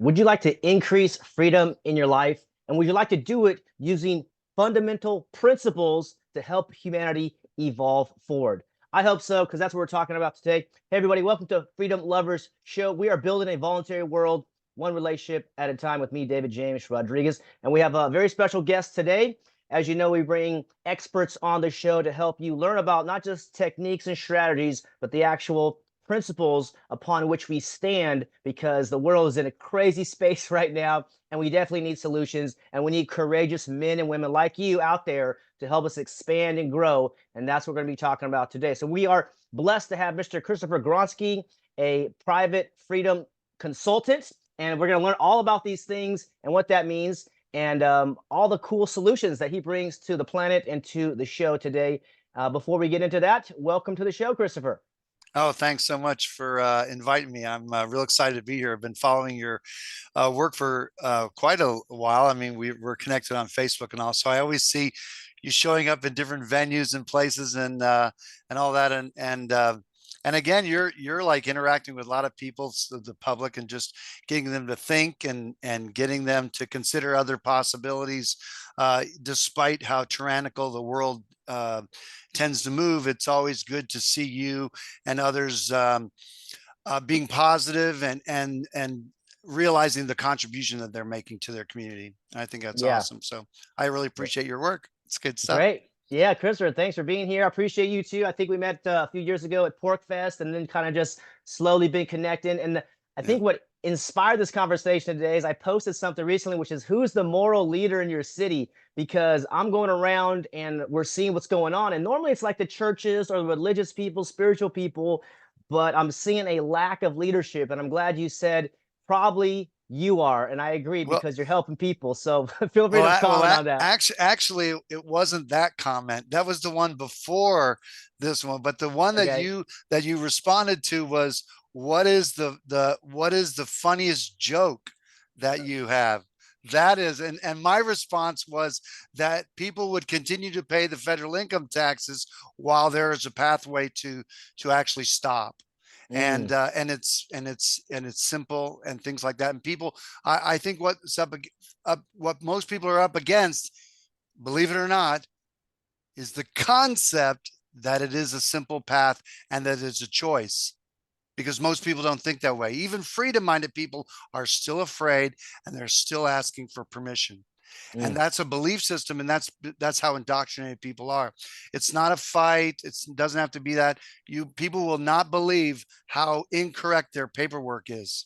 Would you like to increase freedom in your life? And would you like to do it using fundamental principles to help humanity evolve forward? I hope so, because that's what we're talking about today. Hey, everybody, welcome to Freedom Lovers Show. We are building a voluntary world, one relationship at a time, with me, David James Rodriguez. And we have a very special guest today. As you know, we bring experts on the show to help you learn about not just techniques and strategies, but the actual principles upon which we stand, because the world is in a crazy space right now, and we definitely need solutions, and we need courageous men and women like you out there to help us expand and grow. And that's what we're going to be talking about today. So we are blessed to have Mr. Christopher Gronski, a private freedom consultant, and we're going to learn all about these things and what that means, and all the cool solutions that he brings to the planet and to the show today. Before we get into that, welcome to the show, Christopher. Oh, thanks so much for inviting me. I'm real excited to be here. I've been following your work for quite a while. I mean, we're connected on Facebook and all, so I always see you showing up in different venues and places and all that. And again, you're like interacting with a lot of people, so the public, and just getting them to think and getting them to consider other possibilities, despite how tyrannical the world tends to move. It's always good to see you and others being positive and realizing the contribution that they're making to their community. I think that's Yeah. awesome. So I really appreciate your work. It's good stuff. Great. Yeah, Christopher, thanks for being here. I appreciate you too. I think we met a few years ago at Pork Fest, and then kind of just slowly been connecting. And I Yeah. think what inspired this conversation today is I posted something recently, which is, who's the moral leader in your city? Because I'm going around and we're seeing what's going on. And normally it's like the churches or the religious people, spiritual people, but I'm seeing a lack of leadership. And I'm glad you said probably you are. And I agree, Well, because you're helping people. So feel free well, to comment on that. actually, it wasn't that comment. That was the one before this one. But the one that Okay. you responded to was, what is the funniest joke that you have? That is, and my response was that people would continue to pay the federal income taxes while there is a pathway to actually stop. Mm, And it's simple and things like that. And people, I think what most people are up against, believe it or not, is the concept that it is a simple path and that it's a choice, because most people don't think that way. Even freedom-minded people are still afraid, and they're still asking for permission. And mm. that's a belief system, and that's how indoctrinated people are. It's not a fight. It doesn't have to be that. People will not believe how incorrect their paperwork is,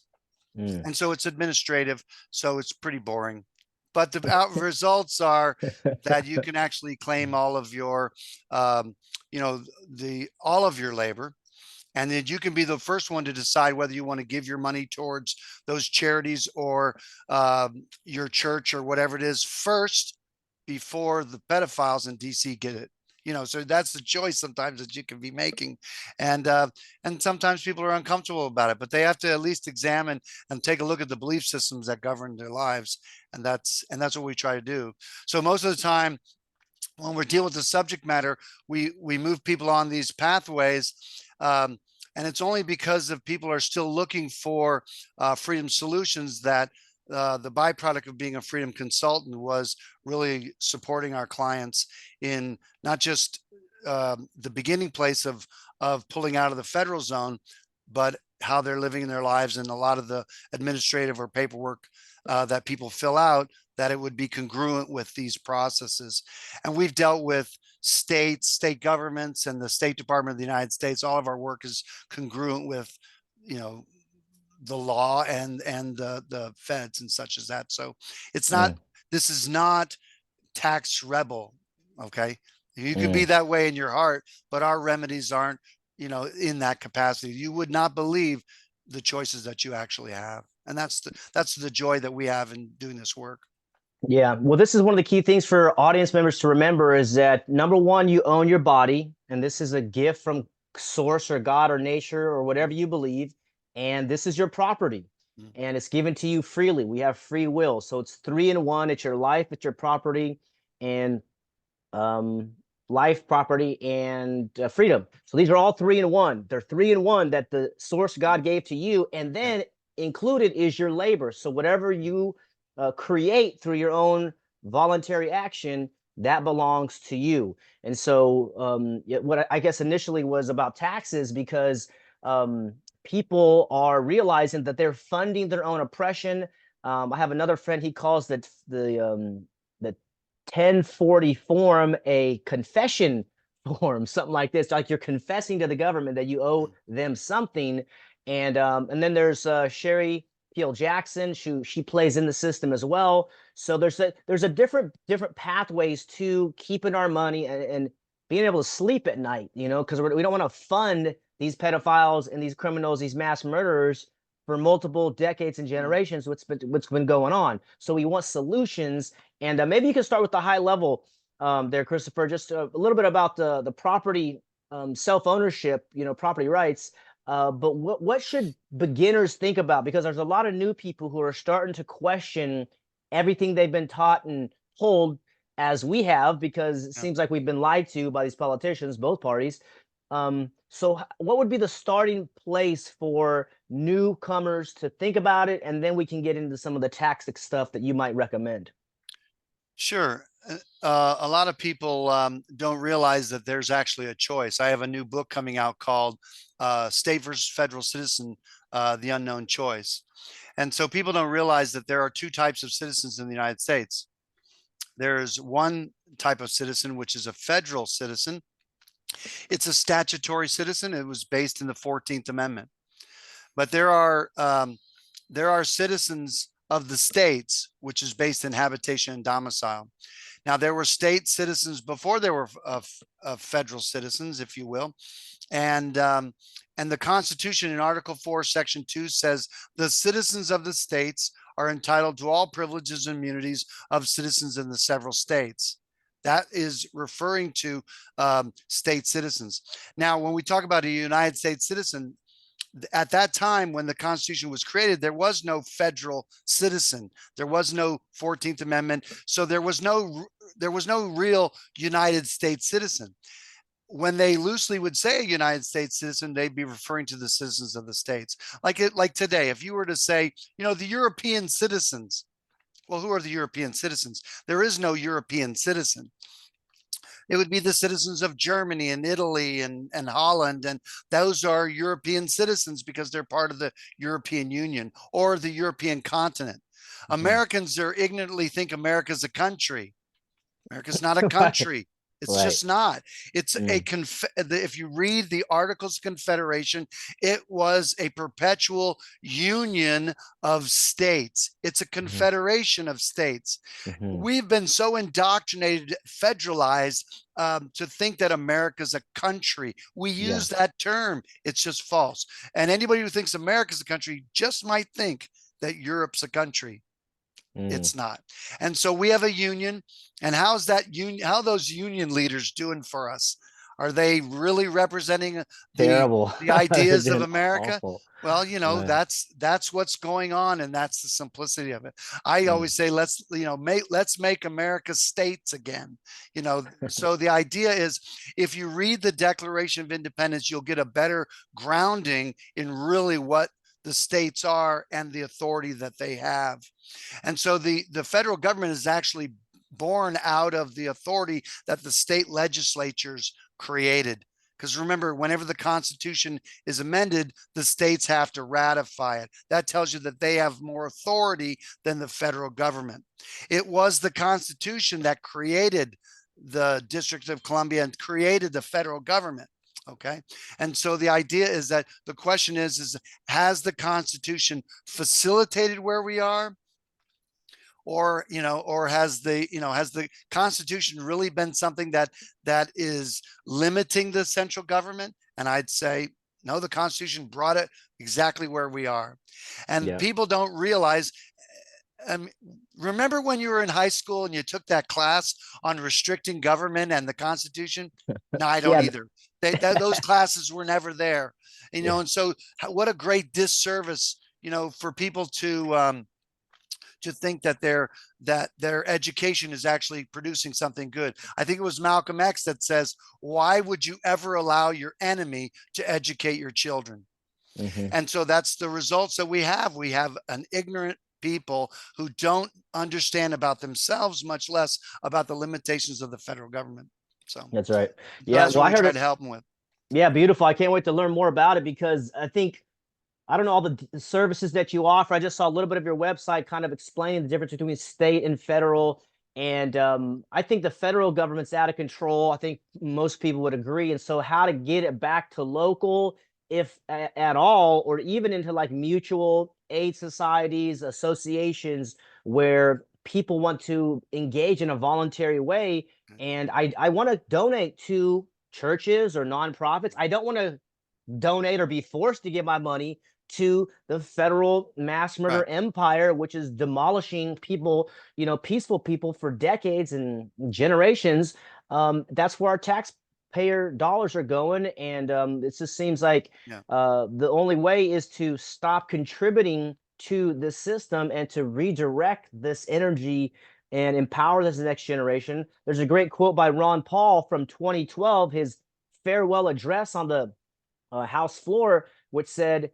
Mm. and so it's administrative, so it's pretty boring. But the out results are that you can actually claim all of your you know the all of your labor, and then you can be the first one to decide whether you want to give your money towards those charities or your church or whatever it is first, before the pedophiles in DC get it. So that's the choice sometimes that you can be making. And uh, and sometimes people are uncomfortable about it, but they have to at least examine and take a look at the belief systems that govern their lives. And that's what we try to do. So most of the time, when we're dealing with the subject matter, we move people on these pathways, um, and it's only because of people are still looking for freedom solutions that the byproduct of being a freedom consultant was really supporting our clients in not just the beginning place of pulling out of the federal zone, but how they're living in their lives, and a lot of the administrative or paperwork that people fill out, that it would be congruent with these processes. And we've dealt with state governments and the State Department of the United States. All of our work is congruent with, you know, the law and the feds and such as that. So it's not, Mm, this is not tax rebel. Okay. You could be mm. that way in your heart, but our remedies aren't, in that capacity. You would not believe the choices that you actually have. And that's the joy that we have in doing this work. Yeah. Well, this is one of the key things for audience members to remember, is that number one, you own your body, and this is a gift from source or God or nature or whatever you believe. And this is your property, Mm. and it's given to you freely. We have free will. So it's three in one. It's your life, it's your property, and um, life, property, and freedom. So these are all three in one. They're three in one that the source God gave to you. And Yeah. then included is your labor. So whatever you create through your own voluntary action, that belongs to you. And so what I guess initially was about taxes, because people are realizing that they're funding their own oppression. I have another friend, he calls the 1040 form a confession form, something like this, like you're confessing to the government that you owe them something. And then there's Sherry Peel Jackson. She plays in the system as well. So there's a different pathways to keeping our money and being able to sleep at night, because we don't want to fund these pedophiles and these criminals, these mass murderers for multiple decades and generations. What's been going on. So we want solutions, and maybe you can start with the high level there, Christopher. Just a little bit about the property self ownership, property rights. But what should beginners think about? Because there's a lot of new people who are starting to question everything they've been taught and told, as we have, because it seems like we've been lied to by these politicians, both parties. So what would be the starting place for newcomers to think about it? And then we can get into some of the tactic stuff that you might recommend. Sure. A lot of people don't realize that there's actually a choice. I have a new book coming out called State versus Federal Citizen, The Unknown Choice. And so people don't realize that there are two types of citizens in the United States. There's one type of citizen, which is a federal citizen. It's a statutory citizen. It was based in the 14th Amendment. But there are citizens of the states, which is based in habitation and domicile. Now, there were state citizens before there were federal citizens, if you will. And the Constitution in Article 4, Section 2 says the citizens of the states are entitled to all privileges and immunities of citizens in the several states. That is referring to state citizens. Now, when we talk about a United States citizen, at that time when the Constitution was created, there was no federal citizen. There was no 14th Amendment. So there was no real United States citizen. When they loosely would say a United States citizen, they'd be referring to the citizens of the states. Like today, if you were to say, the European citizens, well, who are the European citizens? There is no European citizen. It would be the citizens of Germany and Italy and Holland. And those are European citizens because they're part of the European Union or the European continent. Mm-hmm. Americans are ignorantly think America's a country. America's not a country. It's right. Just not. It's if you read the Articles of Confederation, it was a perpetual union of states. It's a confederation of states. We've been so indoctrinated, federalized, to think that America's a country. We use that term. It's just false. And anybody who thinks America's a country just might think that Europe's a country. It's not. And so we have a union. And how's that union? How are those union leaders doing for us? Are they really representing the ideas of America? Awful. Well, that's what's going on, and that's the simplicity of it. I always say, let's make America states again. So the idea is, if you read the Declaration of Independence, you'll get a better grounding in really what the states are and the authority that they have. And so the federal government is actually born out of the authority that the state legislatures created. Because remember, whenever the Constitution is amended, the states have to ratify it. That tells you that they have more authority than the federal government. It was the Constitution that created the District of Columbia and created the federal government. Okay. And so the idea is that the question is has the Constitution facilitated where we are? Or has the Constitution really been something that is limiting the central government? And I'd say, no, the Constitution brought it exactly where we are. And people don't realize, remember when you were in high school and you took that class on restricting government and the Constitution? No, I don't either. Those classes were never there, and so what a great disservice, for people to think that their education is actually producing something good. I think it was Malcolm X that says, why would you ever allow your enemy to educate your children? Hmm. And so that's the results that we have. We have an ignorant people who don't understand about themselves, much less about the limitations of the federal government. So, That's right. so Yeah. that's Well, what I we heard try it. to help them with. Yeah, beautiful. I can't wait to learn more about it because I think I don't know all the services that you offer. I just saw a little bit of your website kind of explaining the difference between state and federal. And I think the federal government's out of control. I think most people would agree. And so, how to get it back to local, if at all, or even into like mutual aid societies, associations where people want to engage in a voluntary way. And I want to donate to churches or nonprofits. I don't want to donate or be forced to give my money to the federal mass murder Right. empire, which is demolishing people, peaceful people for decades and generations. That's where our taxpayer dollars are going. And it just seems like Yeah. the only way is to stop contributing to the system and to redirect this energy and empower this next generation. There's a great quote by Ron Paul from 2012, his farewell address on the House floor, which said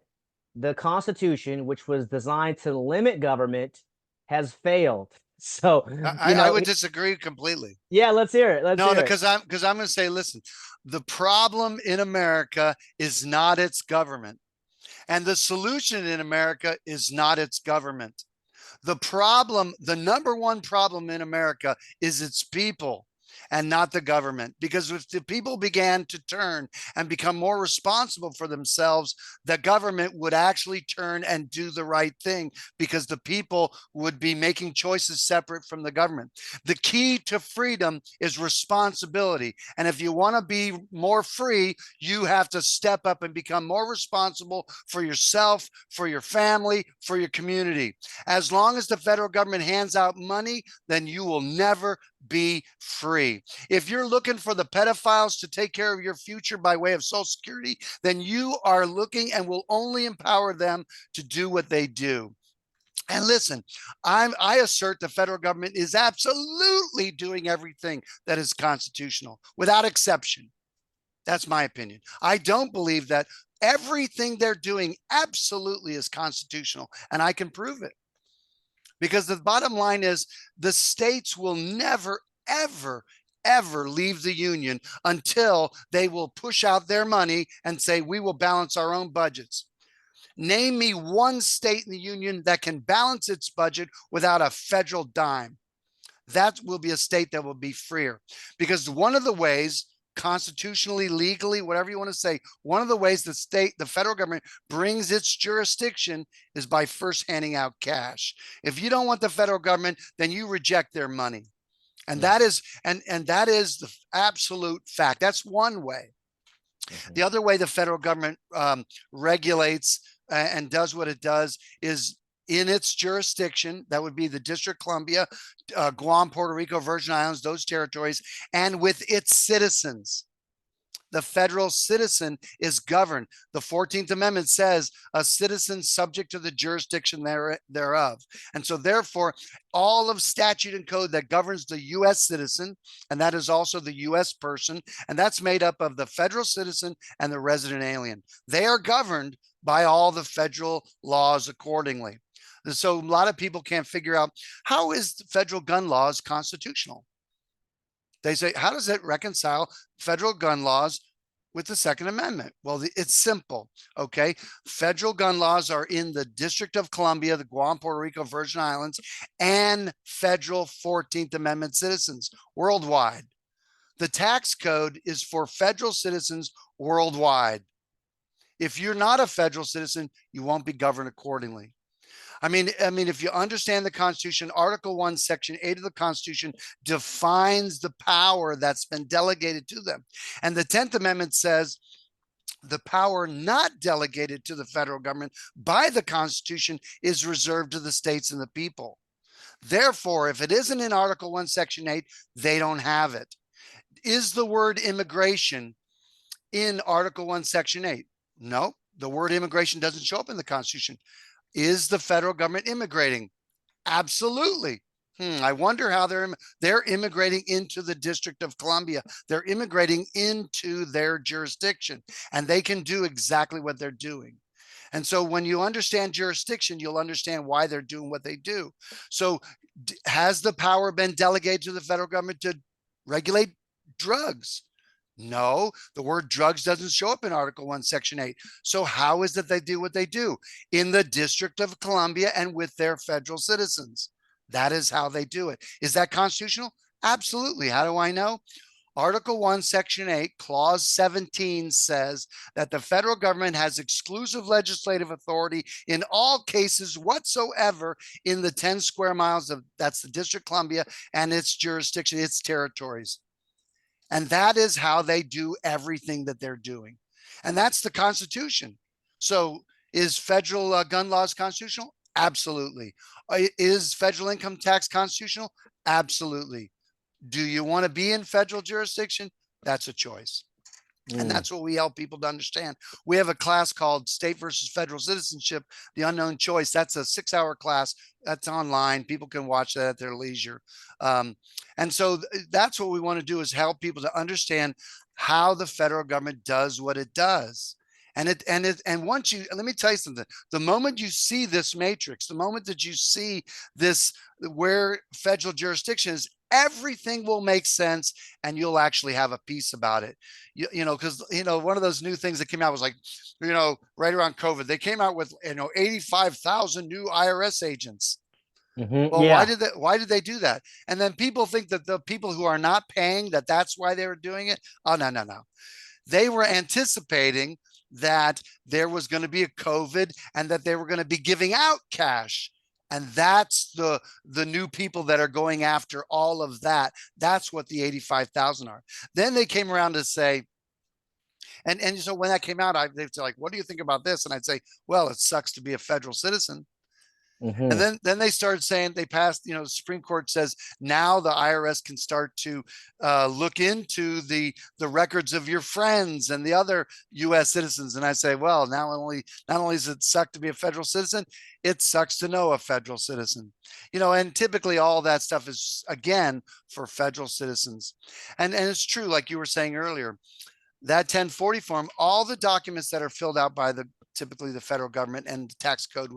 the Constitution, which was designed to limit government, has failed. So, I would disagree completely. yeah, let's hear it. Let's No, hear it. because I'm going to say, listen, the problem in America is not its government, and the solution in America is not its government. The problem, the number one problem in America is its people and not the government. Because if the people began to turn and become more responsible for themselves, the government would actually turn and do the right thing because the people would be making choices separate from the government. The key to freedom is responsibility. And if you want to be more free, you have to step up and become more responsible for yourself, for your family, for your community. As long as the federal government hands out money, then you will never be free. If you're looking for the pedophiles to take care of your future by way of Social Security, then you are looking and will only empower them to do what they do. And listen, I assert the federal government is absolutely doing everything that is constitutional without exception. That's my opinion. I don't believe that everything they're doing absolutely is constitutional, and I can prove it. Because the bottom line is the states will never, ever, ever leave the union until they will push out their money and say, we will balance our own budgets. Name me one state in the union that can balance its budget without a federal dime. That will be a state that will be freer. Because one of the ways, constitutionally, legally, whatever you want to say, one of the ways the federal government brings its jurisdiction is by first handing out cash. If you don't want the federal government, then you reject their money. And that is that is the absolute fact. That's one way. The other way the federal government regulates and does what it does is in its jurisdiction. That would be the District of Columbia, Guam, Puerto Rico, Virgin Islands, those territories, and with its citizens. The federal citizen is governed. The 14th Amendment says a citizen subject to the jurisdiction thereof. And so therefore, all of statute and code that governs the U.S. citizen, and that is also the U.S. person, and that's made up of the federal citizen and the resident alien. They are governed by all the federal laws accordingly. So a lot of people can't figure out how is the federal gun laws constitutional? They say, how does it reconcile federal gun laws with the Second Amendment? Well, it's simple. Okay. Federal gun laws are in the District of Columbia, the Guam, Puerto Rico, Virgin Islands, and federal 14th Amendment citizens worldwide. The tax code is for federal citizens worldwide. If you're not a federal citizen, you won't be governed accordingly. I mean, if you understand the Constitution, Article 1, Section 8 of the Constitution defines the power that's been delegated to them. And the 10th Amendment says the power not delegated to the federal government by the Constitution is reserved to the states and the people. Therefore, if it isn't in Article 1, Section 8, they don't have it. Is the word immigration in Article 1, Section 8? No, the word immigration doesn't show up in the Constitution. Is the federal government immigrating? Absolutely. I wonder how they're immigrating into the District of Columbia. They're immigrating into their jurisdiction, and they can do exactly what they're doing. And so when you understand jurisdiction, you'll understand why they're doing what they do. So has the power been delegated to the federal government to regulate drugs? No, the word drugs doesn't show up in Article 1, Section 8. So how is it they do what they do? In the District of Columbia and with their federal citizens. That is how they do it. Is that constitutional? Absolutely. How do I know? Article 1, Section 8, Clause 17 says that the federal government has exclusive legislative authority in all cases whatsoever in the 10 square miles of, that's the District of Columbia and its jurisdiction, its territories. And that is how they do everything that they're doing. And that's the Constitution. So is federal gun laws constitutional? Absolutely. Is federal income tax constitutional? Absolutely. Do you want to be in federal jurisdiction? That's a choice. And that's what we help people to understand. We have a class called State versus Federal Citizenship, the Unknown Choice. That's a 6-hour class. That's online. People can watch that at their leisure. And so that's what we want to do, is help people to understand how the federal government does what it does. And once you, let me tell you something, the moment you see this matrix, the moment that you see this, where federal jurisdiction is, everything will make sense and you'll actually have a piece about it. You know, because, you know, one of those new things that came out was like, you know, right around COVID, they came out with, you know, 85,000 new IRS agents. Well, Yeah. why did they do that? And then people think that the people who are not paying, that's why they were doing it. Oh, no, no, no. They were anticipating that there was going to be a COVID and that they were going to be giving out cash. And that's the new people that are going after all of that. That's what the 85,000 are. Then they came around to say, and so when that came out, they'd say like, what do you think about this? And I'd say, well, it sucks to be a federal citizen. And then they started saying, they passed, you know, the Supreme Court says now the IRS can start to look into the records of your friends and the other U.S. citizens. And I say, well, not only does it suck to be a federal citizen, it sucks to know a federal citizen. You know, and typically all that stuff is, again, for federal citizens. And it's true, like you were saying earlier, that 1040 form, all the documents that are filled out by typically the federal government, and the tax code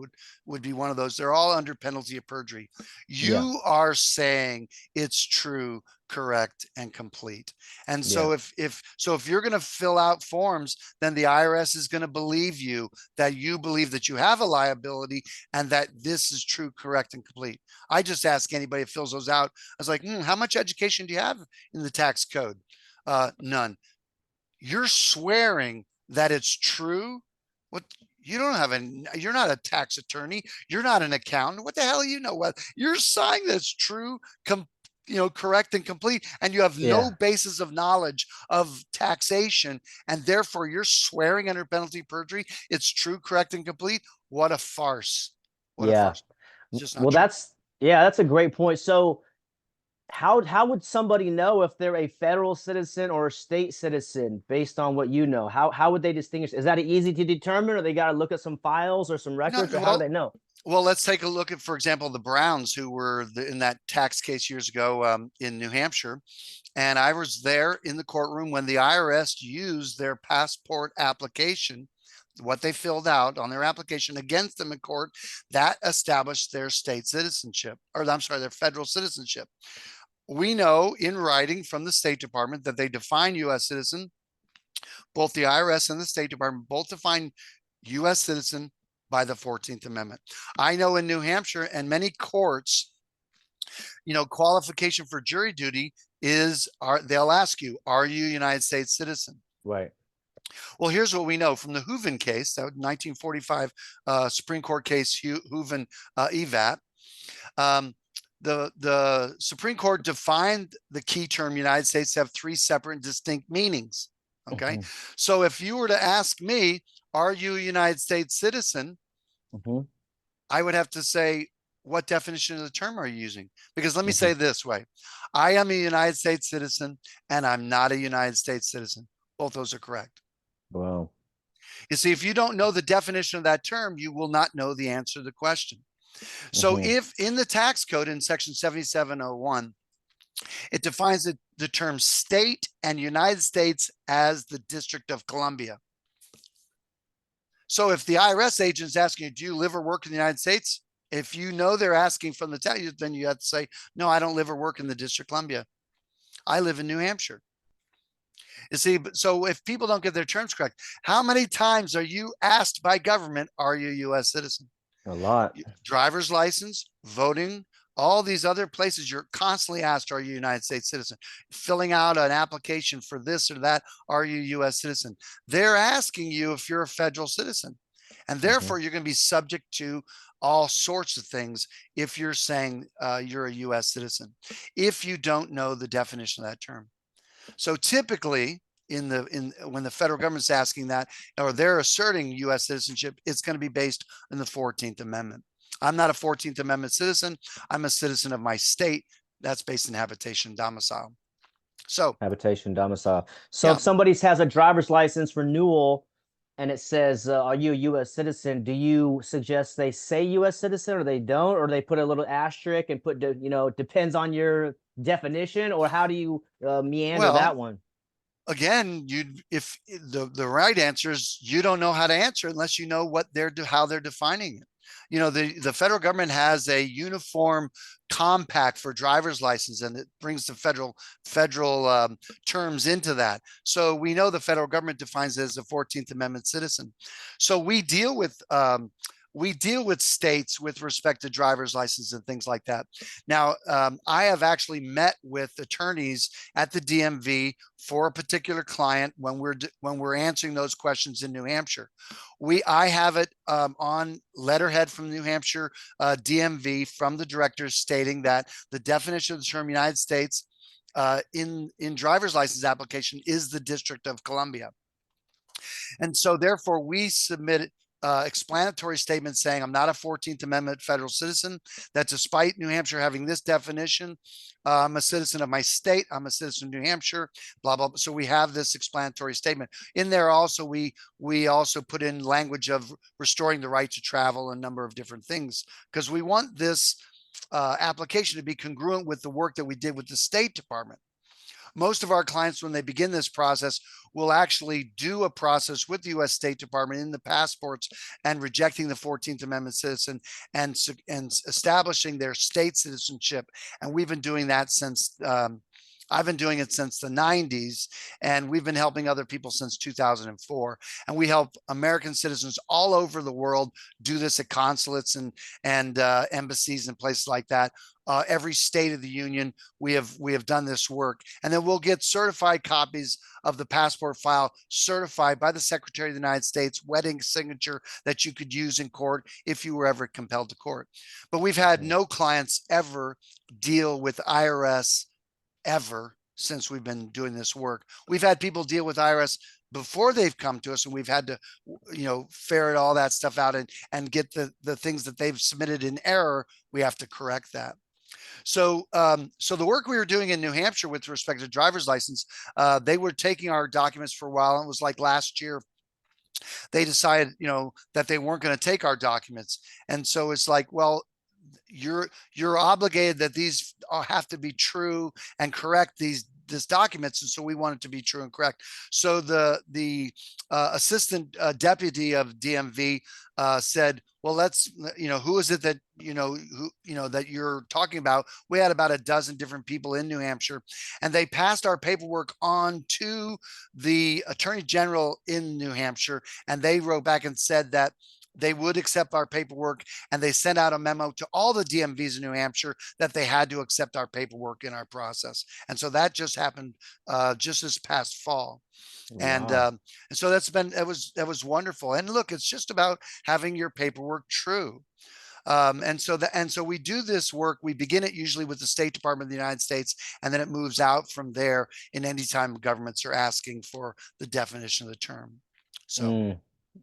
would be one of those. They're all under penalty of perjury. You are saying it's true, correct, and complete. And so if you're going to fill out forms, then the IRS is going to believe you that you have a liability and that this is true, correct, and complete. I just ask anybody that fills those out. I was like, how much education do you have in the tax code? None. You're swearing that it's true. What, you don't have you're not a tax attorney. You're not an accountant. What the hell you know? What you're saying that's true, correct and complete, and you have no basis of knowledge of taxation, and therefore you're swearing under penalty of perjury. It's true, correct, and complete. What a farce. What a farce. It's just not Well, true. that's a great point. So how would somebody know if they're a federal citizen or a state citizen based on what you know? How would they distinguish? Is that easy to determine, or they got to look at some files or some records, or how do they know? Well, let's take a look at, for example, the Browns, who were in that tax case years ago in New Hampshire. And I was there in the courtroom when the IRS used their passport application, what they filled out on their application against them in court, that established their state citizenship, or I'm sorry, their federal citizenship. We know in writing from the State Department that they define U.S. citizen. Both the IRS and the State Department both define U.S. citizen by the 14th Amendment. I know in New Hampshire and many courts, qualification for jury duty is, they'll ask you, are you a United States citizen? Right. Well, here's what we know from the Hooven case, that 1945 Supreme Court case, Hooven EVAT. The Supreme Court defined the key term United States to have 3 separate and distinct meanings. Okay. So if you were to ask me, are you a United States citizen? I would have to say, what definition of the term are you using? Because let me say this way, I am a United States citizen and I'm not a United States citizen. Both those are correct. Wow. You see, if you don't know the definition of that term, you will not know the answer to the question. So if in the tax code in section 7701, it defines the term state and United States as the District of Columbia. So if the IRS agent is asking you, do you live or work in the United States? If you know they're asking from the town, then you have to say, no, I don't live or work in the District of Columbia. I live in New Hampshire. You see, so if people don't get their terms correct, how many times are you asked by government, are you a U.S. citizen? A lot. Driver's license, voting, all these other places, you're constantly asked, are you a United States citizen? Filling out an application for this or that, are you a U.S. citizen? They're asking you if you're a federal citizen. And therefore, you're going to be subject to all sorts of things if you're saying you're a U.S. citizen, if you don't know the definition of that term. So typically, when the federal government's asking that, or they're asserting U.S. citizenship, it's going to be based on the 14th Amendment. I'm not a 14th Amendment citizen. I'm a citizen of my state. That's based in habitation domicile. So Habitation domicile. So yeah, if somebody has a driver's license renewal and it says, are you a U.S. citizen? Do you suggest they say U.S. citizen or they don't, or they put a little asterisk and put, depends on your definition, or how do you meander well, that one? again, if the right answer is you don't know how to answer unless you know how they're defining it. The federal government has a uniform compact for driver's license, and it brings the federal terms into that. So we know the federal government defines it as a 14th Amendment citizen. So we deal with states with respect to driver's license and things like that. Now, I have actually met with attorneys at the DMV for a particular client when we're answering those questions in New Hampshire. I have it on letterhead from New Hampshire DMV from the directors stating that the definition of the term United States in driver's license application is the District of Columbia. And so therefore we submit explanatory statement saying I'm not a 14th Amendment federal citizen, that despite New Hampshire having this definition, I'm a citizen of my state, I'm a citizen of New Hampshire, blah, blah, blah. So we have this explanatory statement. In there also, we also put in language of restoring the right to travel, a number of different things, because we want this application to be congruent with the work that we did with the State Department. Most of our clients, when they begin this process, will actually do a process with the U.S. State Department in the passports and rejecting the 14th Amendment citizen and establishing their state citizenship. And we've been doing that since I've been doing it since the 90s, and we've been helping other people since 2004. And we help American citizens all over the world do this at consulates and embassies and places like that. Every state of the union, we have done this work, and then we'll get certified copies of the passport file certified by the Secretary of the United States, wedding signature that you could use in court if you were ever compelled to court. But we've had no clients ever deal with IRS ever since we've been doing this work. We've had people deal with IRS before they've come to us, and we've had to, ferret all that stuff out and get the things that they've submitted in error. We have to correct that. So the work we were doing in New Hampshire with respect to driver's license, they were taking our documents for a while. It was like last year, they decided, that they weren't going to take our documents. And so it's like, well, you're obligated that these have to be true and correct these documents, and so we want it to be true and correct. So the assistant deputy of DMV said, well, let's, who is it that that you're talking about? We had about a dozen different people in New Hampshire, and they passed our paperwork on to the Attorney General in New Hampshire, and they wrote back and said that they would accept our paperwork, and they sent out a memo to all the DMVs in New Hampshire that they had to accept our paperwork in our process. And so that just happened just this past fall. Wow. And so that was wonderful. And look, it's just about having your paperwork true. And so we do this work. We begin it usually with the State Department of the United States, and then it moves out from there in any time governments are asking for the definition of the term. So.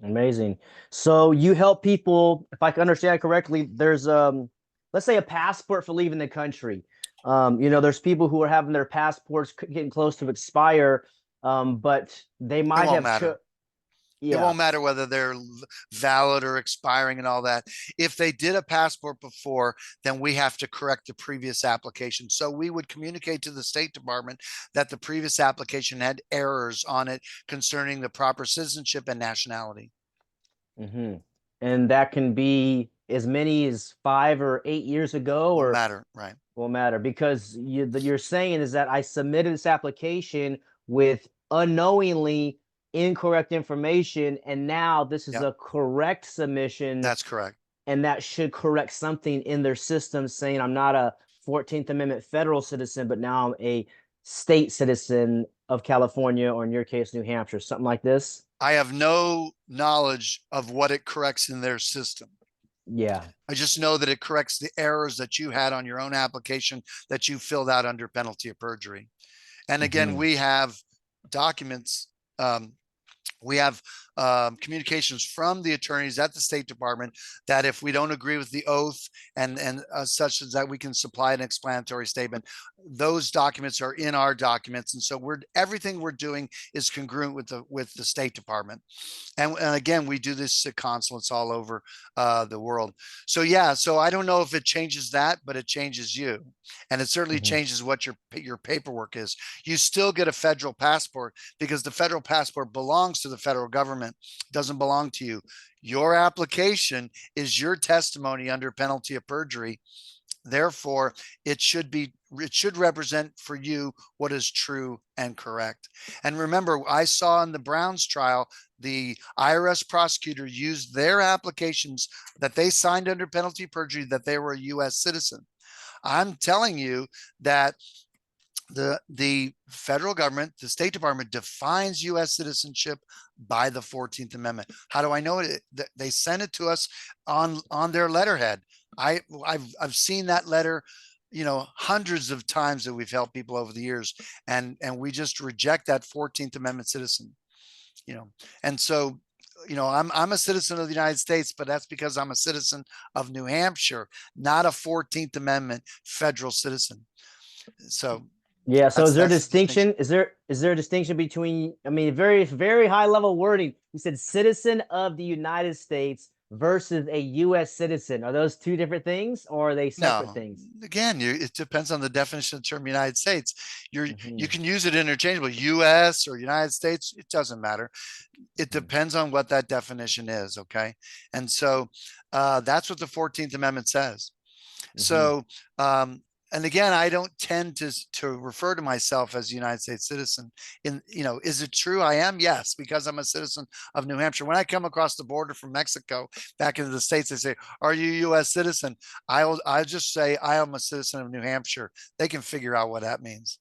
Amazing. So you help people, if I can understand correctly, there's let's say a passport for leaving the country. There's people who are having their passports getting close to expire, but they It might won't have matter. It yeah. won't matter whether they're valid or expiring and all that. If they did a passport before, then we have to correct the previous application. So we would communicate to the State Department that the previous application had errors on it concerning the proper citizenship and nationality. Hmm. And that can be as many as 5 or 8 years ago, Won't or matter, right? won't matter because you're saying is that I submitted this application with unknowingly incorrect information, and now this is Yep, a correct submission, that's correct. and that should correct something in their system saying I'm not a 14th Amendment federal citizen, but now I'm a state citizen of California, or in your case, New Hampshire, something like this. I have no knowledge of what it corrects in their system. Yeah. I just know that it corrects the errors that you had on your own application that you filled out under penalty of perjury. And again, Hmm. we have documents, we have communications from the attorneys at the State Department that if we don't agree with the oath and such as that, we can supply an explanatory statement. Those documents are in our documents, and so everything we're doing is congruent with the State Department. And again, we do this at consulates all over the world. So yeah, so I don't know if it changes that, but it changes you, and it certainly Hmm. changes what your paperwork is. You still get a federal passport because the federal passport belongs to the federal government. It doesn't belong to you. Your application is your testimony under penalty of perjury. Therefore, it should represent for you what is true and correct. And remember, I saw in the Browns trial, the IRS prosecutor used their applications that they signed under penalty of perjury that they were a US citizen. I'm telling you that the federal government, the State Department defines U.S. citizenship by the 14th Amendment. How do I know it? They send it to us on their letterhead. I've seen that letter, hundreds of times that we've helped people over the years, and we just reject that 14th Amendment citizen, you know. And so, I'm a citizen of the United States, but that's because I'm a citizen of New Hampshire, not a 14th Amendment federal citizen. So Yeah. So is there a that's the distinction. distinction? Is there a distinction between, I mean, very, very high level wording. You said citizen of the United States versus a US citizen. Are those two different things, or are they separate No, things? again, it depends on the definition of the term United States. You Hmm. can use it interchangeably, US or United States, it doesn't matter. It depends on what that definition is. Okay. And so that's what the 14th Amendment says. Hmm. So, and again, I don't tend to refer to myself as a United States citizen. Is it true? I am, yes, because I'm a citizen of New Hampshire. When I come across the border from Mexico back into the States, they say, "Are you a U.S. citizen?" I'll just say I am a citizen of New Hampshire. They can figure out what that means.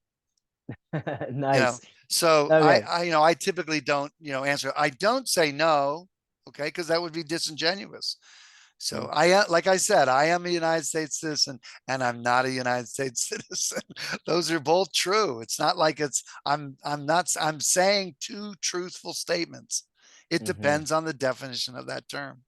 You know, Nice. so Okay. I typically don't, answer. I don't say no, okay, because that would be disingenuous. So Mm. like I said, I am a United States citizen and I'm not a United States citizen. Those are both true. It's not like I'm saying two truthful statements. It Hmm. depends on the definition of that term.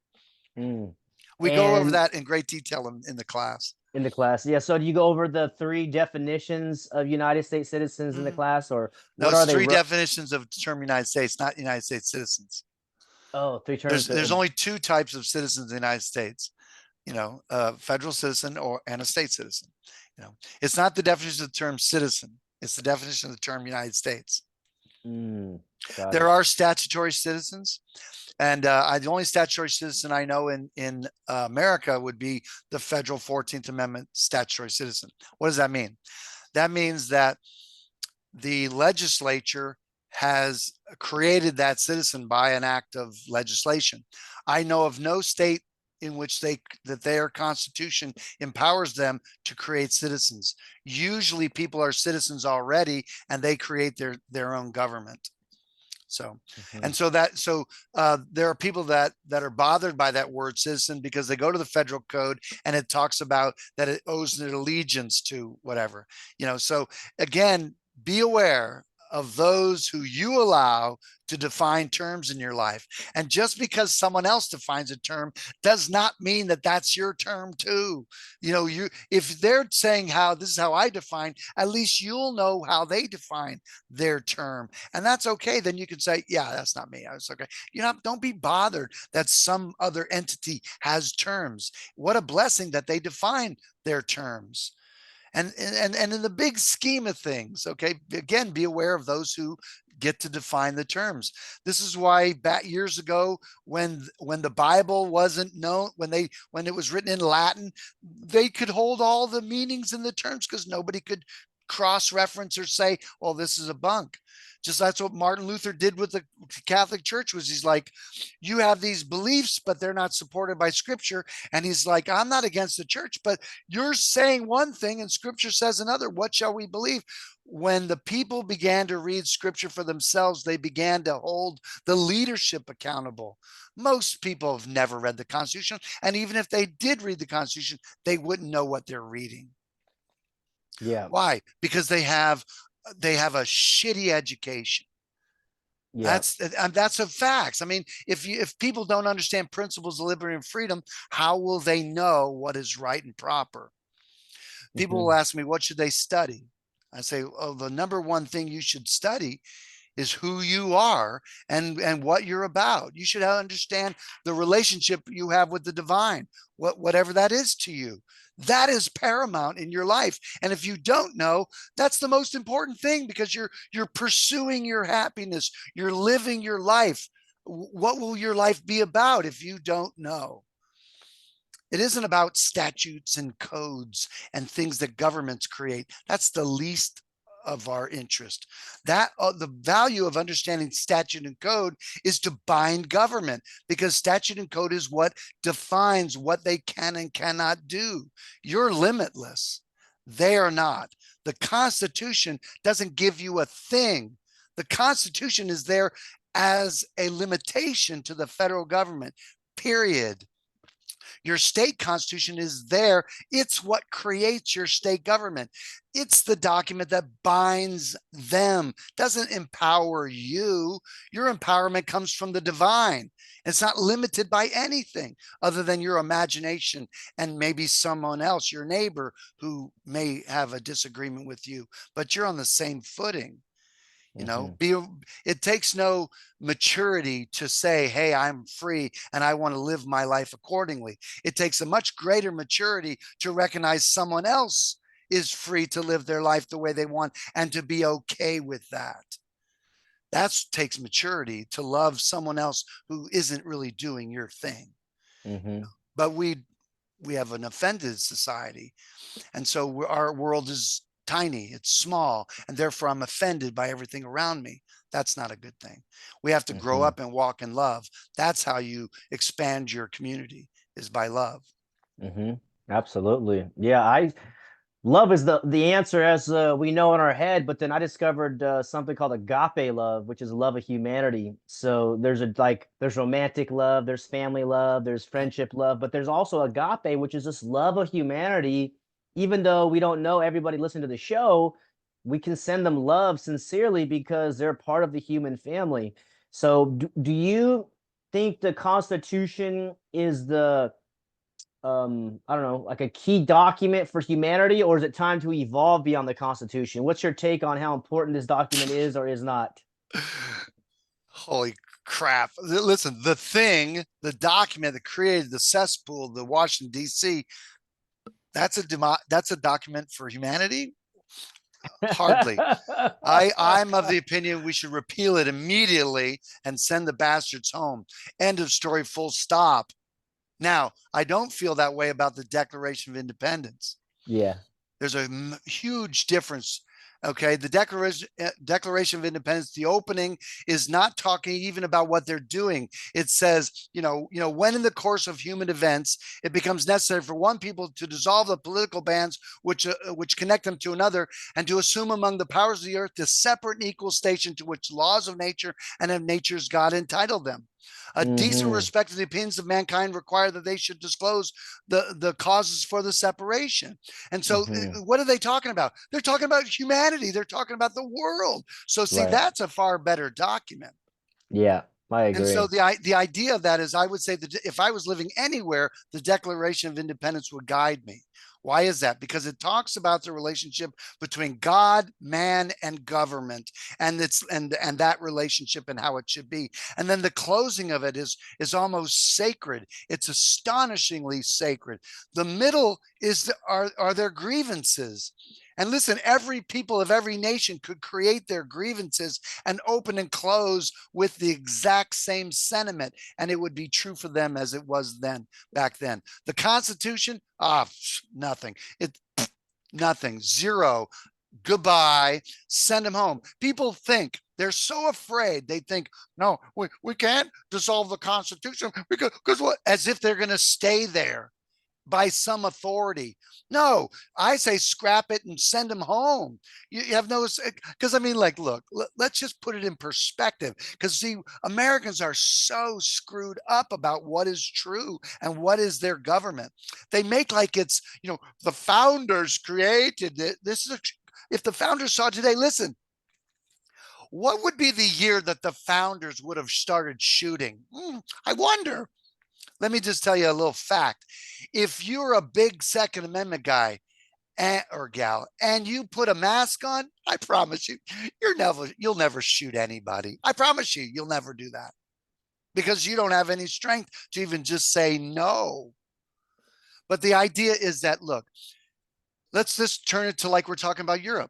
Mm. We go over And that in great detail in the class. in the class, yeah. So do you go over the three definitions of United States citizens in the Mhm. class, or No, what it's are they? three definitions of the term United States, not United States citizens. Oh, three There's terms. there's only two types of citizens in the United States. A federal citizen and a state citizen. It's not the definition of the term citizen. It's the definition of the term United States. Got There it. are statutory citizens, and the only statutory citizen I know in America would be the federal 14th Amendment statutory citizen. What does that mean? That means that the legislature has created that citizen by an act of legislation. I know of no state in which their constitution empowers them to create citizens. Usually people are citizens already and they create their own government. So, Mhm. and so there are people that are bothered by that word citizen because they go to the federal code and it talks about that it owes an allegiance to whatever, So again, be aware of those who you allow to define terms in your life. And just because someone else defines a term does not mean that that's your term too. If they're saying how this is how I define, at least you'll know how they define their term. And that's okay. Then you can say, yeah, that's not me. That's okay. Don't be bothered that some other entity has terms. What a blessing that they define their terms. And in the big scheme of things, okay, again, be aware of those who get to define the terms. This is why back years ago, when the Bible wasn't known, when it was written in Latin, they could hold all the meanings and the terms because nobody could cross-reference or say, well, this is a bunk. Just that's what Martin Luther did with the Catholic Church. Was he's like, you have these beliefs, but they're not supported by Scripture. And he's like, I'm not against the church, but you're saying one thing and Scripture says another. What shall we believe? When the people began to read Scripture for themselves, they began to hold the leadership accountable. Most people have never read the Constitution, and even if they did read the Constitution, they wouldn't know what they're reading. Yeah. Why? Because they have a shitty education. Yeah. That's a fact. I mean, if people don't understand principles of liberty and freedom, how will they know what is right and proper? People will ask me, what should they study? I say, oh, the number one thing you should study is who you are and what you're about. You should understand the relationship you have with the divine, whatever that is to you. That is paramount in your life. And if you don't know, that's the most important thing, because you're pursuing your happiness. You're living your life. What will your life be about if you don't know? It isn't about statutes and codes and things that governments create. That's the least of our interest. That the value of understanding statute and code is to bind government, because statute and code is what defines what they can and cannot do. You're limitless. They are not. The Constitution doesn't give you a thing. The Constitution is there as a limitation to the federal government, period. Your state constitution is there. It's what creates your state government. It's the document that binds them, doesn't empower you. Your empowerment comes from the divine. It's not limited by anything other than your imagination and maybe someone else, your neighbor, who may have a disagreement with you, but you're on the same footing. You know, it takes no maturity to say, hey, I'm free and I want to live my life accordingly. It takes a much greater maturity to recognize someone else is free to live their life the way they want and to be okay with that. That takes maturity, to love someone else who isn't really doing your thing. But we have an offended society. And so our world is tiny, it's small, and therefore I'm offended by everything around me. That's not a good thing. We have to grow up and walk in love. That's how you expand your community, is by love. Absolutely. Yeah, love is the answer, as we know in our head, but then I discovered something called agape love, which is love of humanity. So there's romantic love, there's family love, there's friendship love, but there's also agape, which is this love of humanity. Even though we don't know everybody listening to the show, we can send them love sincerely because they're part of the human family. So do you think the Constitution is the I don't know, like a key document for humanity, or is it time to evolve beyond the Constitution? What's your take on how important this document is or is not? Holy crap. Listen, the document that created the cesspool, the Washington, D.C., that's a document for humanity? Hardly. I'm of the opinion we should repeal it immediately and send the bastards home. End of story, full stop. Now, I don't feel that way about the Declaration of Independence. Yeah. There's a huge difference. Okay, the Declaration of Independence, the opening is not talking even about what they're doing. It says, when in the course of human events, it becomes necessary for one people to dissolve the political bands which connect them to another, and to assume among the powers of the earth the separate and equal station to which laws of nature and of nature's God entitled them. A decent respect for the opinions of mankind require that they should disclose the causes for the separation. And so what are they talking about? They're talking about humanity. They're talking about the world. So see, that's a far better document. Yeah, I agree. And so the idea of that is, I would say that if I was living anywhere, the Declaration of Independence would guide me. Why is that? Because it talks about the relationship between God, man, and government, and that relationship and how it should be. And then the closing of it is almost sacred. It's astonishingly sacred. The middle are their grievances. And listen, every people of every nation could create their grievances and open and close with the exact same sentiment, and it would be true for them as it was then, back then. The Constitution, nothing. Nothing. Zero. Goodbye. Send them home. People think, they're so afraid. They think, no, we can't dissolve the Constitution because what? As if they're going to stay there by some authority. No, I say scrap it and send them home. You have no, because I mean, like, look, let's just put it in perspective. Because see, Americans are so screwed up about what is true and what is their government. They make like it's, the founders created it. This is if the founders saw today, listen, what would be the year that the founders would have started shooting? I wonder. Let me just tell you a little fact. If you're a big Second Amendment guy or gal and you put a mask on, I promise you, you'll never shoot anybody. I promise you, you'll never do that because you don't have any strength to even just say no. But the idea is that, look, let's just turn it to like we're talking about Europe.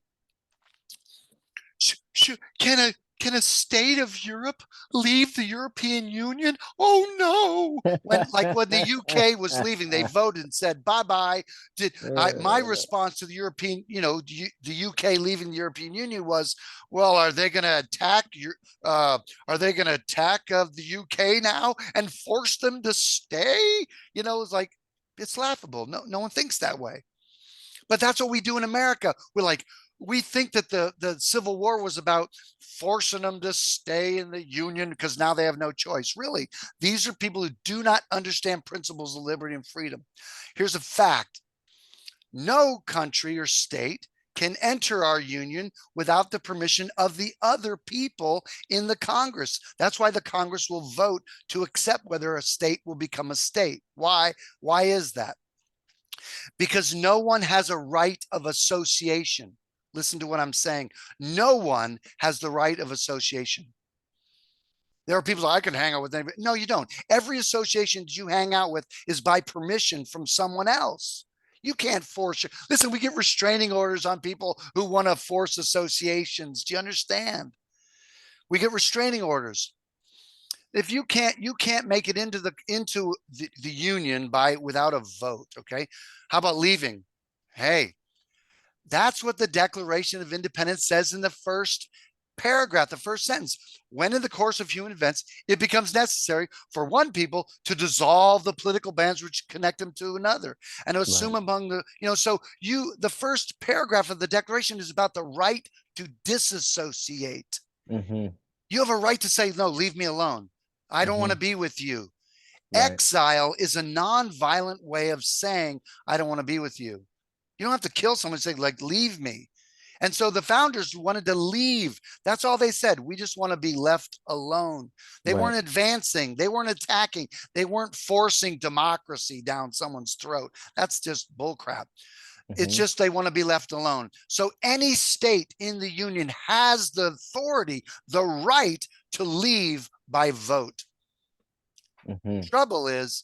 Can a state of Europe leave the European Union? Oh no! When the UK was leaving, they voted and said bye bye. My response to the European, the UK leaving the European Union was, well, are they going to attack the UK now and force them to stay? It's like, it's laughable. No one thinks that way. But that's what we do in America. We think that the Civil War was about forcing them to stay in the Union because now they have no choice. Really, these are people who do not understand principles of liberty and freedom. Here's a fact. No country or state can enter our union without the permission of the other people in the Congress. That's why the Congress will vote to accept whether a state will become a state. Why? Why is that? Because no one has a right of association. Listen to what I'm saying. No one has the right of association. There are people I can hang out with anybody. No, you don't. Every association you hang out with is by permission from someone else. You can't force it. Listen, we get restraining orders on people who want to force associations. Do you understand? We get restraining orders. If you can't make it into the union without a vote. Okay. How about leaving? Hey, that's what the Declaration of Independence says in the first paragraph, the first sentence. When in the course of human events, it becomes necessary for one people to dissolve the political bands which connect them to another and to assume among the, the first paragraph of the Declaration is about the right to disassociate. Mm-hmm. You have a right to say, no, leave me alone. I don't want to be with you. Right. Exile is a non-violent way of saying, I don't want to be with you. You don't have to kill someone and say, like, leave me. And so the founders wanted to leave. That's all they said. We just want to be left alone. They weren't advancing. They weren't attacking. They weren't forcing democracy down someone's throat. That's just bullcrap. It's just they want to be left alone. So any state in the union has the authority, the right to leave by vote. Trouble is,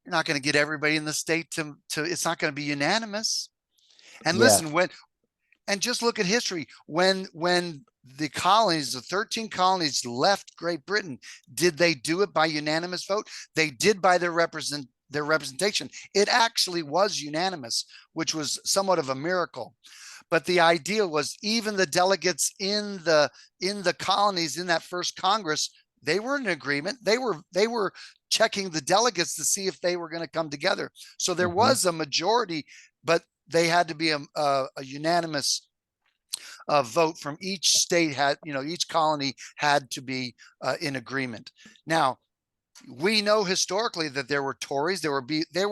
you're not going to get everybody in the state to it's not going to be unanimous. And listen, and just look at history. When the colonies, the 13 colonies left Great Britain, did they do it by unanimous vote? They did by their representation. It actually was unanimous, which was somewhat of a miracle. But the idea was even the delegates in the colonies in that first Congress, they were in agreement. They were checking the delegates to see if they were going to come together. So there was a majority, but they had to be a unanimous vote from each state. Each colony had to be in agreement. Now, we know historically that there were Tories, there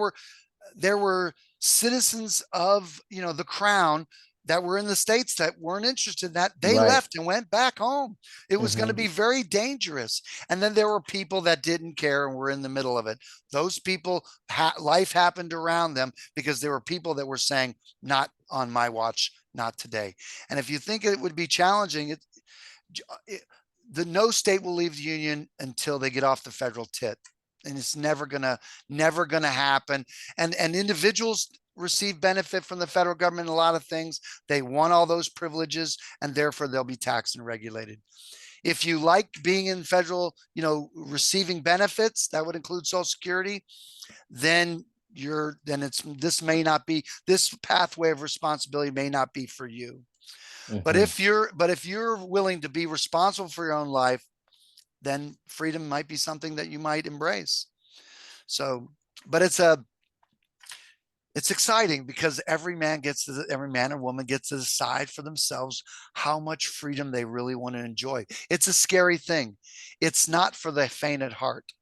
were citizens of the crown that were in the states that weren't interested in that. They left and went back home. It was going to be very dangerous. And then there were people that didn't care and were in the middle of it. Those people, life happened around them because there were people that were saying, not on my watch, not today. And if you think it would be challenging, no state will leave the union until they get off the federal tit. And it's never gonna happen. And individuals receive benefit from the federal government in a lot of things. They want all those privileges, and therefore they'll be taxed and regulated. If you like being in federal, receiving benefits, that would include Social Security, then this may not be, this pathway of responsibility may not be for you. But Mhm. if you're willing to be responsible for your own life, then freedom might be something that you might embrace. So, but it's exciting because every man and woman gets to decide for themselves how much freedom they really want to enjoy. It's a scary thing. It's not for the faint at heart.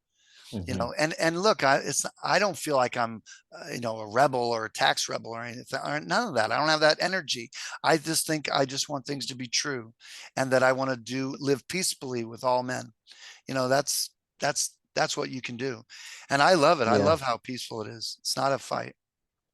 Mhm. And look, I don't feel like I'm a rebel or a tax rebel or anything, or none of that. I don't have that energy. I just think I just want things to be true, and that I want to live peacefully with all men. That's what you can do, and I love it. I Yeah. love how peaceful it is. It's not a fight.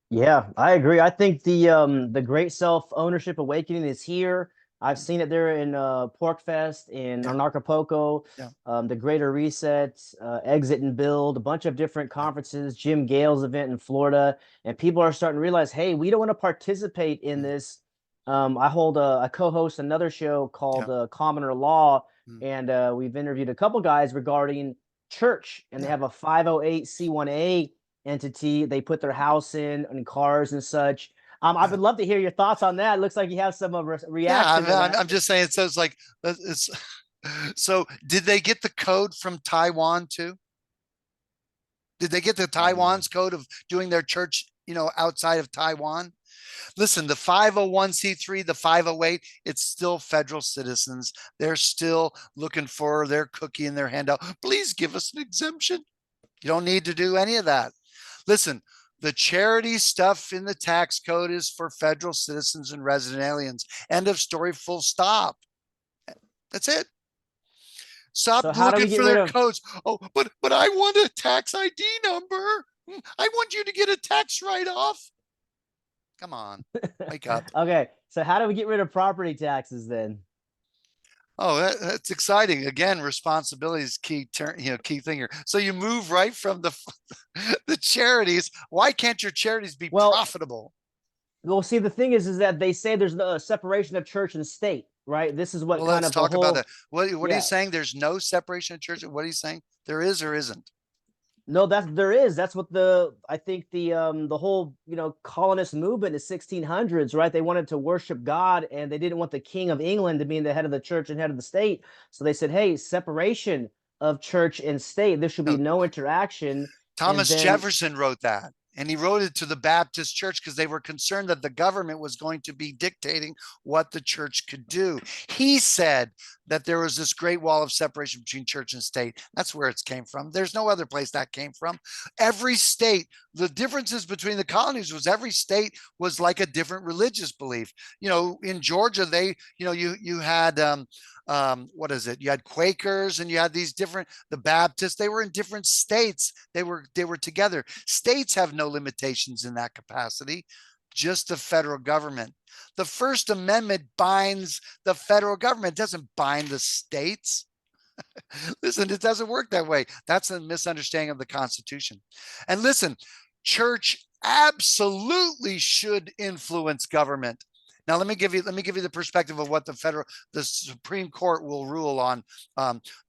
Yeah, I agree. I think the great self-ownership awakening is here. I've seen it there in Porkfest, in Yeah, Anarchapulco, yeah, the Greater Reset, Exit and Build, a bunch of different yeah, conferences, Jim Gale's event in Florida, and people are starting to realize, hey, we don't want to participate in mm, this. I co-host another show called yeah, Commoner Law, mm, and we've interviewed a couple guys regarding church, and they yeah, have a 508c1A entity they put their house in and cars and such. I yeah. would love to hear your thoughts on that. It looks like you have some Yeah, reaction to that. I'm just saying. So it's like it's. So did they get the code from Taiwan too? Did they get the Mm. Taiwan's code of doing their church, outside of Taiwan? Listen, the 501c3, the 508, it's still federal citizens. They're still looking for their cookie in their handout. Please give us an exemption. You don't need to do any of that. Listen, the charity stuff in the tax code is for federal citizens and resident aliens. End of story, full stop. That's it. So Stop how do looking we get for rid their of codes. Oh, but I want a tax ID number. I want you to get a tax write-off. Come on, wake up. Okay, so how do we get rid of property taxes then? Oh, that's exciting. Again, responsibility is key thing here. So you move right from the the charities. Why can't your charities be Well, profitable? see, the thing is that they say there's a separation of church and state, right? This is what Well, kind let's of the talk about that. whole, What are you yeah. saying? There's no separation of church. What are you saying? There is or isn't? No, there is. That's what I think the whole, colonist movement in the 1600s, right? They wanted to worship God and they didn't want the king of England to be the head of the church and head of the state. So they said, "Hey, separation of church and state. There should be No, no interaction." And Thomas then Jefferson wrote that. And he wrote it to the Baptist church because they were concerned that the government was going to be dictating what the church could do. He said that there was this great wall of separation between church and state. That's where it came from. There's no other place that came from. Every state, the differences between the colonies was every state was like a different religious belief. In Georgia, you had what is it? You had Quakers and you had these different, the Baptists. They were in different states. They were together. States have no limitations in that capacity, just the federal government. The First Amendment binds the federal government, it doesn't bind the states. Listen, it doesn't work that way. That's a misunderstanding of the Constitution. And listen, church absolutely should influence government. Now, let me give you the perspective of what the Supreme Court will rule on.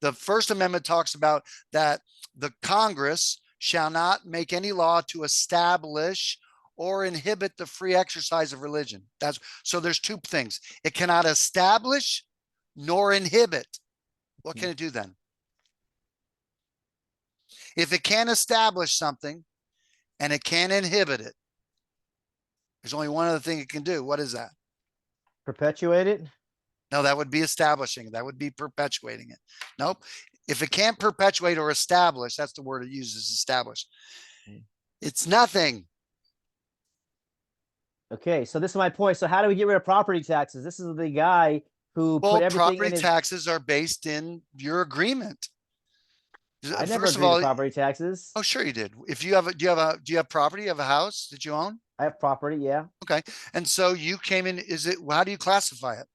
The First Amendment talks about that the Congress shall not make any law to establish or inhibit the free exercise of religion. So there's two things. It cannot establish nor inhibit. What can it do then? If it can't establish something and it can't inhibit it, there's only one other thing it can do. What is that? perpetuate it. No, that would be establishing. That would be perpetuating it. Nope. If it can't perpetuate or establish, that's the word it uses, establish. It's nothing. Okay, so this is my point. So how do we get rid of property taxes? This is the guy who put Well, everything property in his. taxes are based in your agreement. I never First of agreed to all, property taxes. oh, sure you did. If you have, do you have property? You have a house that you own? I have property, yeah. Okay. And so you came in, how do you classify it?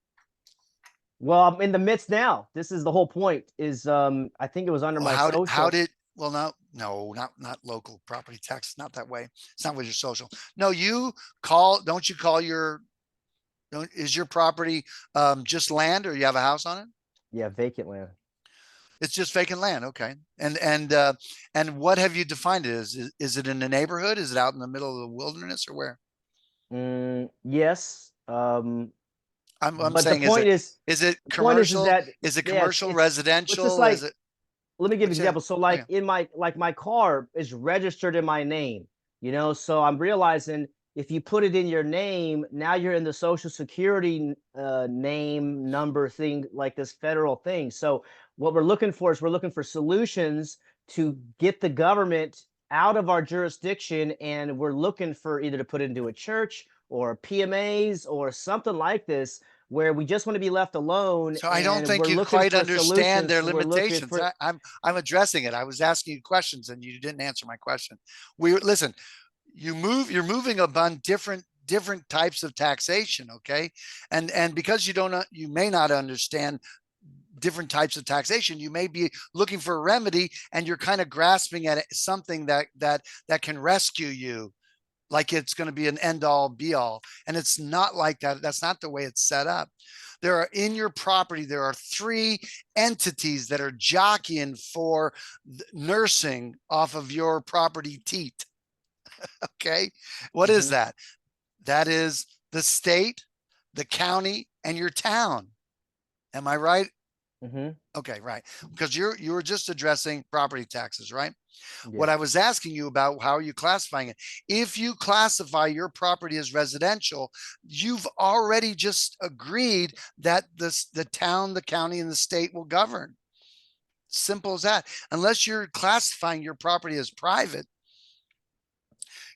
Well, I'm in the midst now. This is the whole point. Is I think it was under Well, my social. well, now No, not local property tax. Not that way. It's not with your social. No, you call. Don't you call your? Don't, is your property just land, or you have a house on it? Yeah, vacant land. It's just vacant land. Okay. And what have you defined it as? Is it in a neighborhood? Is it out in the middle of the wilderness, or where? Yes. I'm But the saying, point is, is it the point is commercial? that Is it yeah, commercial, it's just residential? Is like, it let me give you an what's it? example. So Okay. like in my car is registered in my name, so I'm realizing if you put it in your name, now you're in the social security name number thing, like this federal thing. So what we're looking for is we're looking for solutions to get the government out of our jurisdiction, and we're looking for either to put it into a church or PMAs or something like this, where we just want to be left alone, So I don't and think we're you looking quite for understand solutions. their So we're looking limitations. for I'm addressing it. I was asking you questions and you didn't answer my question. We listen. You're moving upon different types of taxation. Okay, and because you may not understand different types of taxation, you may be looking for a remedy, and you're kind of grasping at something that can rescue you, like it's going to be an end all be all. And it's not like that. That's not the way it's set up. There are in your property, there are three entities that are jockeying for nursing off of your property teat. Okay. What is Mhm, that? That is the state, the county, and your town. Am I right? mhm, Okay, right. Because you were just addressing property taxes, right? What yeah, I was asking you about, how are you classifying it? If you classify your property as residential, you've already just agreed that the town, the county, and the state will govern. Simple as that. Unless you're classifying your property as private,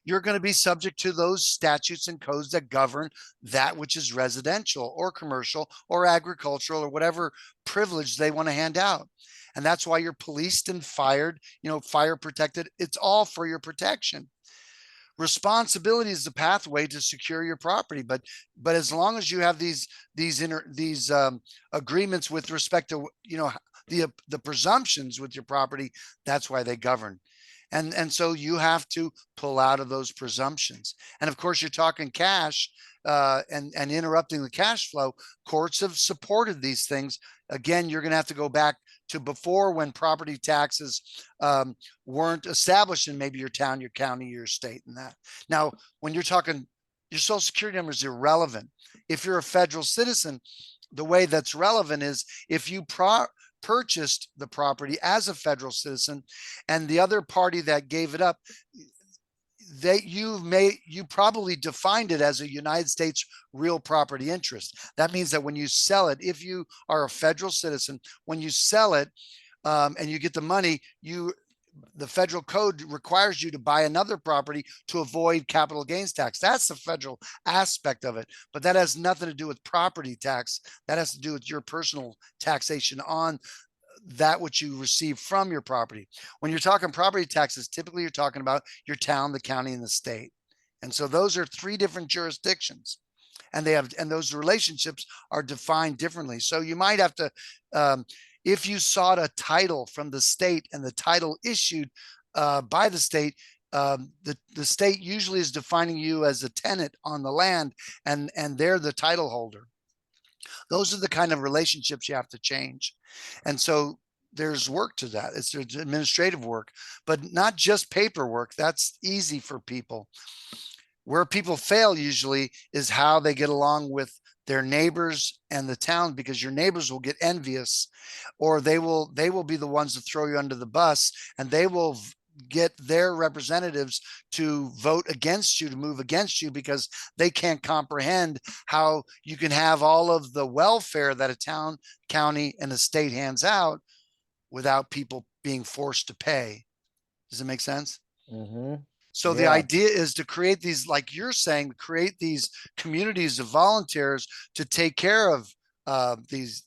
you're going to be subject to those statutes and codes that govern that which is residential or commercial or agricultural or whatever privilege they want to hand out. And that's why you're policed and fired, fire protected. It's all for your protection. Responsibility is the pathway to secure your property, but as long as you have these agreements with respect to the presumptions with your property, that's why they govern. And so you have to pull out of those presumptions. And of course, you're talking cash, and interrupting the cash flow. Courts have supported these things. Again, you're going to have to go back to before, when property taxes weren't established in maybe your town, your county, your state, and that. Now, when you're talking, your social security number is irrelevant. If you're a federal citizen, the way that's relevant is if you purchased the property as a federal citizen, and the other party that gave it up, you probably defined it as a United States real property interest. That means that when you sell it, if you are a federal citizen, when you sell it, and you get the money, the federal code requires you to buy another property to avoid capital gains tax. That's the federal aspect of it, but that has nothing to do with property tax. That has to do with your personal taxation on that which you receive from your property. When you're talking property taxes, typically you're talking about your town, the county, and the state. And so those are three different jurisdictions, and those relationships are defined differently. So you might have to, if you sought a title from the state and the title issued by the state, the state usually is defining you as a tenant on the land, and they're the title holder. Those are the kind of relationships you have to change. And so there's work to that. It's administrative work, but not just paperwork. That's easy for people. Where people fail usually is how they get along with their neighbors and the town, because your neighbors will get envious, or they will be the ones to throw you under the bus, and they will get their representatives to vote against you, to move against you, because they can't comprehend how you can have all of the welfare that a town, county, and a state hands out without people being forced to pay. Does it make sense? mhm, So the yeah, idea is to create these, like you're saying, create these communities of volunteers to take care of these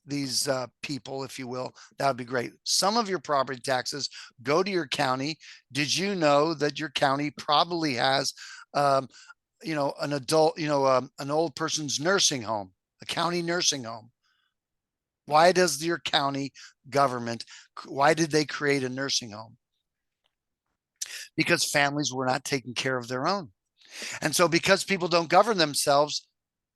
people, if you will. That would be great. Some of your property taxes go to your county. Did you know that your county probably has, um, an adult, an old person's nursing home, a county nursing home? Why does your county government? Why did they create a nursing home? because families were not taking care of their own. And so because people don't govern themselves,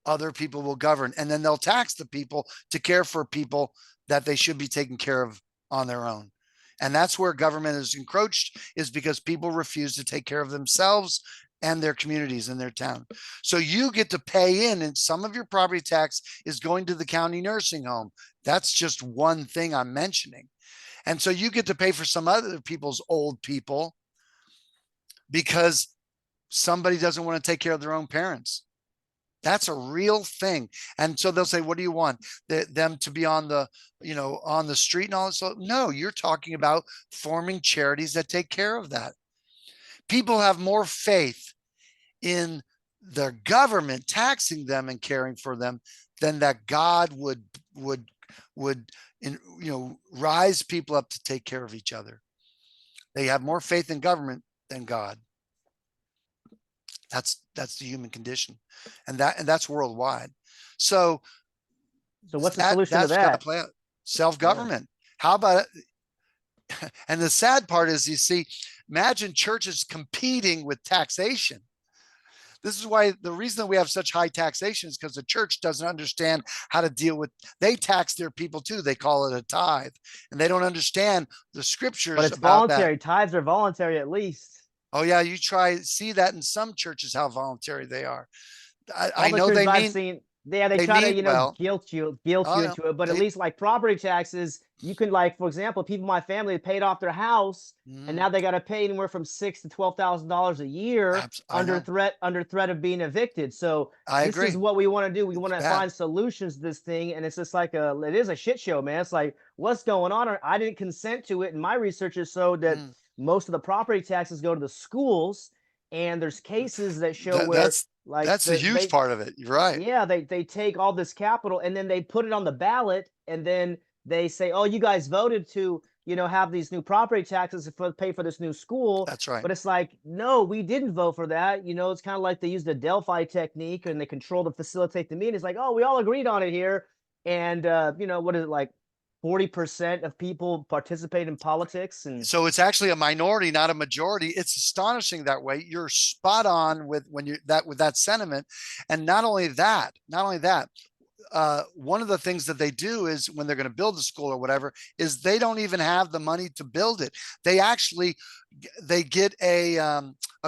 other people will govern, and then they'll tax the people to care for people that they should be taking care of on their own. And that's where government is encroached, is because people refuse to take care of themselves and their communities in their town. So you get to pay in, and some of your property tax is going to the county nursing home. That's just one thing I'm mentioning. And so you get to pay for some other people's old people because somebody doesn't want to take care of their own parents. That's a real thing. And so they'll say, what do you want? Them to be on the, on the street and all this? So no, you're talking about forming charities that take care of that. People have more faith in the government taxing them and caring for them than that God would rise people up to take care of each other. They have more faith in government than God. That's the human condition, and that's worldwide. So what's the solution to that's got to that? play out. Self-government. How about it? And the sad part is, you see, imagine churches competing with taxation. This is why the reason that we have such high taxation is because the church doesn't understand how to deal with, they tax their people too. They call it a tithe, and they don't understand the scriptures But it's about voluntary. that. Tithes are voluntary at least. Oh yeah, you see that in some churches, how voluntary they are. All I the know churches they I've mean, seen, they they try mean to well. guilt you Oh, no, into it. But at least like property taxes, you can, like, for example, people in my family paid off their house, and now they got to pay anywhere from $6,000 to $12,000 a year I know. under threat of being evicted. So I this is agree. what we want to do. We It's want to bad. find solutions to this thing, and it's just like it is a shit show, man. It's like, what's going on? I didn't consent to it, and my research has showed that most of the property taxes go to the schools, and there's cases that show where, like, That's the huge part of it. You're right. yeah, they take all this capital and then they put it on the ballot, and then they say, oh, you guys voted to, have these new property taxes to pay for this new school. That's right. But it's like, no, we didn't vote for that. It's kind of like they use the Delphi technique, and they control to facilitate the meeting. It's like, oh, we all agreed on it here. And what is it, like 40% of people participate in politics? And so it's actually a minority, not a majority. It's astonishing that way. You're spot on with that sentiment. And not only that, one of the things that they do is, when they're going to build the school or whatever, is they don't even have the money to build it. They get a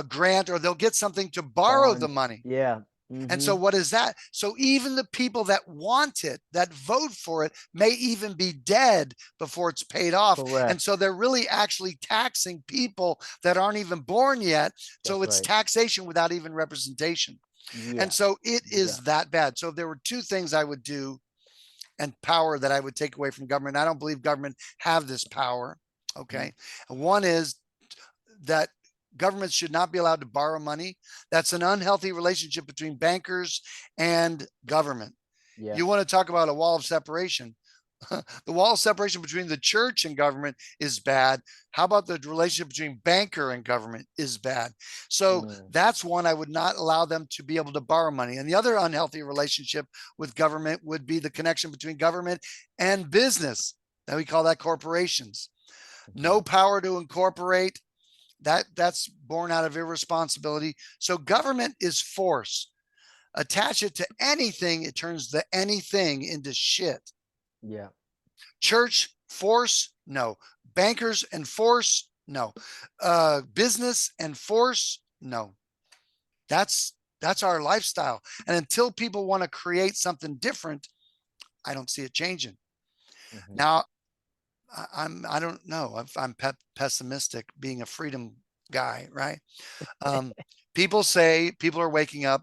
grant, or they'll get something to borrow the money. Yeah. And so what is that? So even the people that want it, that vote for it, may even be dead before it's paid off. Correct. And so they're really actually taxing people that aren't even born yet. So it's taxation without even representation. Yeah. And so it is that bad. So there were two things I would do, and power that I would take away from government. I don't believe government have this power. Okay. And one is that governments should not be allowed to borrow money. That's an unhealthy relationship between bankers and government. Yeah. You want to talk about a wall of separation. The wall of separation between the church and government is bad. How about the relationship between banker and government is bad? So that's one. I would not allow them to be able to borrow money. And the other unhealthy relationship with government would be the connection between government and business. That we call that corporations. No power to incorporate. That's born out of irresponsibility. So government is force. Attach it to anything, it turns the anything into shit. Yeah. Church, force, no. Bankers and force, no. Business and force, no. That's our lifestyle. And until people want to create something different, I don't see it changing. Now, I don't know. I'm pessimistic, being a freedom guy, right? People say people are waking up.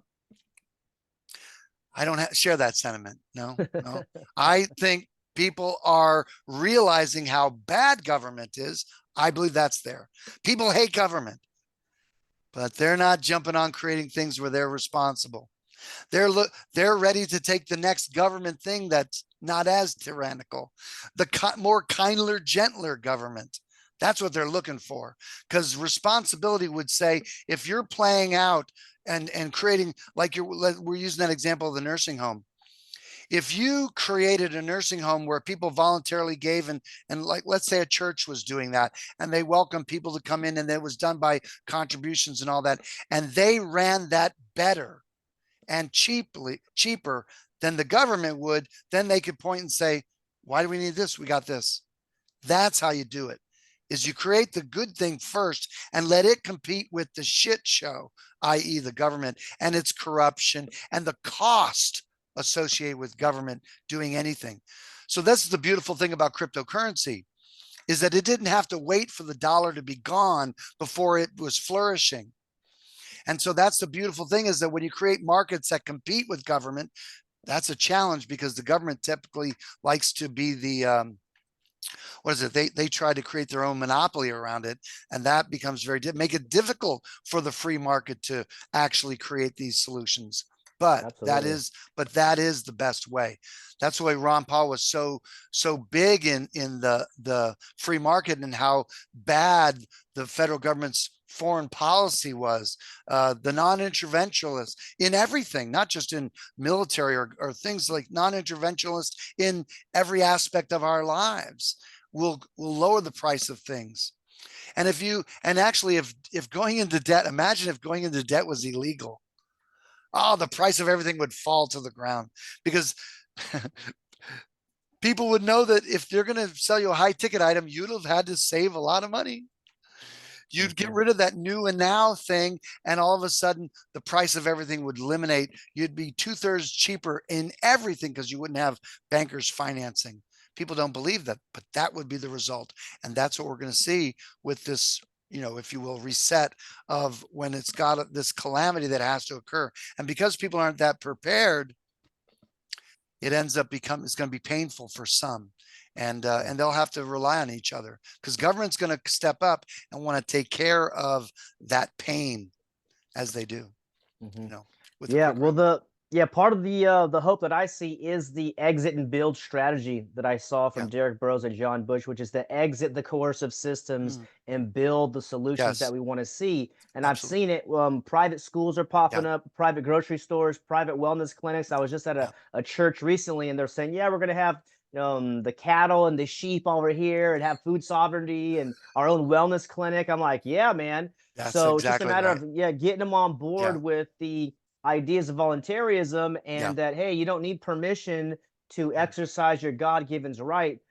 I don't share that sentiment. No. I think people are realizing how bad government is. I believe that's there. People hate government, but they're not jumping on creating things where they're responsible. They're ready to take the next government thing that's not as tyrannical, the more kinder, gentler government. That's what they're looking for, because responsibility would say, if you're playing out and creating, like we're using that example of the nursing home. If you created a nursing home where people voluntarily gave, and like, let's say a church was doing that, and they welcomed people to come in, and it was done by contributions and all that, and they ran that better and cheaper than the government would, then they could point and say, why do we need this? We got this. That's how you do it, is you create the good thing first and let it compete with the shit show, i.e. the government and its corruption and the cost associated with government doing anything. So that's the beautiful thing about cryptocurrency, is that it didn't have to wait for the dollar to be gone before it was flourishing. And so that's the beautiful thing, is that when you create markets that compete with government, that's a challenge, because the government typically likes to be the what is it? They try to create their own monopoly around it, and that becomes make it difficult for the free market to actually create these solutions. But that Absolutely. is the best way. That's why Ron Paul was so big in the free market, and how bad the federal government's foreign policy was, the non-interventionalists in everything, not just in military or things, like non-interventionalists in every aspect of our lives will lower the price of things. And if going into debt, imagine if going into debt was illegal. Oh, the price of everything would fall to the ground, because people would know that if they're going to sell you a high ticket item, you'd have had to save a lot of money. You'd get Mhm. rid of that new and now thing, and all of a sudden the price of everything would eliminate. You'd be 2/3 cheaper in everything, because you wouldn't have bankers financing. People don't believe that, but that would be the result. And that's what we're going to see with this, if you will, reset of when it's got this calamity that has to occur. And because people aren't that prepared, it ends up it's going to be painful for some. Yeah. And they'll have to rely on each other, because government's going to step up and want to take care of that pain, as they do, Hmm. with a Yeah, quick well, remedy. part of the hope that I see is the exit and build strategy that I saw Yeah. from Derek Burrows and John Bush, which is to exit the coercive systems Mm. and build the solutions that Yes, we want to see. And I've absolutely. seen it. Private schools are Yeah. popping up, private grocery stores, private wellness clinics. I was just at Yeah. a church recently, and they're saying, yeah, we're going to have the cattle and the sheep over here and have food sovereignty and our own wellness clinic. I'm like, yeah, man. That's So it's just a exactly matter right. of getting them on Yeah. board with the ideas of voluntarism, Yeah. and that hey, you don't need permission to Yeah. exercise your God-given right.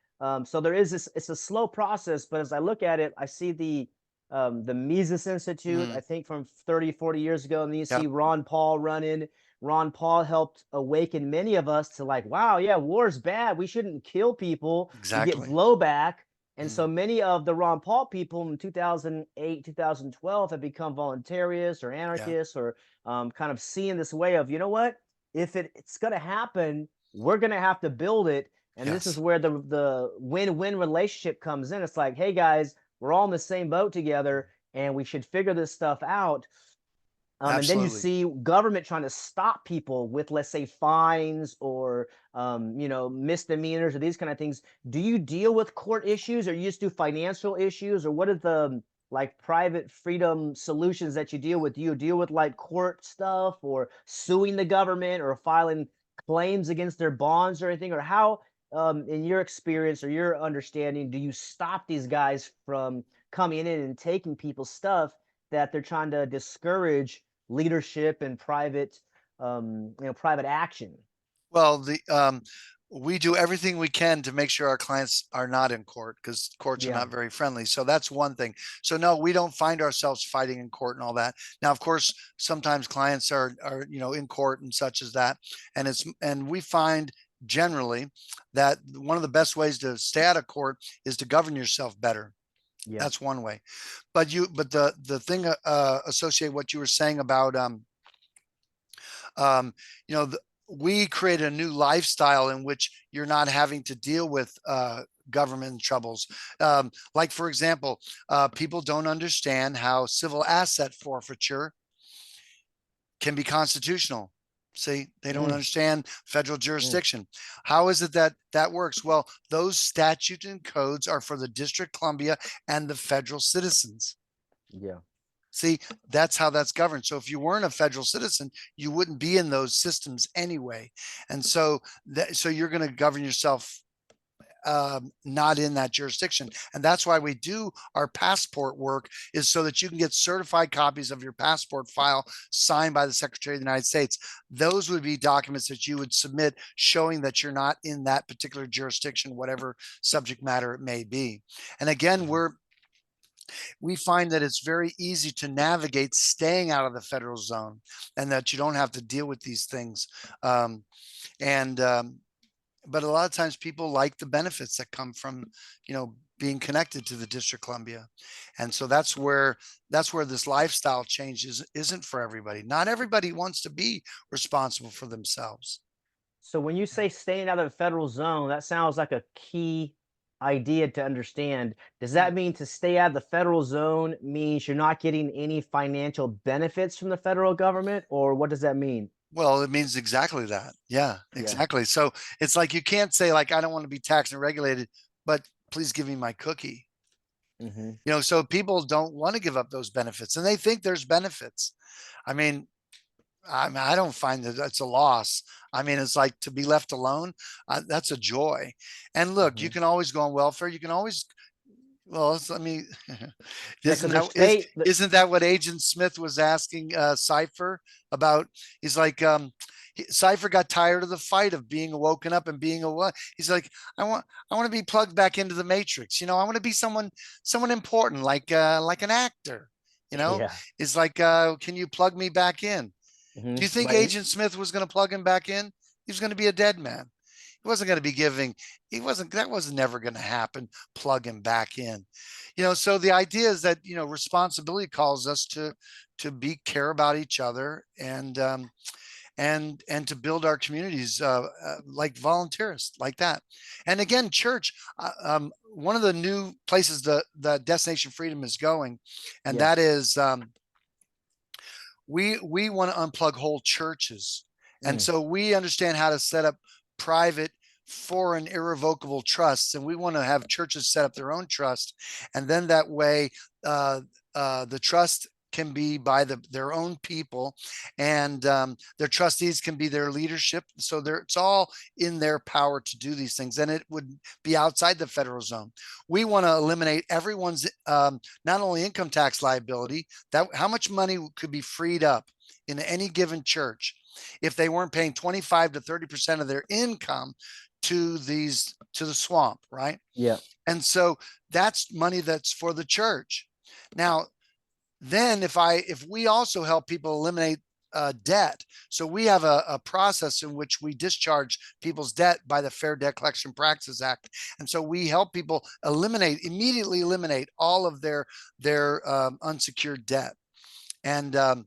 So there is this. It's a slow process, but as I look at it, I see the Mises Institute, I Mm. think from 30, 40 years ago, and then you see Yep. Ron Paul running. Ron Paul helped awaken many of us to like, wow, yeah, war's bad. We shouldn't kill people. You get Exactly. blowback. And Mm. so many of the Ron Paul people in 2008, 2012 have become voluntarists or Yeah. anarchists, or kind of seeing this way of, you know what, if it's going to happen, we're going to have to build it. And this is Yes. where the win-win relationship comes in. It's like, hey guys, we're all in the same boat together, and we should figure this stuff out. And then you Absolutely. see government trying to stop people with, let's say, fines or misdemeanors or these kind of things. Do you deal with court issues, or you just do financial issues, or what are the like private freedom solutions that you deal with? Do you deal with like court stuff, or suing the government, or filing claims against their bonds or anything? Or how, in your experience or your understanding, do you stop these guys from coming in and taking people's stuff that they're trying to discourage leadership and private action? Well, we do everything we can to make sure our clients are not in court, because courts are Yeah. not very friendly. So that's one thing. So no, we don't find ourselves fighting in court and all that. Now, of course, sometimes clients are in court and such as that, and we find generally that one of the best ways to stay out of court is to govern yourself better. Yeah. That's one way. But the thing associated what you were saying about um, you know, we create a new lifestyle in which you're not having to deal with government troubles. Like, for example, people don't understand how civil asset forfeiture can be constitutional. See, they don't Mm, understand federal mm, jurisdiction. How is it that that works? Well, those statutes and codes are for the District of Columbia and the federal citizens. yeah. See, that's how that's governed. So if you weren't a federal citizen, you wouldn't be in those systems anyway. And so so you're going to govern yourself not in that jurisdiction. And that's why we do our passport work, is so that you can get certified copies of your passport file signed by the Secretary of the United States. Those would be documents that you would submit showing that you're not in that particular jurisdiction, whatever subject matter it may be. And again, we find that it's very easy to navigate staying out of the federal zone, and that you don't have to deal with these things. And but a lot of times people like the benefits that come from, being connected to the District of Columbia. And so that's where this lifestyle change isn't for everybody. Not everybody wants to be responsible for themselves. So when you say staying out of the federal zone, that sounds like a key idea to understand. Does that mean to stay out of the federal zone means you're not getting any financial benefits from the federal government, or what does that mean? Well, it means exactly that. Yeah, exactly. So it's like, you can't say like, I don't want to be taxed and regulated, but please give me my cookie. Mm-hmm. So people don't want to give up those benefits, and they think there's benefits. I mean, I don't find that that's a loss. I mean, it's like, to be left alone, that's a joy. And look, you Mm-hmm. can always go on welfare. You can always, well, let me, Yeah, because there's state. isn't that what Agent Smith was asking Cypher about? He's like, Cypher got tired of the fight of being woken up and being a what? He's like, I want to be plugged back into the matrix. I want to be someone important, like an actor. Yeah. It's like, can you plug me back in? Do you Mm-hmm. think Right. Agent Smith was going to plug him back in? He was going to be a dead man. He wasn't going to be that was never going to happen. Plug him back in. So the idea is that, responsibility calls us to care about each other, and to build our communities, like volunteerists like that. And again, church, one of the new places the Destination Freedom is going, and Yeah. that is, we want to unplug whole churches. And Mm. so we understand how to set up private, foreign, irrevocable trusts, and we want to have churches set up their own trust. And then that way, the trust can be by their own people, and their trustees can be their leadership. So it's all in their power to do these things, and it would be outside the federal zone. We want to eliminate everyone's not only income tax liability, that how much money could be freed up in any given church if they weren't paying 25 to 30% of their income to the swamp, right? Yeah. And so that's money that's for the church. Now, then if we also help people eliminate debt, so we have a process in which we discharge people's debt by the Fair Debt Collection Practices Act. And so we help people immediately eliminate all of their unsecured debt. And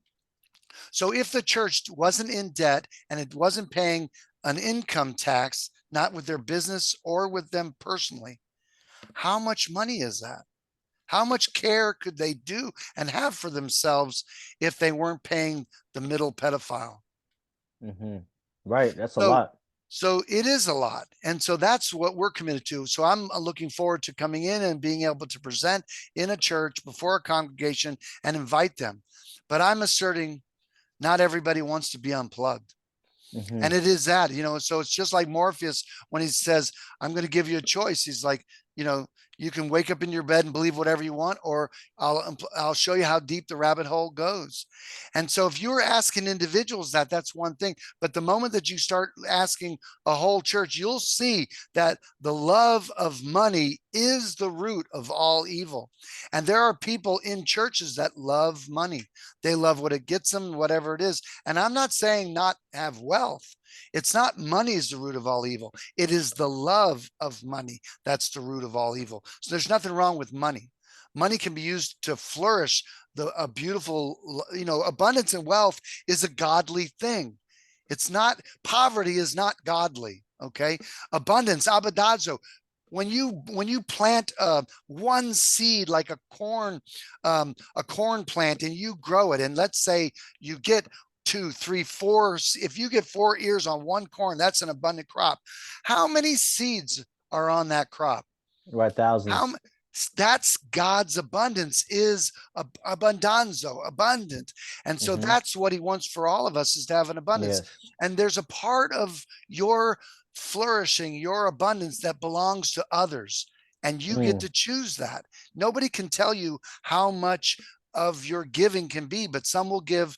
so if the church wasn't in debt and it wasn't paying an income tax, not with their business or with them personally, how much money is that? How much care could they do and have for themselves if they weren't paying the middle pedophile? Mm-hmm. Right. That's a So, lot. so it is a lot. And so that's what we're committed to. So I'm looking forward to coming in and being able to present in a church before a congregation and invite them. But I'm asserting not everybody wants to be unplugged. Mm-hmm. And it is that, so it's just like Morpheus when he says, I'm going to give you a choice. He's like, you can wake up in your bed and believe whatever you want, or I'll show you how deep the rabbit hole goes. And so if you're asking individuals that's one thing. But the moment that you start asking a whole church, you'll see that the love of money is the root of all evil. And there are people in churches that love money. They love what it gets them, whatever it is. And I'm not saying not have wealth. It's not money is the root of all evil. It is the love of money that's the root of all evil. So there's nothing wrong with money. Money can be used to flourish. A beautiful, abundance and wealth is a godly thing. It's not, poverty is not godly. Okay. Abundance, abadazo. When you plant one seed like a corn plant, and you grow it, and let's say you get 2, 3, 4, if you get 4 ears on one corn, that's an abundant crop. How many seeds are on that crop? Right. How Thousands. That's God's abundance, is abundanzo, abundant. And so Hmm. that's what he wants for all of us, is to have an abundance. Yes. And there's a part of your flourishing, your abundance, that belongs to others. And you get Mm. to choose that. Nobody can tell you how much of your giving can be, but some will give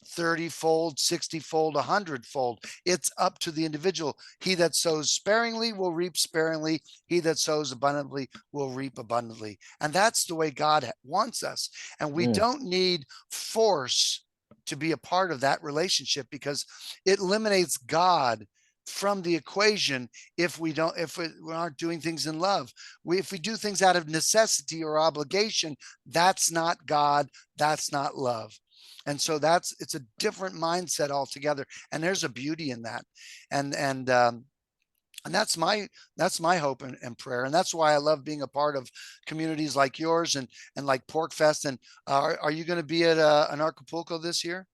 30-fold, 60-fold, 100-fold. It's up to the individual. He that sows sparingly will reap sparingly. He that sows abundantly will reap abundantly. And that's the way God wants us. And we Mm. don't need force to be a part of that relationship, because it eliminates God from the equation if we aren't doing things in love. If we do things out of necessity or obligation, that's not God, that's not love. And so it's a different mindset altogether, and there's a beauty in that. And that's my hope and prayer, and that's why I love being a part of communities like yours and like Pork Fest. And are you going to be at an Acapulco this year?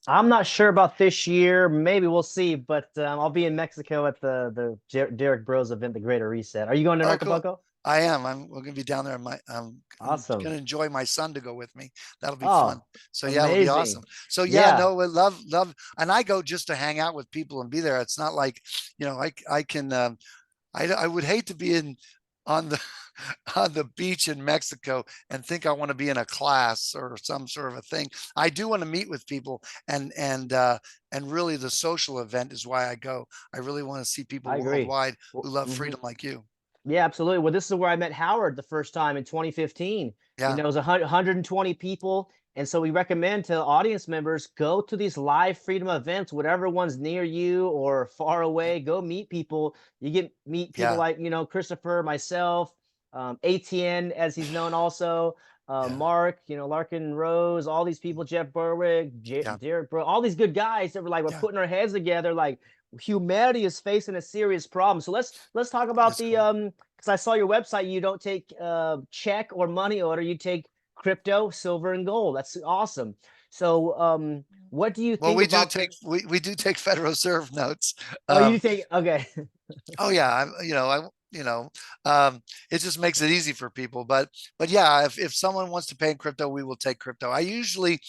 I'm not sure about this year. Maybe we'll see. But I'll be in Mexico at the Derek Bros event, the Greater Reset. Are you going to Oh, cool. Acapulco? I am. We're going to be down there. I'm Awesome. going to enjoy my son to go with me. That'll be fun. Oh, So yeah, it'll be awesome. amazing. So yeah, Yeah. no, I love, and I go just to hang out with people and be there. It's not like, I can, I would hate to be on the on the beach in Mexico and think I want to be in a class or some sort of a thing. I do want to meet with people, and really the social event is why I go. I really want to see people I agree. worldwide who Well, love mhm. freedom like you. Yeah, absolutely. Well, this is where I met Howard the first time in 2015. Yeah. It was 120 people. And so we recommend to audience members, go to these live freedom events, whatever one's near you or far away, go meet people. You get meet people Yeah. like, Christopher, myself, ATN, as he's known also, Yeah. Mark, Larkin Rose, all these people, Jeff Berwick, Yeah. Derek Bro, all these good guys that were like, we're Yeah. putting our heads together, like, humanity is facing a serious problem. So let's talk about That's the cool. because I saw your website. You don't take check or money order. You take crypto, silver, and gold. That's awesome. So what do you Well, think about the? we do take Federal Reserve notes. Oh, you Um, take okay. oh yeah, it just makes it easy for people. But yeah, if someone wants to pay in crypto, we will take crypto. I usually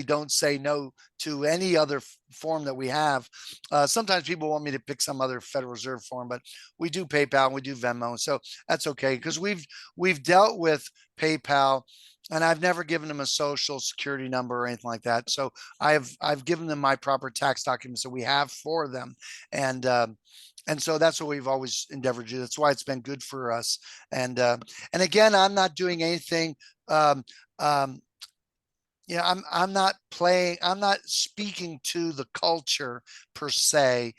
don't say no to any other form that we have. Sometimes people want me to pick some other Federal Reserve form, but we do PayPal and we do Venmo, so that's okay, because we've dealt with PayPal, and I've never given them a social security number or anything like that. So I've given them my proper tax documents that we have for them, and and so that's what we've always endeavored to do. That's why it's been good for us. And again, I'm not doing anything. Um, um, I'm not playing, I'm not speaking to the culture per se.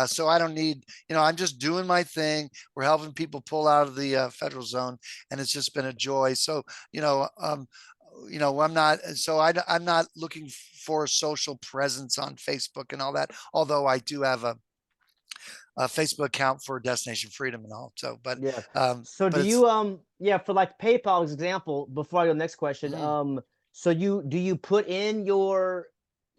So I don't need, I'm just doing my thing. We're helping people pull out of the federal zone, and it's just been a joy. So, you know, um, I'm not, I'm not looking for a social presence on Facebook and all that. Although I do have a Facebook account for Destination Freedom and all. So, Yeah. So but do it's, you yeah, for like PayPal's example, before I go to the next question, mhm. so you put in your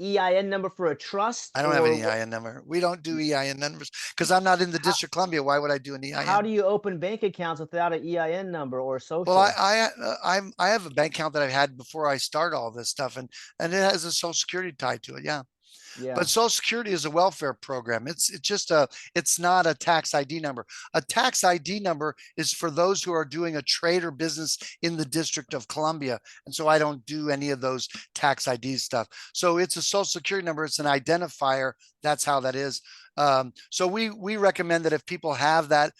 EIN number for a trust I don't have an or what? EIN number. We don't do EIN numbers because I'm not in the How District of Columbia. Why would I do an how EIN? do you open bank accounts without an EIN number or Well, social? I have a bank account that I've had before I start all this stuff, and it has a Social Security tied to it. Yeah. But Yeah. Social Security is a welfare program. It's not a tax ID number. A tax ID number is for those who are doing a trade or business in the District of Columbia. And so I don't do any of those tax ID stuff. So it's a Social Security number. It's an identifier. That's how that is. So we recommend that if people have that,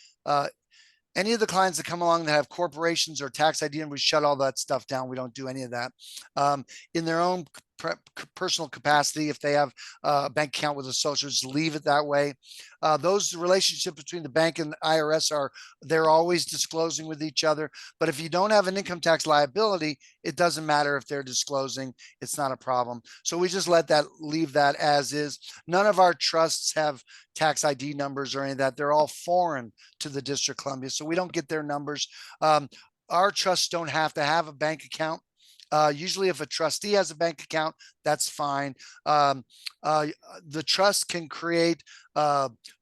any of the clients that come along that have corporations or tax ID, and we shut all that stuff down. We don't do any of that. In their own personal capacity, if they have a bank account with a social, just leave it that way. Those relationships between the bank and the IRS they're always disclosing with each other. But if you don't have an income tax liability, it doesn't matter if they're disclosing. It's not a problem. So we just leave that as is. None of our trusts have tax ID numbers or any of that. They're all foreign to the District of Columbia, so we don't get their numbers. Our trusts don't have to have a bank account. Usually if a trustee has a bank account, that's fine. The trust can create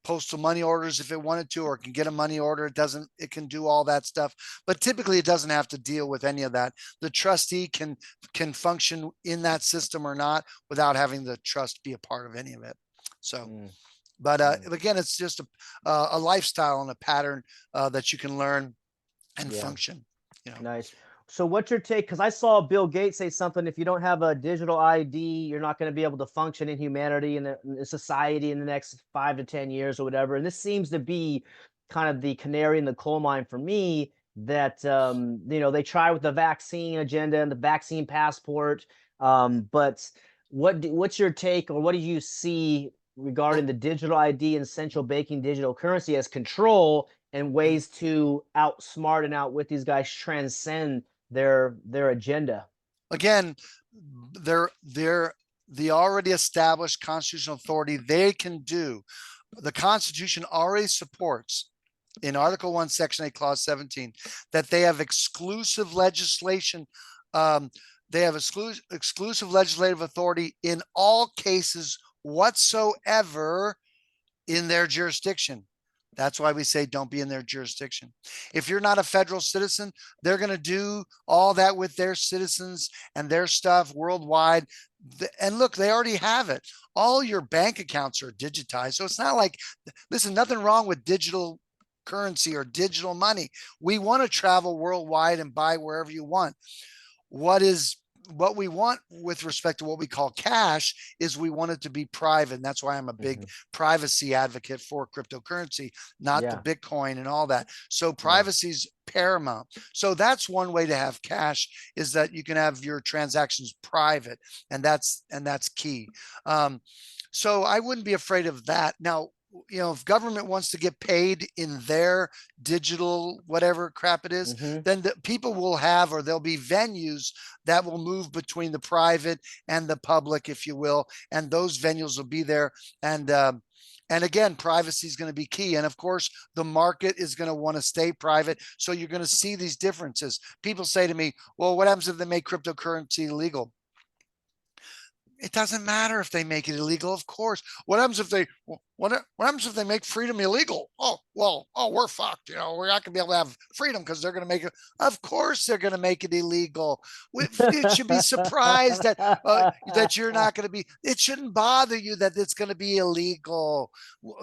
postal money orders if it wanted to, or can get a money order. It can do all that stuff, but typically it doesn't have to deal with any of that. The trustee can function in that system or not without having the trust be a part of any of it. So, but again, it's just a lifestyle and a pattern that you can learn and function. Nice. So what's your take? Because I saw Bill Gates say something, if you don't have a digital ID, you're not going to be able to function in humanity and in society in the next 5 to 10 years or whatever. And this seems to be kind of the canary in the coal mine for me, that they try with the vaccine agenda and the vaccine passport. But what's your take, or what do you see regarding the digital ID and central banking digital currency as control, and ways to outsmart and outwit these guys, transcend their agenda? Again, they're the already established constitutional authority. They can do. The Constitution already supports, in Article 1, Section 8, Clause 17, that they have exclusive legislation. They have exclusive legislative authority in all cases whatsoever in their jurisdiction. That's why we say don't be in their jurisdiction. If you're not a federal citizen, they're going to do all that with their citizens and their stuff worldwide. And look, they already have it. All your bank accounts are digitized. So it's not like, listen, nothing wrong with digital currency or digital money. We want to travel worldwide and buy wherever you want. What we want with respect to what we call cash is we want it to be private. And that's why I'm a big privacy advocate for cryptocurrency, not the Bitcoin and all that. So privacy is paramount. So that's one way to have cash, is that you can have your transactions private, and that's key. So I wouldn't be afraid of that. Now, if government wants to get paid in their digital, whatever crap it is, then the people will have, or there'll be venues that will move between the private and the public, if you will. And those venues will be there. And again, privacy is going to be key. And of course, the market is going to want to stay private. So you're going to see these differences. People say to me, well, what happens if they make cryptocurrency illegal? It doesn't matter if they make it illegal, of course. What happens if they make freedom illegal? We're fucked. We're not gonna be able to have freedom because they're gonna make it. Of course, they're gonna make it illegal. It should be surprised that you're not gonna be. It shouldn't bother you that it's gonna be illegal.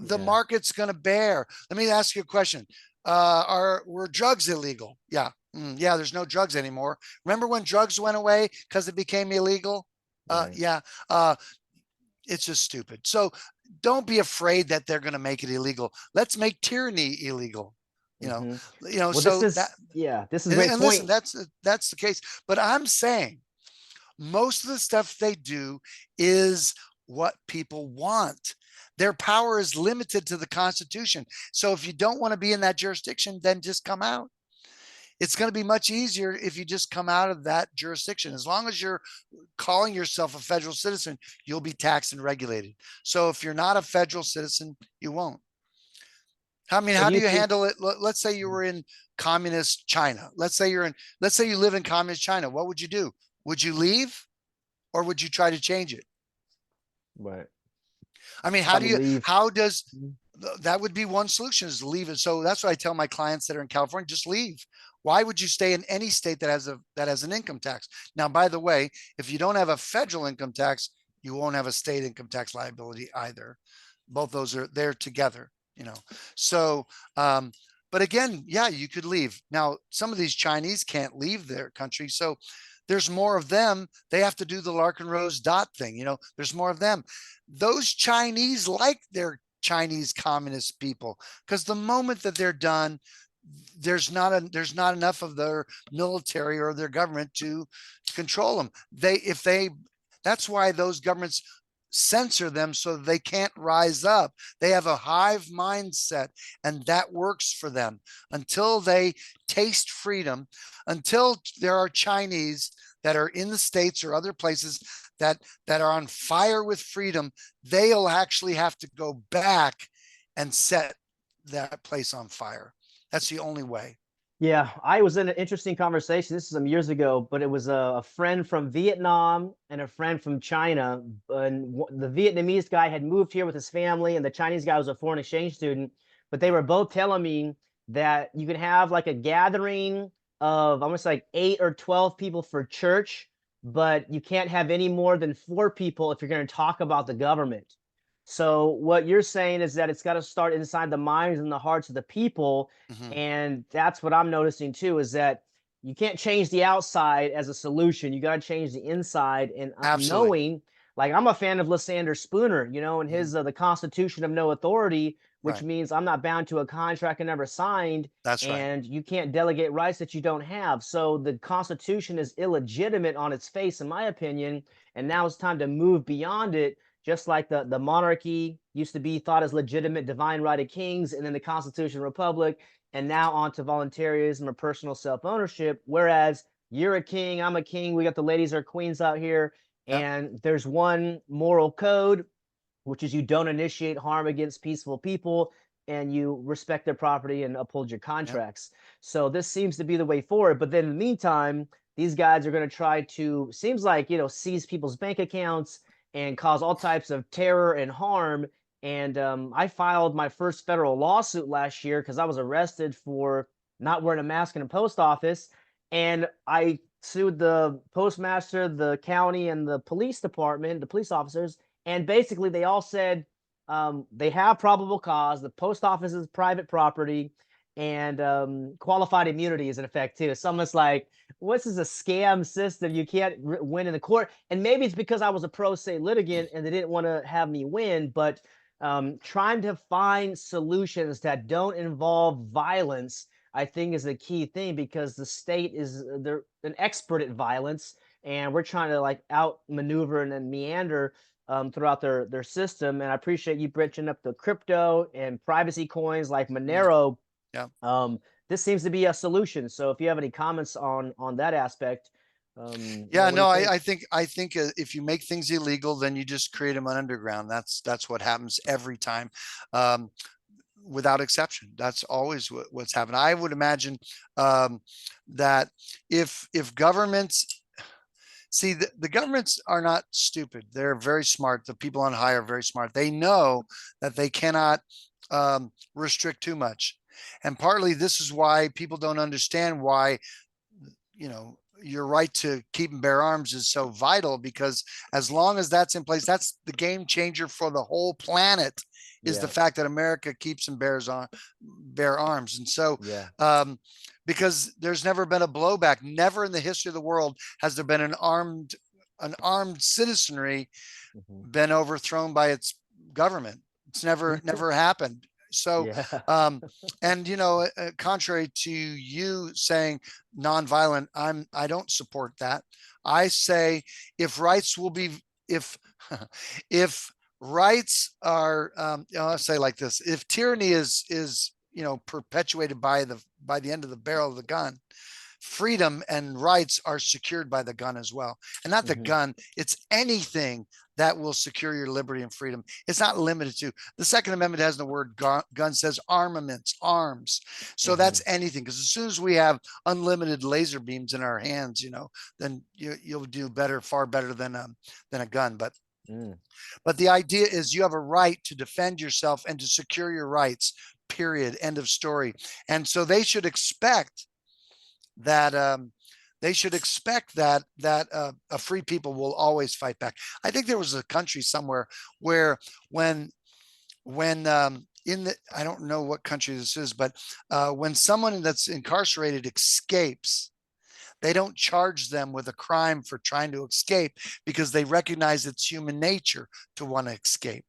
The market's gonna bear. Let me ask you a question. Were drugs illegal? Yeah. There's no drugs anymore. Remember when drugs went away because it became illegal? It's just stupid. So don't be afraid that they're going to make it illegal. Let's make tyranny illegal. Well, so this is a great point. Listen, that's the case. But I'm saying most of the stuff they do is what people want. Their power is limited to the Constitution. So if you don't want to be in that jurisdiction, then just come out. It's going to be much easier if you just come out of that jurisdiction. As long as you're calling yourself a federal citizen, you'll be taxed and regulated. So if you're not a federal citizen, you won't. I mean, how do you handle it? Let's say you were in communist China. Let's say you live in communist China. What would you do? Would you leave, or would you try to change it? Right. I mean, that would be one solution, is to leave it. So that's what I tell my clients that are in California: just leave. Why would you stay in any state that has an income tax? Now, by the way, if you don't have a federal income tax, you won't have a state income tax liability either. Both those are there together, So, but again, you could leave. Now, some of these Chinese can't leave their country, so there's more of them. They have to do the Larkin Rose Dot thing. There's more of them. Those Chinese like their Chinese communist people, because the moment that they're done, there's not enough of their military or their government to control them. That's why those governments censor them, so they can't rise up. They have a hive mindset, and that works for them until they taste freedom, until there are Chinese that are in the States or other places that are on fire with freedom. They'll actually have to go back and set that place on fire. That's the only way. Yeah, I was in an interesting conversation. This is some years ago, but it was a friend from Vietnam and a friend from China. And the Vietnamese guy had moved here with his family, and the Chinese guy was a foreign exchange student. But they were both telling me that you can have like a gathering of almost like 8 or 12 people for church, but you can't have any more than 4 people if you're going to talk about the government. So what you're saying is that it's got to start inside the minds and the hearts of the people, Mhm. and that's what I'm noticing too, is that you can't change the outside as a solution. You got to change the inside. And Absolutely. knowing, like, I'm a fan of Lysander Spooner, and Mhm. his the Constitution of No Authority, which Right. means I'm not bound to a contract I never signed, That's right. and you can't delegate rights that you don't have. So the Constitution is illegitimate on its face, in my opinion. And now it's time to move beyond it. Just like the monarchy used to be thought as legitimate divine right of kings, and then the Constitution Republic, and now on to voluntarism or personal self-ownership. Whereas you're a king, I'm a king, we got the ladies are queens out here, Yep. and there's one moral code, which is you don't initiate harm against peaceful people, and you respect their property and uphold your Yep. contracts. So this seems to be the way forward. But then in the meantime, these guys are going to try to, seems like, seize people's bank accounts and cause all types of terror and harm. And I filed my first federal lawsuit last year because I was arrested for not wearing a mask in a post office. And I sued the postmaster, the county, and the police department, the police officers. And basically, they all said they have probable cause. The post office is private property, and qualified immunity is in effect too. So almost like, this is a scam system. You can't win in the court. And maybe it's because I was a pro se litigant and they didn't want to have me win. But trying to find solutions that don't involve violence, I think, is the key thing, because the state is they're an expert at violence, and we're trying to like outmaneuver and then meander throughout their system. And I appreciate you bridging up the crypto and privacy coins like Mhm. Monero. Yeah. um, this seems to be a solution. So if you have any comments on that aspect, Yeah, what do no, you I, think? I think I think if you make things illegal, then you just create them underground. That's what happens every time, um, without exception. That's always what's happened. I would imagine um, that if governments see the governments are not stupid, they're very smart. The people on high are very smart. They know that they cannot restrict too much, and partly this is why people don't understand why your right to keep and bear arms is so vital, because as long as that's in place, that's the game changer for the whole planet, is the Yeah, fact that America keeps and bear arms. And so yeah. because there's never been a blowback, never in the history of the world has there been an armed citizenry Hmm. been overthrown by its government. It's never happened. So, Yeah. um, and contrary to you saying nonviolent, I don't support that. I say if rights will be if if rights are I'll say like this: if tyranny is perpetuated by the end of the barrel of the gun, freedom and rights are secured by the gun as well. And not the Hmm. gun, it's anything that will secure your liberty and freedom. It's not limited to. The Second Amendment has the word gun, says armaments, arms. So Hmm. that's anything. Because as soon as we have unlimited laser beams in our hands, then you'll do better, far better than a gun. Mm. But the idea is you have a right to defend yourself and to secure your rights. Period. End of story. And so that they should expect that a free people will always fight back. I think there was a country somewhere where when in the I don't know what country this is, but when someone that's incarcerated escapes, they don't charge them with a crime for trying to escape, because they recognize it's human nature to want to escape.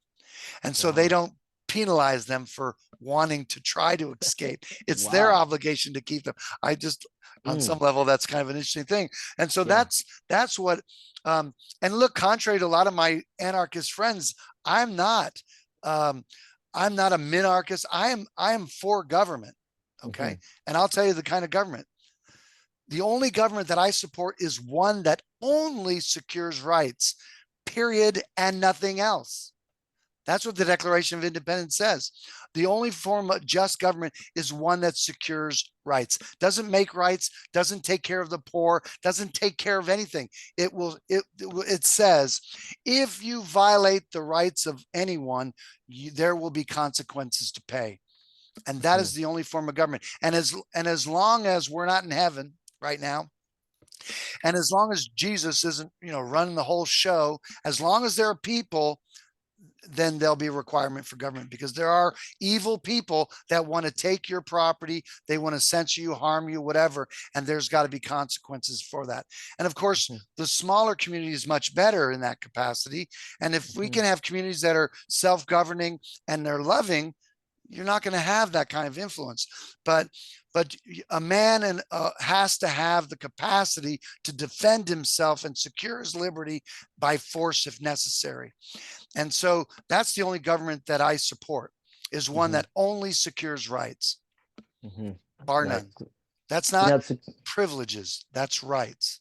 And so they Wow. don't penalize them for wanting to try to escape. It's their Wow. obligation to keep them. I just, on some Mm. level, that's kind of an interesting thing. And so Yeah. that's what. And look, contrary to a lot of my anarchist friends, I'm not. Um, I'm not a minarchist. I am for government. Hmm. Okay, and I'll tell you the kind of government. The only government that I support is one that only secures rights, period, and nothing else. That's what the Declaration of Independence says. The only form of just government is one that secures rights, doesn't make rights, doesn't take care of the poor, doesn't take care of anything. It says, if you violate the rights of anyone, there will be consequences to pay. And that is the only form of government. And as long as we're not in heaven right now, and as long as Jesus isn't, running the whole show, as long as there are people, then there'll be a requirement for government, because there are evil people that want to take your property. They want to censor you, harm you, whatever. And there's got to be consequences for that. And of course, the smaller community is much better in that capacity. And if we can have communities that are self-governing and they're loving, you're not going to have that kind of influence. But a man has to have the capacity to defend himself and secure his liberty by force if necessary. And so that's the only government that I support, is one that only secures rights, bar none. That's not privileges, that's rights.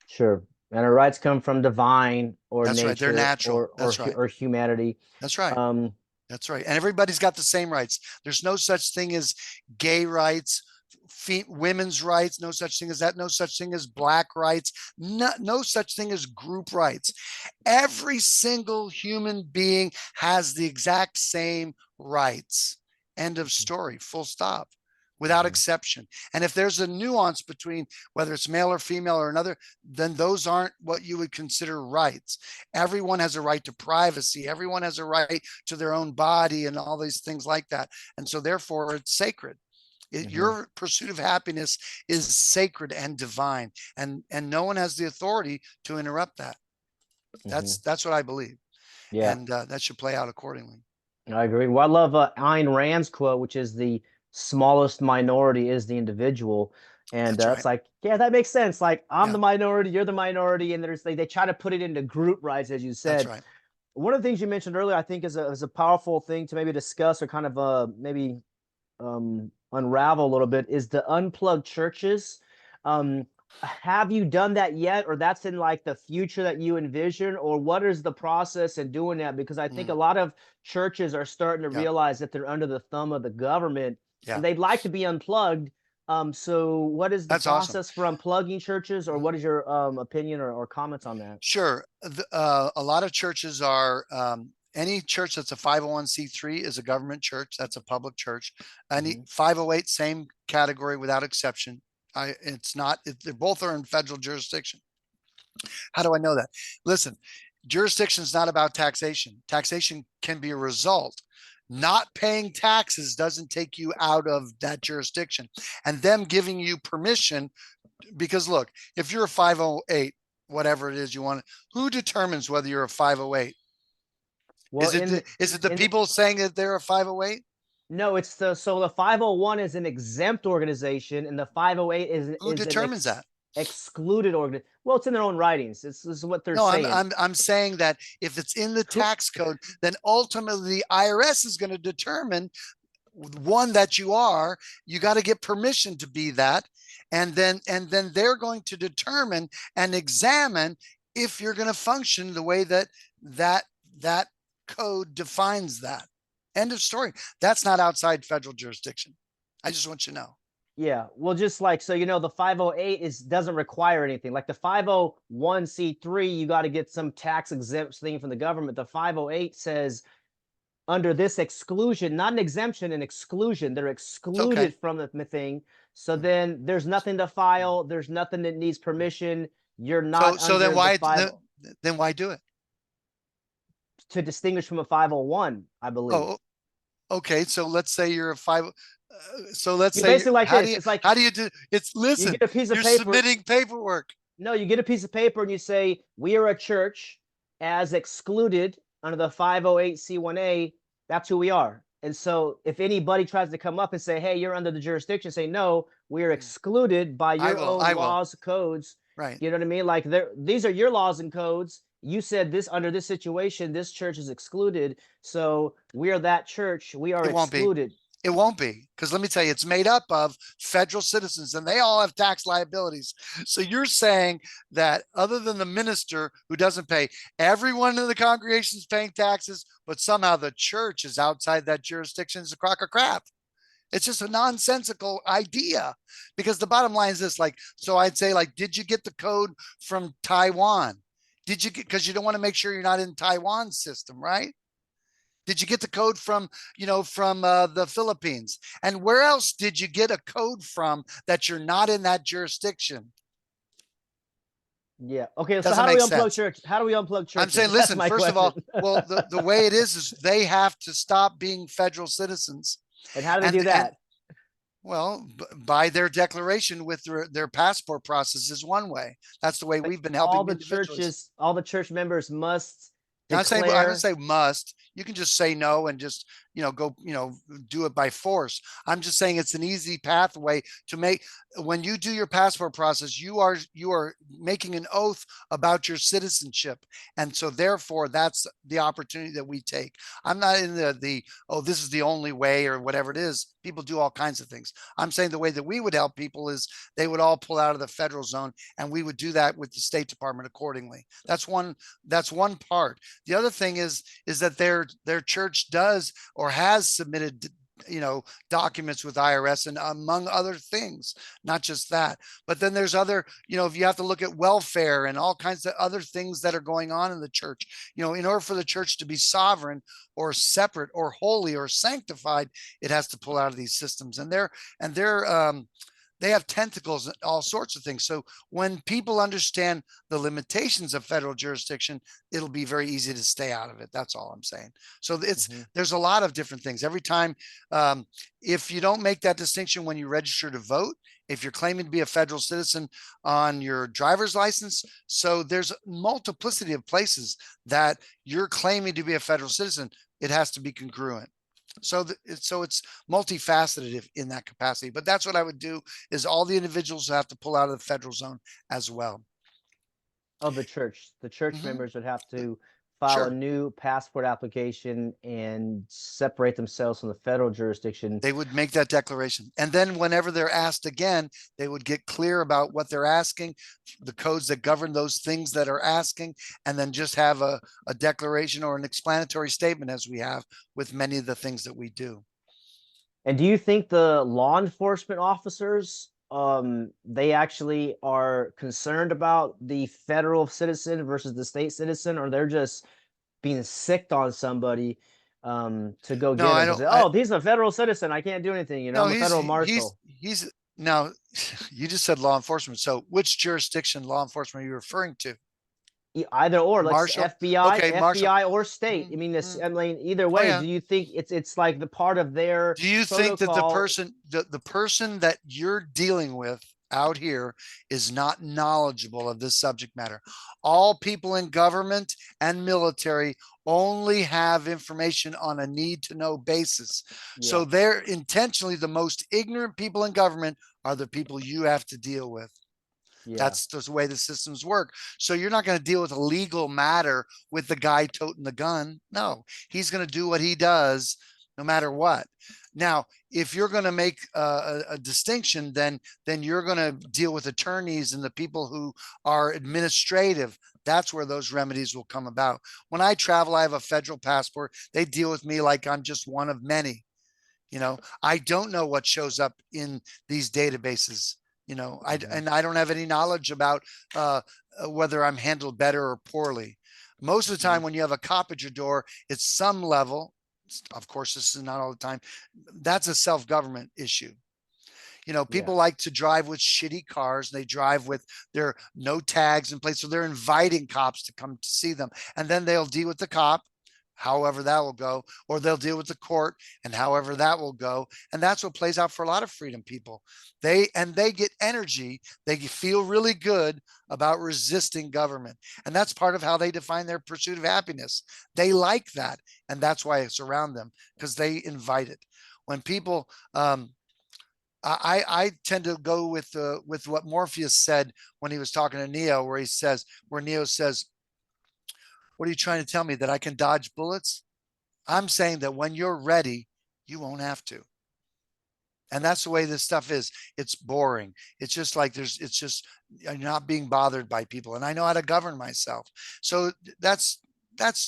Sure. And our rights come from divine or that's nature, right. They're natural. or humanity. That's right. That's right. And everybody's got the same rights. There's no such thing as gay rights, women's rights, no such thing as that, no such thing as black rights, no such thing as group rights. Every single human being has the exact same rights. End of story, full stop, without exception. And if there's a nuance between whether it's male or female or another, then those aren't what you would consider rights. Everyone has a right to privacy. Everyone has a right to their own body and all these things like that. And so therefore it's sacred. Your pursuit of happiness is sacred and divine, and no one has the authority to interrupt that. That's what I believe. Yeah. And that should play out accordingly. I agree. Well, I love Ayn Rand's quote, which is the smallest minority is the individual. And it's like, yeah, that makes sense. Like, I'm the minority, you're the minority, and they try to put it into group rights, as you said. That's right. One of the things you mentioned earlier, I think, is a powerful thing to maybe discuss, or kind of maybe unravel a little bit, is the unplugged churches. Have you done that yet, or that's in like the future that you envision, or what is the process in doing that? Because I think a lot of churches are starting to realize that they're under the thumb of the government, and they'd like to be unplugged. So what is the process for unplugging churches, or what is your opinion or comments on that? Sure. A lot of churches are any church that's a 501c3 is a government church. That's a public church. Any 508, same category without exception. They both are in federal jurisdiction. How do I know that? Listen, jurisdiction is not about taxation. Taxation can be a result. Not paying taxes doesn't take you out of that jurisdiction. And them giving you permission, because look, if you're a 508, whatever it is you want, who determines whether you're a 508? Well, is it the people saying that they're a 508? No, it's the 501 is an exempt organization, and the 508 is who determines that? Excluded organization. Well, it's in their own writings. This is what they're saying. I'm saying that if it's in the tax code, then ultimately the IRS is going to determine one that you got to get permission to be that, and then they're going to determine and examine if you're going to function the way that code defines that. End of story. That's not outside federal jurisdiction. I just want you to know. Yeah. Well, just like, so, the 508 doesn't require anything. Like the 501c3, you got to get some tax exempt thing from the government. The 508 says under this exclusion, not an exemption, an exclusion. They're excluded from the thing. So then there's nothing to file. There's nothing that needs permission. You're not. So then why do it? To distinguish from a 501, I believe. Oh, okay. So let's say you're a 5. So let's say basically like this. It's like, how do you do? Listen. You get a piece of paper. Submitting paperwork. No, you get a piece of paper and you say, we are a church as excluded under the 508c1a. That's who we are. And so if anybody tries to come up and say, hey, you're under the jurisdiction, say, no, we are excluded by your own laws, codes. Right. You know what I mean? Like, these are your laws and codes. You said this, under this situation, this church is excluded. So we are that church. We are excluded. It won't be, because let me tell you, it's made up of federal citizens and they all have tax liabilities. So you're saying that other than the minister who doesn't pay, everyone in the congregation is paying taxes, but somehow the church is outside that jurisdiction is a crock of crap. It's just a nonsensical idea, because the bottom line is this, like, so I'd say, like, did you get the code from Taiwan? Did you get, because you don't want to make sure you're not in Taiwan's system, right? Did you get the code from, from the Philippines? And where else did you get a code from that you're not in that jurisdiction? Yeah. Okay. So Doesn't how do we make unplug sense. church? How do we unplug I'm churches? saying, That's listen, my first of question. all, well, the way it is they have to stop being federal citizens. And how do they And do that? well, by their declaration with their passport process is one way. That's the way Like we've been helping individuals. all the church members must I don't declare. say must. You can just say no and just, go, do it by force. I'm just saying it's an easy pathway to make. When you do your passport process, you are making an oath about your citizenship. And so therefore that's the opportunity that we take. I'm not in the oh, this is the only way or whatever it is. People do all kinds of things. I'm saying the way that we would help people is they would all pull out of the federal zone, and we would do that with the State Department accordingly. That's one part. The other thing is that their church does or has submitted documents with IRS, and among other things, not just that. But then there's other, if you have to look at welfare and all kinds of other things that are going on in the church, in order for the church to be sovereign or separate or holy or sanctified, it has to pull out of these systems. And they have tentacles and all sorts of things. So when people understand the limitations of federal jurisdiction, it'll be very easy to stay out of it. That's all I'm saying. So there's a lot of different things. Every time, if you don't make that distinction when you register to vote, if you're claiming to be a federal citizen on your driver's license, so there's multiplicity of places that you're claiming to be a federal citizen. It has to be congruent. So it's multifaceted in that capacity. But that's what I would do, is all the individuals have to pull out of the federal zone as well. Of the church Mhm. members would have to file a Sure. new passport application and separate themselves from the federal jurisdiction. They would make that declaration. And then whenever they're asked again, they would get clear about what they're asking, the codes that govern those things that are asking, and then just have a declaration or an explanatory statement, as we have with many of the things that we do. And do you think the law enforcement officers, they actually are concerned about the federal citizen versus the state citizen, or they're just being sicked on somebody to go No, get them I because, don't. oh, he's a federal citizen, I can't do anything, No, I'm a federal he's marshal. he's now. You just said law enforcement. So which jurisdiction law enforcement are you referring to? Either or, like Marshall. FBI, Okay, Marshall. FBI or state. I Mhm, mean, this. mhm. I mean, either Oh way. yeah. Do you think it's like the part of their Do you think that the protocol? person the person that you're dealing with out here is not knowledgeable of this subject matter? All people in government and military only have information on a need to know basis. So Yeah, they're intentionally, the most ignorant people in government are the people you have to deal with. yeah, That's the way the systems work. So you're not going to deal with a legal matter with the guy toting the gun. No, he's going to do what he does no matter what. Now, if you're going to make a distinction, then you're going to deal with attorneys and the people who are administrative. That's where those remedies will come about. When I travel, I have a federal passport. They deal with me like I'm just one of many. I don't know what shows up in these databases. hmm And I don't have any knowledge about whether I'm handled better or poorly. Most of the hmm time, when you have a cop at your door, it's some level. Of course, this is not all the time. That's a self-government issue. yeah, People like to drive with shitty cars. They drive with their no tags in place. So they're inviting cops to come to see them. And then they'll deal with the cop, however that will go, or they'll deal with the court and however that will go. And that's what plays out for a lot of freedom people. They get energy. They feel really good about resisting government. And that's part of how they define their pursuit of happiness. They like that. And that's why it's around them, because they invite it. When people, I tend to go with what Morpheus said when he was talking to Neo, where Neo says, "What are you trying to tell me, that I can dodge bullets?" I'm saying that when you're ready, you won't have to. And that's the way this stuff is. It's boring. It's just like it's just not being bothered by people. And I know how to govern myself. So that's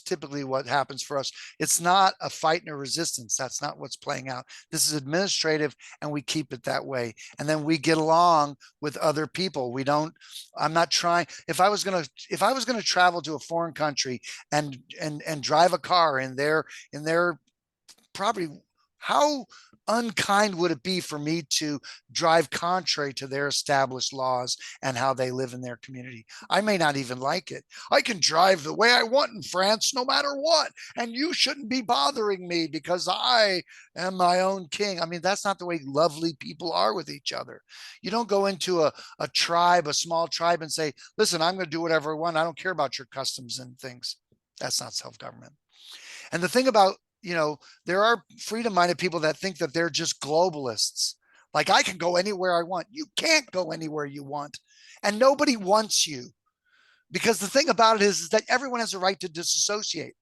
typically what happens for us. It's not a fight and a resistance. That's not what's playing out. This is administrative, and we keep it that way. And then we get along with other people. We don't, I'm not trying, if I was going to travel to a foreign country and drive a car in their property, how unkind would it be for me to drive contrary to their established laws and how they live in their community? I may not even like it. I can drive the way I want in France no matter what, and you shouldn't be bothering me because I am my own king. I mean, that's not the way lovely people are with each other. You don't go into a tribe, a small tribe, and say, listen, I'm going to do whatever I want. I don't care about your customs and things. That's not self-government. And the thing about, there are freedom-minded people that think that they're just globalists. Like, I can go anywhere I want. You can't go anywhere you want. And nobody wants you. Because the thing about it is that everyone has a right to disassociate.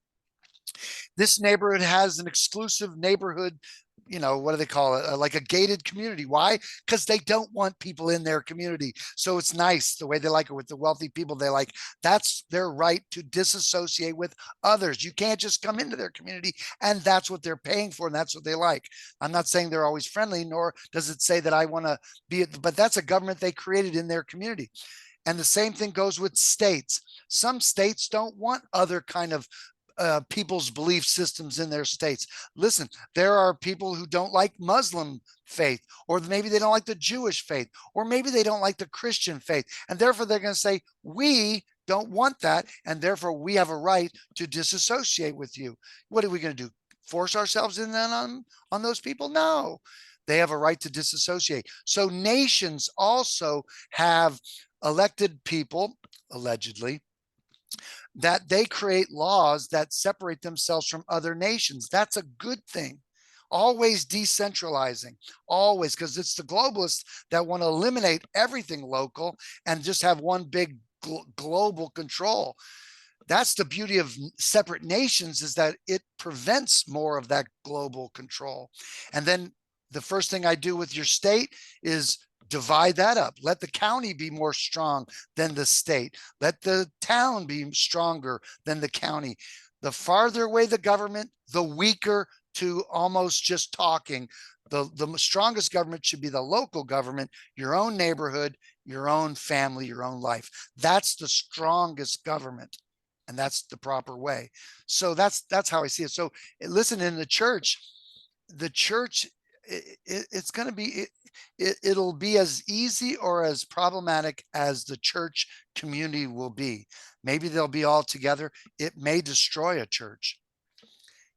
This neighborhood has an exclusive neighborhood, what do they call it? Like a gated community. Why? Because they don't want people in their community. So it's nice the way they like it with the wealthy people. They like, that's their right to disassociate with others. You can't just come into their community, and that's what they're paying for. And that's what they like. I'm not saying they're always friendly, nor does it say that I want to be, but that's a government they created in their community. And the same thing goes with states. Some states don't want other kind of people's belief systems in their states. Listen, there are people who don't like Muslim faith, or maybe they don't like the Jewish faith, or maybe they don't like the Christian faith. And therefore they're going to say, we don't want that. And therefore we have a right to disassociate with you. What are we going to do? Force ourselves in then on those people? No, they have a right to disassociate. So nations also have elected people, allegedly, that they create laws that separate themselves from other nations. That's a good thing. Always decentralizing, always, because it's the globalists that want to eliminate everything local and just have one big global control. That's the beauty of separate nations, is that it prevents more of that global control. And then the first thing I do with your state is divide that up. Let the county be more strong than the state. Let the town be stronger than the county. The farther away the government, the weaker to almost just talking. The strongest government should be the local government, your own neighborhood, your own family, your own life. That's the strongest government. And that's the proper way. So that's how I see it. So listen, in the church, it's going to be, it'll be as easy or as problematic as the church community will be. Maybe they'll be all together. It may destroy a church.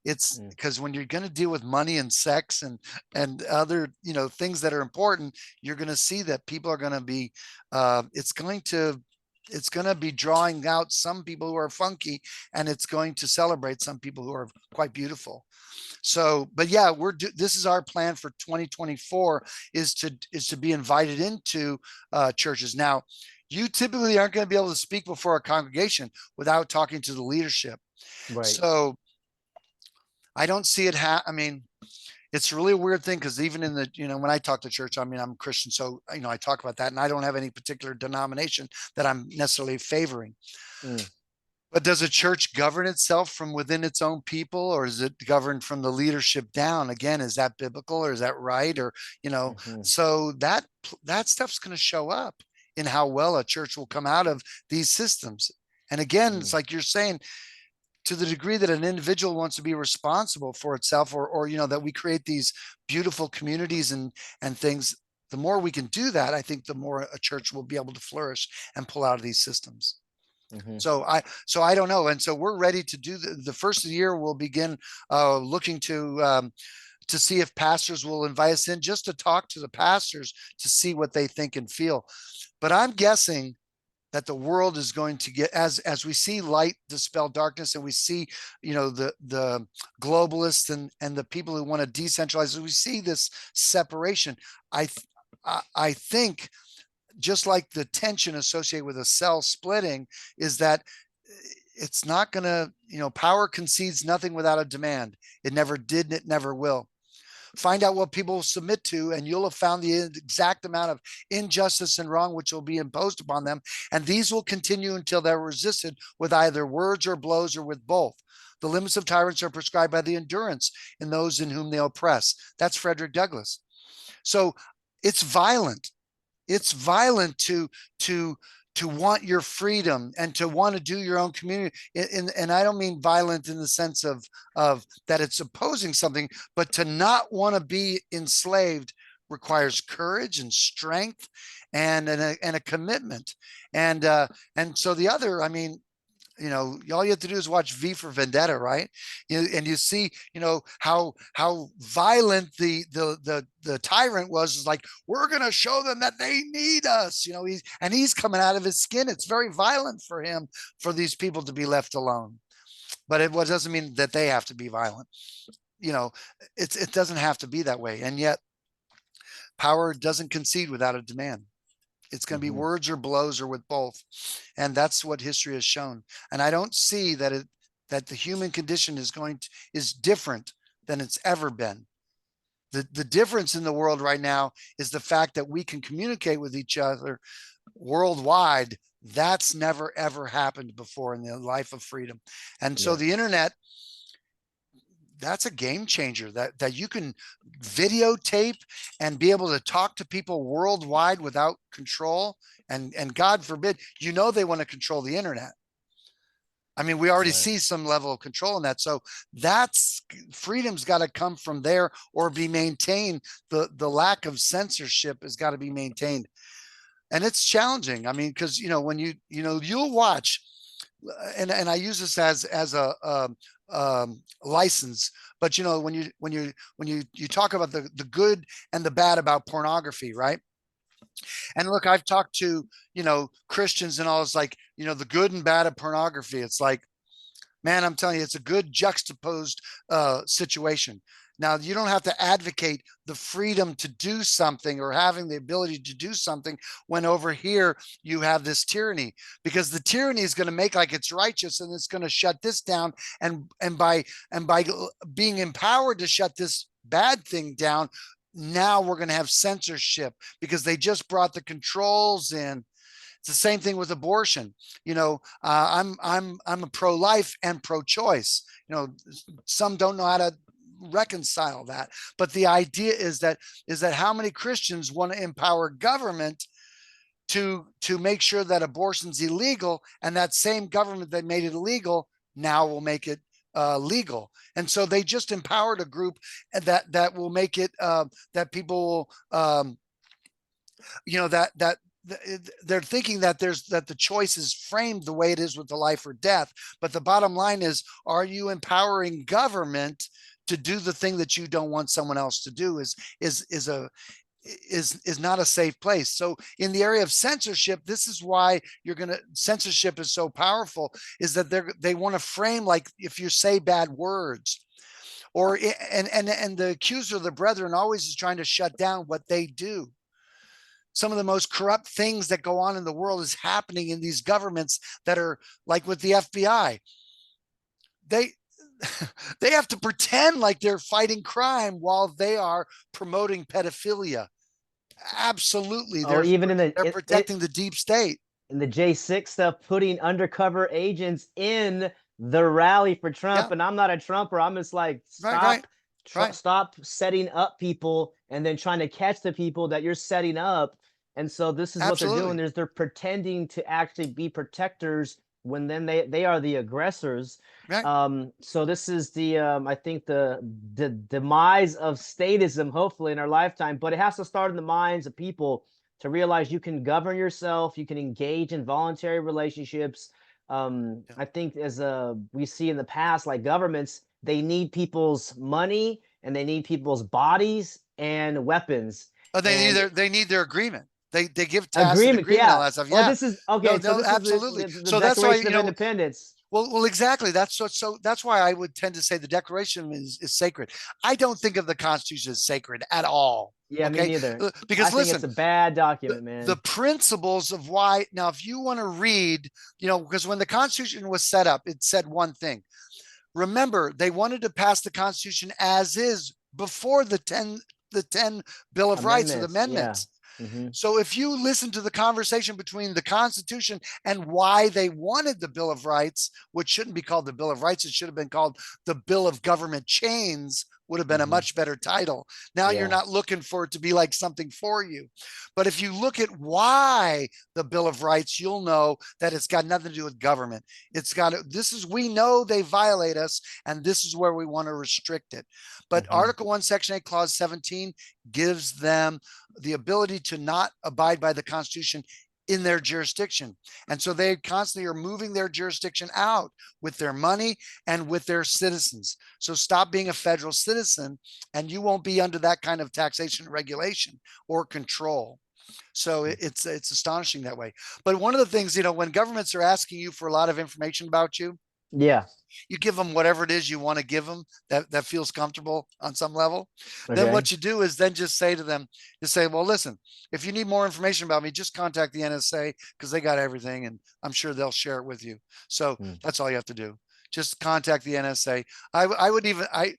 It's because when you're going to deal with money and sex and other, things that are important, you're going to see that people are going to be, it's going to be drawing out some people who are funky, and it's going to celebrate some people who are quite beautiful. So, but yeah, this is our plan for 2024 is to be invited into churches. Now, you typically aren't going to be able to speak before a congregation without talking to the leadership. Right. So I don't see it. I mean, it's really a weird thing, because even in the, when I talk to church, I mean, I'm a Christian, so, I talk about that, and I don't have any particular denomination that I'm necessarily favoring. But does a church govern itself from within its own people, or is it governed from the leadership down? Again, is that biblical, or is that right? Or, so that stuff's going to show up in how well a church will come out of these systems. And again, it's like you're saying, to the degree that an individual wants to be responsible for itself, or that we create these beautiful communities and things, the more we can do that, I think the more a church will be able to flourish and pull out of these systems. So I don't know. And so we're ready to do the first of the year. We'll begin looking to see if pastors will invite us in, just to talk to the pastors to see what they think and feel. But I'm guessing that the world is going to get, as we see light dispel darkness, and we see, the globalists and the people who want to decentralize, we see this separation. I think, just like the tension associated with a cell splitting, is that it's not going to, power concedes nothing without a demand. It never did, and it never will. find out what people submit to, and you'll have found the exact amount of injustice and wrong which will be imposed upon them. And these will continue until they're resisted with either words or blows or with both. The limits of tyrants are prescribed by the endurance in those in whom they oppress. That's Frederick Douglass. So it's violent. It's violent to want your freedom and to want to do your own community. And I don't mean violent in the sense of that it's opposing something, but to not want to be enslaved requires courage and strength and a commitment. And so the other, I mean, you know, all you have to do is watch V for Vendetta, right? And you see, you know, how violent the tyrant was. Is like, we're going to show them that they need us. You know, he's coming out of his skin. It's very violent for him, for these people to be left alone. But it doesn't mean that they have to be violent. You know, it doesn't have to be that way. And yet, power doesn't concede without a demand. It's going to be words or blows or with both. And that's what history has shown. And I don't see that that the human condition is different than it's ever been. The difference in the world right now is the fact that we can communicate with each other worldwide. That's never, ever happened before in the life of freedom. And so the internet, that's a game changer, that you can videotape and be able to talk to people worldwide without control. And God forbid, you know, they want to control the internet. I mean, we already see some level of control in that. So that's freedom's got to come from there or be maintained. The lack of censorship has got to be maintained. And it's challenging. I mean, because, you know, when you'll watch, and I use this as a license, but you know, when you talk about the good and the bad about pornography, right? And look, I've talked to, you know, Christians and all. It's like, you know, the good and bad of pornography. It's like, man, I'm telling you, it's a good juxtaposed situation. Now, you don't have to advocate the freedom to do something or having the ability to do something when over here you have this tyranny, because the tyranny is going to make like it's righteous and it's going to shut this down. And by being empowered to shut this bad thing down, now we're going to have censorship because they just brought the controls in. It's the same thing with abortion. You know, I'm a pro-life and pro-choice. You know, some don't know how to reconcile that, but the idea is that how many Christians want to empower government to make sure that abortion's illegal, and that same government that made it illegal now will make it legal. And so they just empowered a group that will make it that people will you know, that they're thinking that the choice is framed the way it is with the life or death. But the bottom line is, are you empowering government to do the thing that you don't want someone else to do? Is not a safe place. So in the area of censorship, this is why censorship is so powerful, is that they want to frame, like, if you say bad words, or and the accuser of the brethren always is trying to shut down what they do. Some of the most corrupt things that go on in the world is happening in these governments that are like with the FBI. They have to pretend like they're fighting crime while they are promoting pedophilia. Absolutely. They're protecting the deep state. In the J6 stuff, putting undercover agents in the rally for Trump. And I'm not a Trumper. I'm just like, stop setting up people and then trying to catch the people that you're setting up. And so this is what they're doing. They're pretending to actually be protectors when then they are the aggressors. So this is the I think the demise of statism, hopefully, in our lifetime. But it has to start in the minds of people to realize you can govern yourself, you can engage in voluntary relationships. I think as we see in the past, like governments, they need people's money and they need people's bodies and weapons. Oh, they need their agreement. They give tasks agreement and all that stuff. Yeah. Oh, this is okay. No, this absolutely. Is the that's why, of Independence. Well, exactly. So that's why I would tend to say the Declaration is sacred. I don't think of the Constitution as sacred at all. Yeah, okay? Me neither. Because I think it's a bad document, man. The principles of why. Now, if you want to read, you know, because when the Constitution was set up, it said one thing. Remember, they wanted to pass the Constitution as is, before the 10 Bill of Rights or the Amendments. Yeah. amendments. Hmm. So if you listen to the conversation between the Constitution and why they wanted the Bill of Rights, which shouldn't be called the Bill of Rights, it should have been called the Bill of Government Chains, would have been a much better title. Now you're Yeah. not looking for it to be like something for you. But if you look at why the Bill of Rights, you'll know that it's got nothing to do with government. It's got, this is, we know they violate us, and this is where we want to restrict it. But Article 1, Section 8, Clause 17 gives them the ability to not abide by the Constitution in their jurisdiction. And so they constantly are moving their jurisdiction out with their money and with their citizens. So stop being a federal citizen and you won't be under that kind of taxation, regulation, or control. So it's astonishing that way. But one of the things, when governments are asking you for a lot of information about you, Yeah. you give them whatever it is you want to give them that feels comfortable on some level. Then Okay. what you do is then just say to them, well, listen, if you need more information about me, just contact the NSA because they got everything and I'm sure they'll share it with you. So that's all you have to do. Just contact the NSA. I would even, I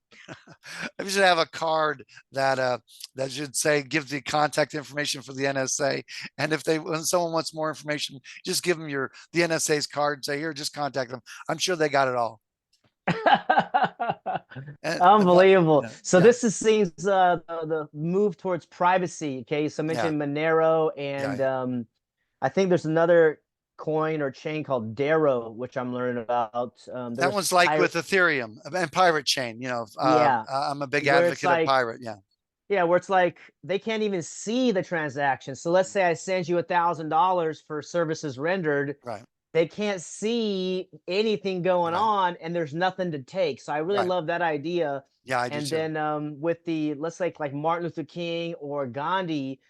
should have a card that should say, give the contact information for the NSA. And when someone wants more information, just give them the NSA's card and say, here, just contact them. I'm sure they got it all. Unbelievable. Yeah, So yeah. this seems the move towards privacy. Okay, so I mentioned Monero, and I think there's another coin or chain called Darrow, which I'm learning about. That one's like with Ethereum and Pirate Chain. Yeah, I'm a big advocate of Pirate. Yeah. Yeah, where it's like they can't even see the transaction. So let's say I send you $1,000 for services rendered. Right. They can't see anything going on, and there's nothing to take. So I really love that idea. Yeah, I do and too. then with let's say like Martin Luther King or Gandhi,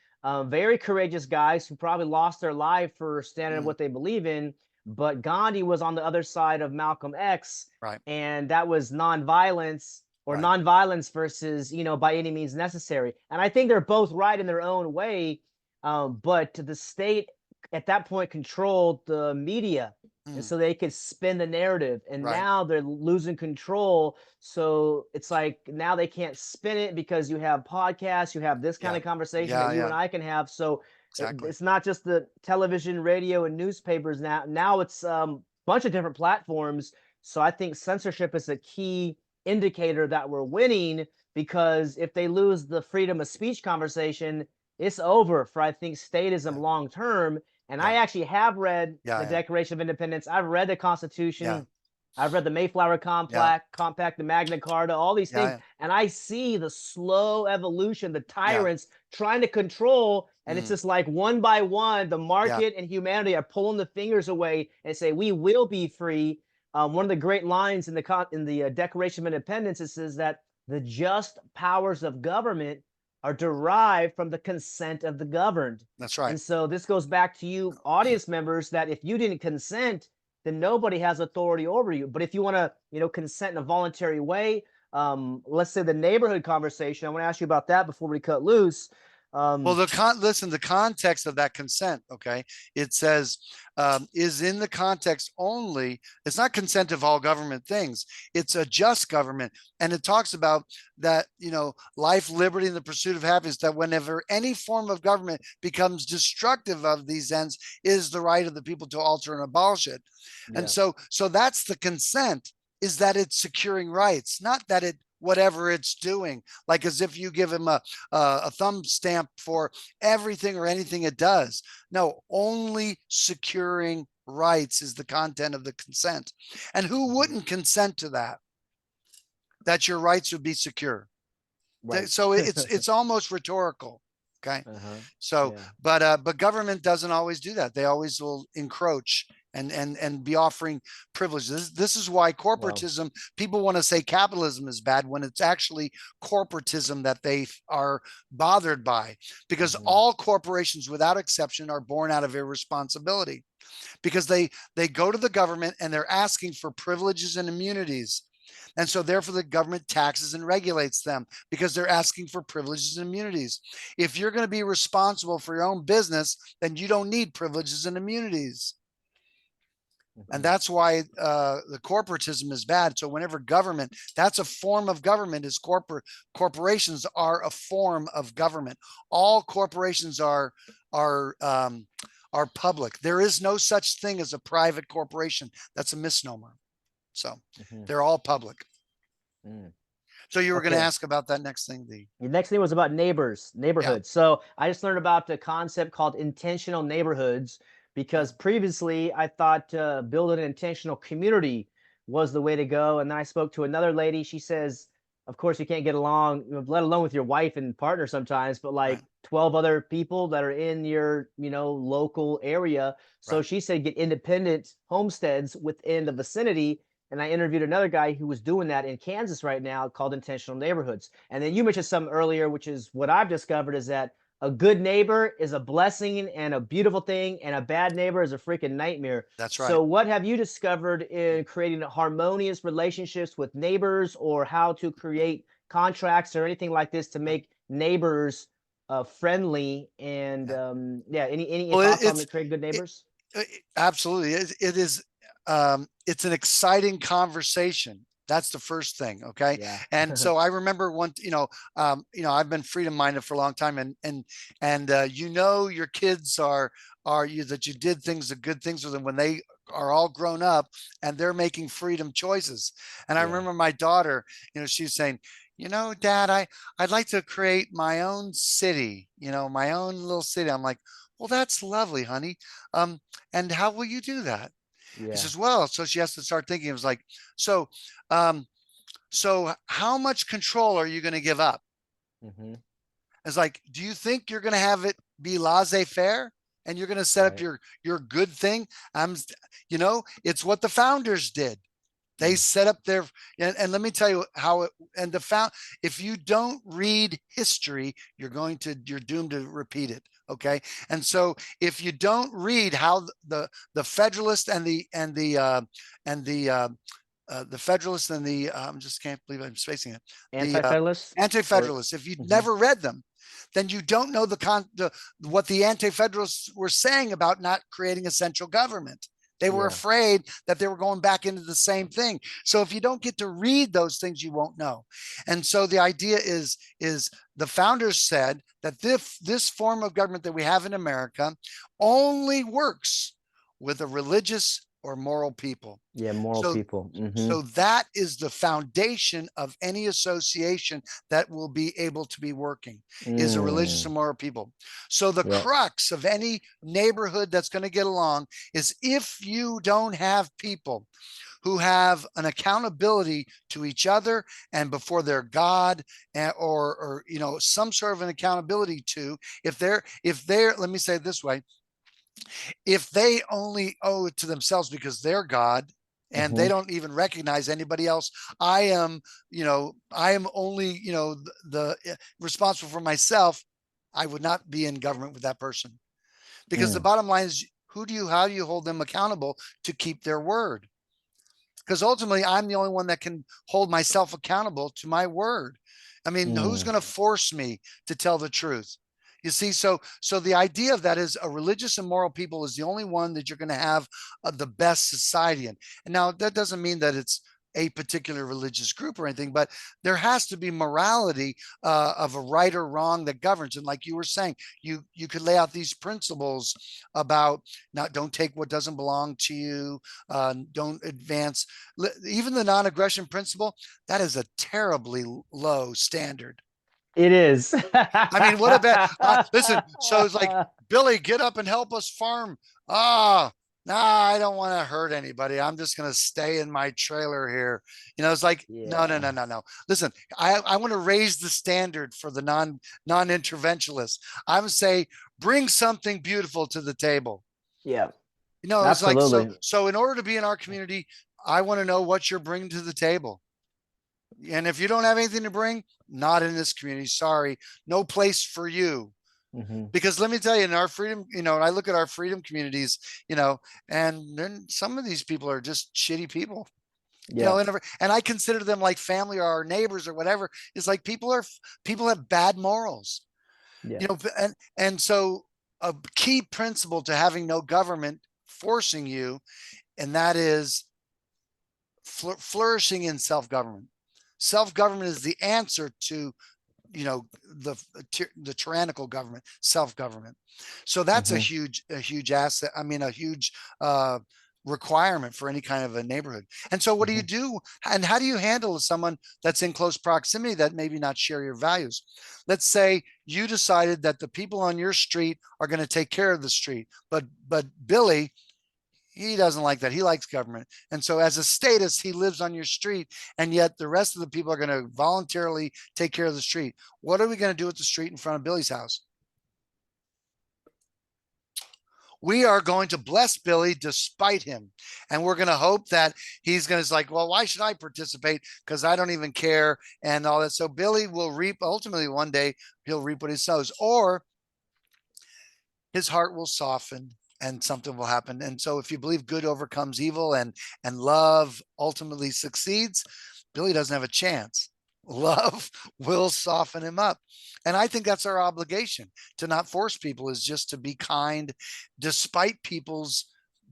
very courageous guys who probably lost their life for standing in what they believe in. But Gandhi was on the other side of Malcolm X, and that was nonviolence or nonviolence versus, by any means necessary. And I think they're both right in their own way. But the state at that point controlled the media, and so they could spin the narrative, and now they're losing control. So it's like now they can't spin it because you have podcasts, you have this kind of conversation that you and I can have. So it's not just the television, radio, and newspapers now it's a bunch of different platforms. So I think censorship is a key indicator that we're winning, because if they lose the freedom of speech conversation, it's over for, I think, statism long term. And I actually have read the Declaration of Independence. I've read the Constitution. I've read the Mayflower Compact, the Magna Carta, all these things. And I see the slow evolution, the tyrants trying to control. And it's just like one by one, the market and humanity are pulling the fingers away and say, we will be free. One of the great lines in the Declaration of Independence, it says that the just powers of government are derived from the consent of the governed. That's right. And so this goes back to you audience members, that if you didn't consent, then nobody has authority over you. But if you want to, consent in a voluntary way, let's say the neighborhood conversation, I want to ask you about that before we cut loose. Well, the context of that consent, okay, it says is in the context only. It's not consent of all government things. It's a just government. And it talks about that, life, liberty, and the pursuit of happiness, that whenever any form of government becomes destructive of these ends, is the right of the people to alter and abolish it. And so that's the consent, is that it's securing rights, not that whatever it's doing, like as if you give him a thumb stamp for everything or anything it does. No, only securing rights is the content of the consent. And who wouldn't consent to that your rights would be secure? So it's almost rhetorical. Okay. So, but government doesn't always do that. They always will encroach and be offering privileges. This is why corporatism, people want to say capitalism is bad when it's actually corporatism that they are bothered by, because all corporations without exception are born out of irresponsibility, because they go to the government and they're asking for privileges and immunities. And so therefore the government taxes and regulates them because they're asking for privileges and immunities. If you're going to be responsible for your own business, then you don't need privileges and immunities. And Mhm. that's why the corporatism is bad. So whenever government, that's a form of government, is corporations are a form of government. All corporations are um, are public. There is no such thing as a private corporation. That's a misnomer. So Mhm. they're all public. Mm. So you were going to Okay. ask about that next thing, the The next thing was about neighbors, yeah. neighborhoods. So I just learned about the concept called intentional neighborhoods because Mm, previously I thought building an intentional community was the way to go. And then I spoke to another lady. She says, of course, you can't get along, let alone with your wife and partner sometimes, but right, like 12 other people that are in your, local area. So right. she said, get independent homesteads within the vicinity. And I interviewed another guy who was doing that in Kansas right now called Intentional Neighborhoods. And then you mentioned something earlier, which is what I've discovered is that a good neighbor is a blessing and a beautiful thing, and a bad neighbor is a freaking nightmare. That's right. So, what have you discovered in creating harmonious relationships with neighbors, or how to create contracts or anything like this to make neighbors friendly? And Yeah. yeah, any Well, thoughts on creating good it, neighbors? absolutely. It is, it's an exciting conversation. That's the first thing. Okay. Yeah. And so I remember one, I've been freedom minded for a long time, and your kids are you, that you did things, the good things with them when they are all grown up and they're making freedom choices. And I Yeah. remember my daughter, she's saying, Dad, I'd like to create my own city, my own little city. I'm like, well, that's lovely, honey. And how will you do that? He Yeah. says, well, so she has to start thinking. It was like, so, um, so how much control are you going to give up? Hmm. It's like, do you think you're going to have it be laissez-faire and you're going to set up Right. your good thing? It's what the founders did. They Mm. set up their, and let me tell you how it, and if you don't read history, you're doomed to repeat it. Okay. And so if you don't read how the Federalist and the Federalist and the just can't believe I'm spacing it. The Anti-federalists or Anti-Federalists. If you'd mhm. never read them, then you don't know what the Anti-Federalists were saying about not creating a central government. They were Yeah. afraid that they were going back into the same thing. So if you don't get to read those things, you won't know. And so the idea is the founders said that this form of government that we have in America only works with a religious or moral people. Yeah, moral So people. Hmm. so that is the foundation of any association that will be able to be working, is a religious Mm. and moral people. So the Yeah. crux of any neighborhood that's going to get along is if you don't have people who have an accountability to each other and before their God, or some sort of an accountability to, if they're let me say it this way, if they only owe it to themselves because they're God and they Hmm. don't even recognize anybody else, I am only, responsible for myself, I would not be in government with that person. Because the Mm. bottom line is, how do you hold them accountable to keep their word? Because ultimately I'm the only one that can hold myself accountable to my word. I mean, who's Mm. going to force me to tell the truth? You see, so the idea of that is a religious and moral people is the only one that you're going to have the best society in. And now that doesn't mean that it's a particular religious group or anything, but there has to be morality of a right or wrong that governs. And like you were saying, you could lay out these principles about, not, don't take what doesn't belong to you, don't advance. Even the non-aggression principle, that is a terribly low standard. It is. I mean, what about, listen, so it's like, Billy, get up and help us farm. Ah, nah, I don't want to hurt anybody. I'm just going to stay in my trailer here. It's like, no, no, Yeah. no, no, no. Listen, I want to raise the standard for the non-interventionalists. I would say, bring something beautiful to the table. Yeah. It's like, so, Absolutely. so in order to be in our community, I want to know what you're bringing to the table. And if you don't have anything to bring, not in this community. Sorry, no place for you. Hmm. Because let me tell you, in our freedom, I look at our freedom communities, and then some of these people are just shitty people. Yeah. And I consider them like family or our neighbors or whatever. It's like people have bad morals, Yeah. and so a key principle to having no government forcing you and that is flourishing in self-government. Self-government is the answer to, you know, the tyrannical government, self-government. So that's a huge asset. I mean, a huge requirement for any kind of a neighborhood. And so what do you do? And how do you handle someone that's in close proximity that maybe not share your values? Let's say you decided that the people on your street are going to take care of the street, but Billy, he doesn't like that. He likes government. And so as a status, he lives on your street, and yet the rest of the people are going to voluntarily take care of the street. What are we going to do with the street in front of Billy's house? We are going to bless Billy despite him. And we're going to hope that he's going to like, well, why should I participate? Because I don't even care and all that. So Billy will reap, ultimately one day, he'll reap what he sows, or his heart will soften and something will happen. And so if you believe good overcomes evil and love ultimately succeeds, Billy doesn't have a chance. Love will soften him up. And I think that's our obligation, to not force people, is just to be kind despite people's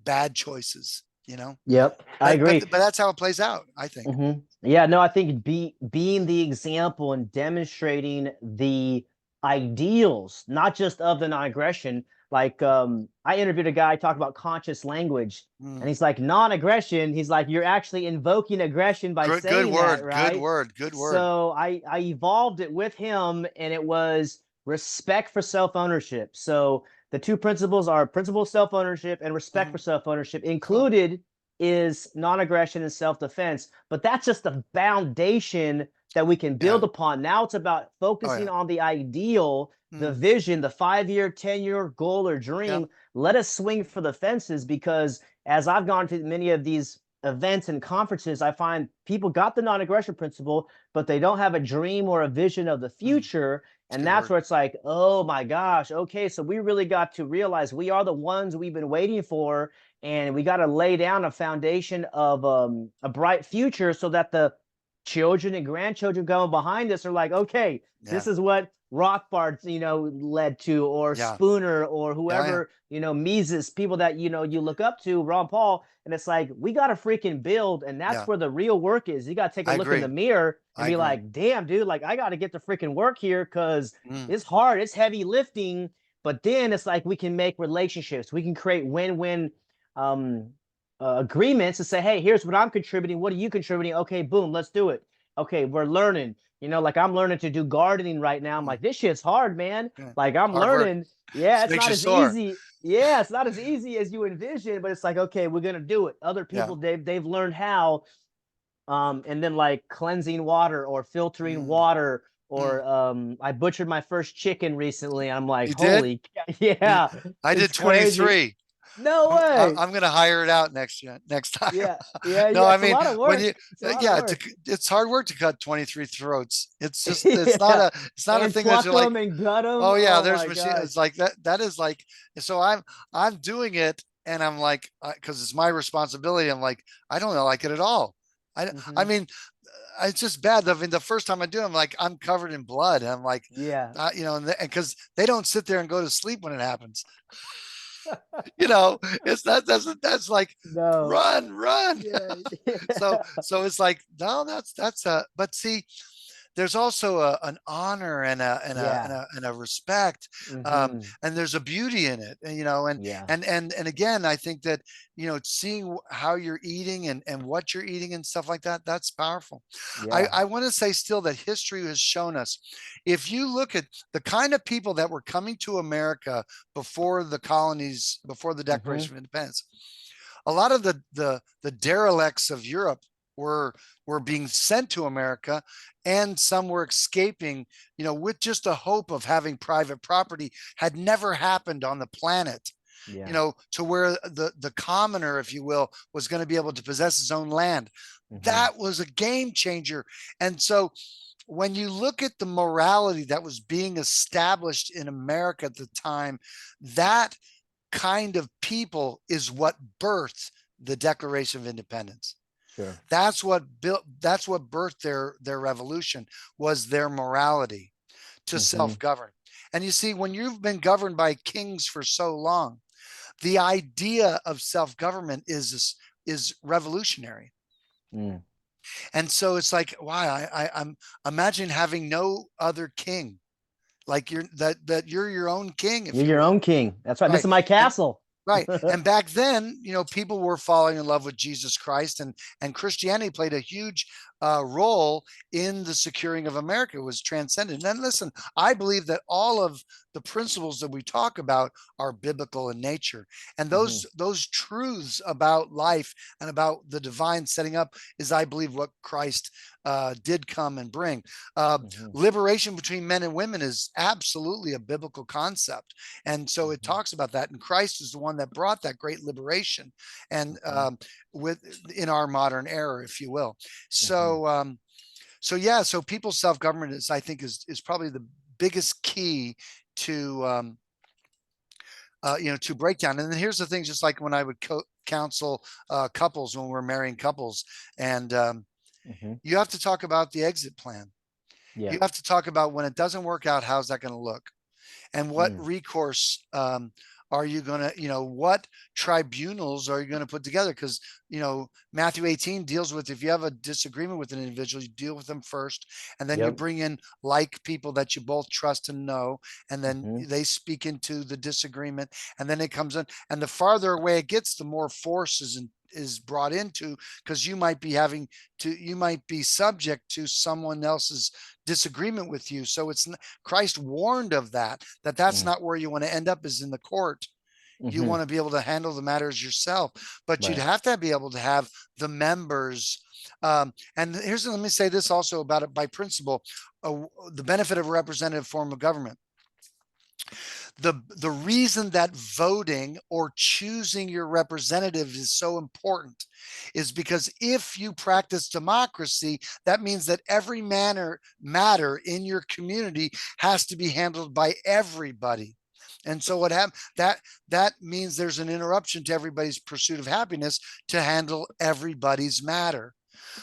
bad choices, you know? Yep, I agree. But that's how it plays out, I think. Yeah, no, I think being the example and demonstrating the ideals, not just of the non-aggression. Like, I interviewed a guy talk about conscious language, and he's like, non-aggression. He's like, you're actually invoking aggression by saying that, right? Good word. So I evolved it with him, and it was respect for self-ownership. So the two principles are principle of self-ownership and respect for self-ownership. Included is non-aggression and self-defense, but that's just the foundation that we can build upon. Now it's about focusing on the ideal, the vision, the 5-year, 10-year goal or dream. Let us swing for the fences, because as I've gone to many of these events and conferences, I find people got the non-aggression principle, but they don't have a dream or a vision of the future. And that's where it's like, oh my gosh, okay, so we really got to realize we are the ones we've been waiting for, and we got to lay down a foundation of a bright future, so that the children and grandchildren going behind us are like, okay, this is what Rothbard, led to, or Spooner, or whoever, Mises, people that, you look up to, Ron Paul. And it's like, we got to freaking build. And that's where the real work is. You got to take a look in the mirror and be like, damn, dude, like, I got to get the freaking work here, because it's hard. It's heavy lifting. But then it's like, we can make relationships. We can create win-win agreements to say, hey, here's what I'm contributing. What are you contributing? Okay, boom, let's do it. Okay, we're learning. Like, I'm learning to do gardening right now. I'm like, this shit's hard, man. Like, I'm learning. Work. Yeah, it's not as easy. Yeah, it's not as easy as you envision, but it's like, okay, we're gonna do it. Other people, they've learned how. And then, like, cleansing water or filtering water, or I butchered my first chicken recently. I'm like, holy, yeah. I did 23. Crazy. No way. I'm going to hire it out next time. Yeah. No, I mean, a lot of work. It's hard work to cut 23 throats. It's just, it's not a thing that's like, and gut them. Oh yeah, there's machines. It's like that is like, so I'm doing it, and I'm like, because it's my responsibility. I'm like, I don't like it at all. I mean, it's just bad. I mean, the first time I do it, I'm like, I'm covered in blood. And I'm like, and because they don't sit there and go to sleep when it happens. It's that's like, run. So it's like, no, but see, there's also an honor and a respect, and there's a beauty in it, and again, I think that, seeing how you're eating and what you're eating and stuff like that, that's powerful. I want to say still that history has shown us, if you look at the kind of people that were coming to America before the colonies, before the Declaration of Independence, a lot of the derelicts of Europe were being sent to America, and some were escaping, with just a hope of having private property. Had never happened on the planet, to where the commoner, if you will, was going to be able to possess his own land. That was a game changer. And so when you look at the morality that was being established in America at the time, that kind of people is what birthed the Declaration of Independence. Sure. That's what birthed their revolution, was their morality to self-govern. And you see, when you've been governed by kings for so long, the idea of self-government is is revolutionary. Mm. And so it's like, wow, I'm imagine having no other king, like you're your own king, if You're you your will. own king. That's right. This Right. is my And castle. right. And back then, people were falling in love with Jesus Christ, and Christianity played a huge role in the securing of America. It was transcendent. And then listen, I believe that all of the principles that we talk about are biblical in nature. And Mhm, those truths about life and about the divine setting up is, I believe, what Christ did come and bring. mhm, Liberation between men and women is absolutely a biblical concept. And so it mhm, talks about that. And Christ is the one that brought that great liberation, and mhm, with in our modern era, if you will. mhm, So yeah, so people's self-government is, I think, is probably the biggest key to to breakdown. And then here's the thing: just like when I would counsel couples when we're marrying couples, and mhm. you have to talk about the exit plan. Yeah. You have to talk about, when it doesn't work out, how's that going to look? And what Mm. recourse are you going to, what tribunals are you going to put together? Because, Matthew 18 deals with, if you have a disagreement with an individual, you deal with them first, and then you Yep. bring in like people that you both trust and know, and then Mhm, they speak into the disagreement, and then it comes in. And the farther away it gets, the more force is brought into, because you might be subject to someone else's disagreement with you. So Christ warned of that's mm, not where you want to end up, is in the court. You mhm. want to be able to handle the matters yourself, but you'd Right. have to be able to have the members. And let me say this also about it by principle, the benefit of a representative form of government. The reason that voting or choosing your representative is so important is because if you practice democracy, that means that every matter in your community has to be handled by everybody. And so what happens, that means there's an interruption to everybody's pursuit of happiness to handle everybody's matter.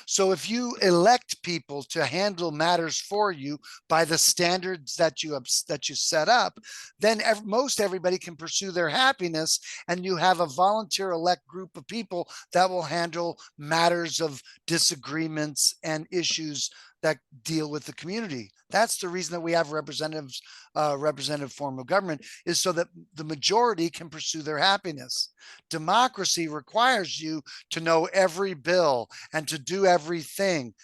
So if you elect people to handle matters for you by the standards that you set up, then most everybody can pursue their happiness, and you have a volunteer elect group of people that will handle matters of disagreements and issues that deal with the community. That's the reason that we have representative form of government, is so that the majority can pursue their happiness. Democracy requires you to know every bill and to do everything.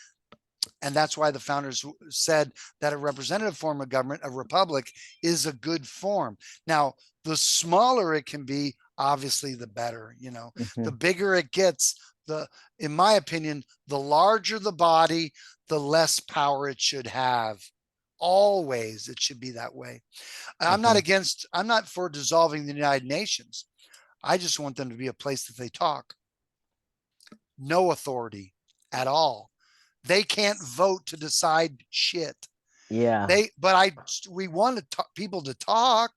And that's why the founders said that a representative form of government, a republic, is a good form. Now, the smaller it can be, obviously, the better. The Mhm, bigger it gets, in my opinion, the larger the body, the less power it should have. Always, it should be that way. mhm. I'm not for dissolving the United Nations. I just want them to be a place that they talk. No authority at all. They can't vote to decide shit. Yeah. We want people to talk.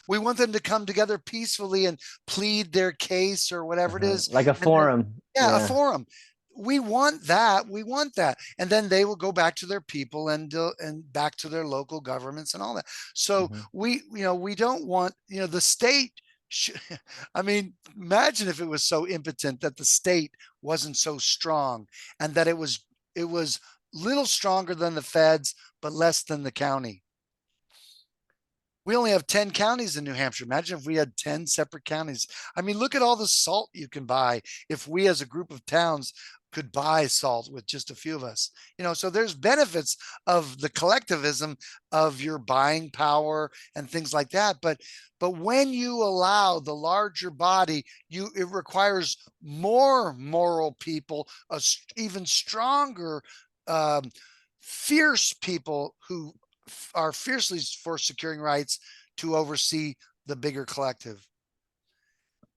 We want them to come together peacefully and plead their case or whatever it Uh-huh. is. Like a And then, forum. yeah, a Yeah. forum. We want that. We want that. And then they will go back to their people and back to their local governments and all that. So Mhm. we don't want, the state. I mean, imagine if it was so impotent that the state wasn't so strong, and that it was little stronger than the feds, but less than the county. We only have 10 counties in New Hampshire. Imagine if we had 10 separate counties. I mean, look at all the salt you can buy if we as a group of towns could buy salt with just a few of us. So there's benefits of the collectivism of your buying power and things like that. But when you allow the larger body, it requires more moral people, even stronger, um, fierce people who are fiercely for securing rights to oversee the bigger collective.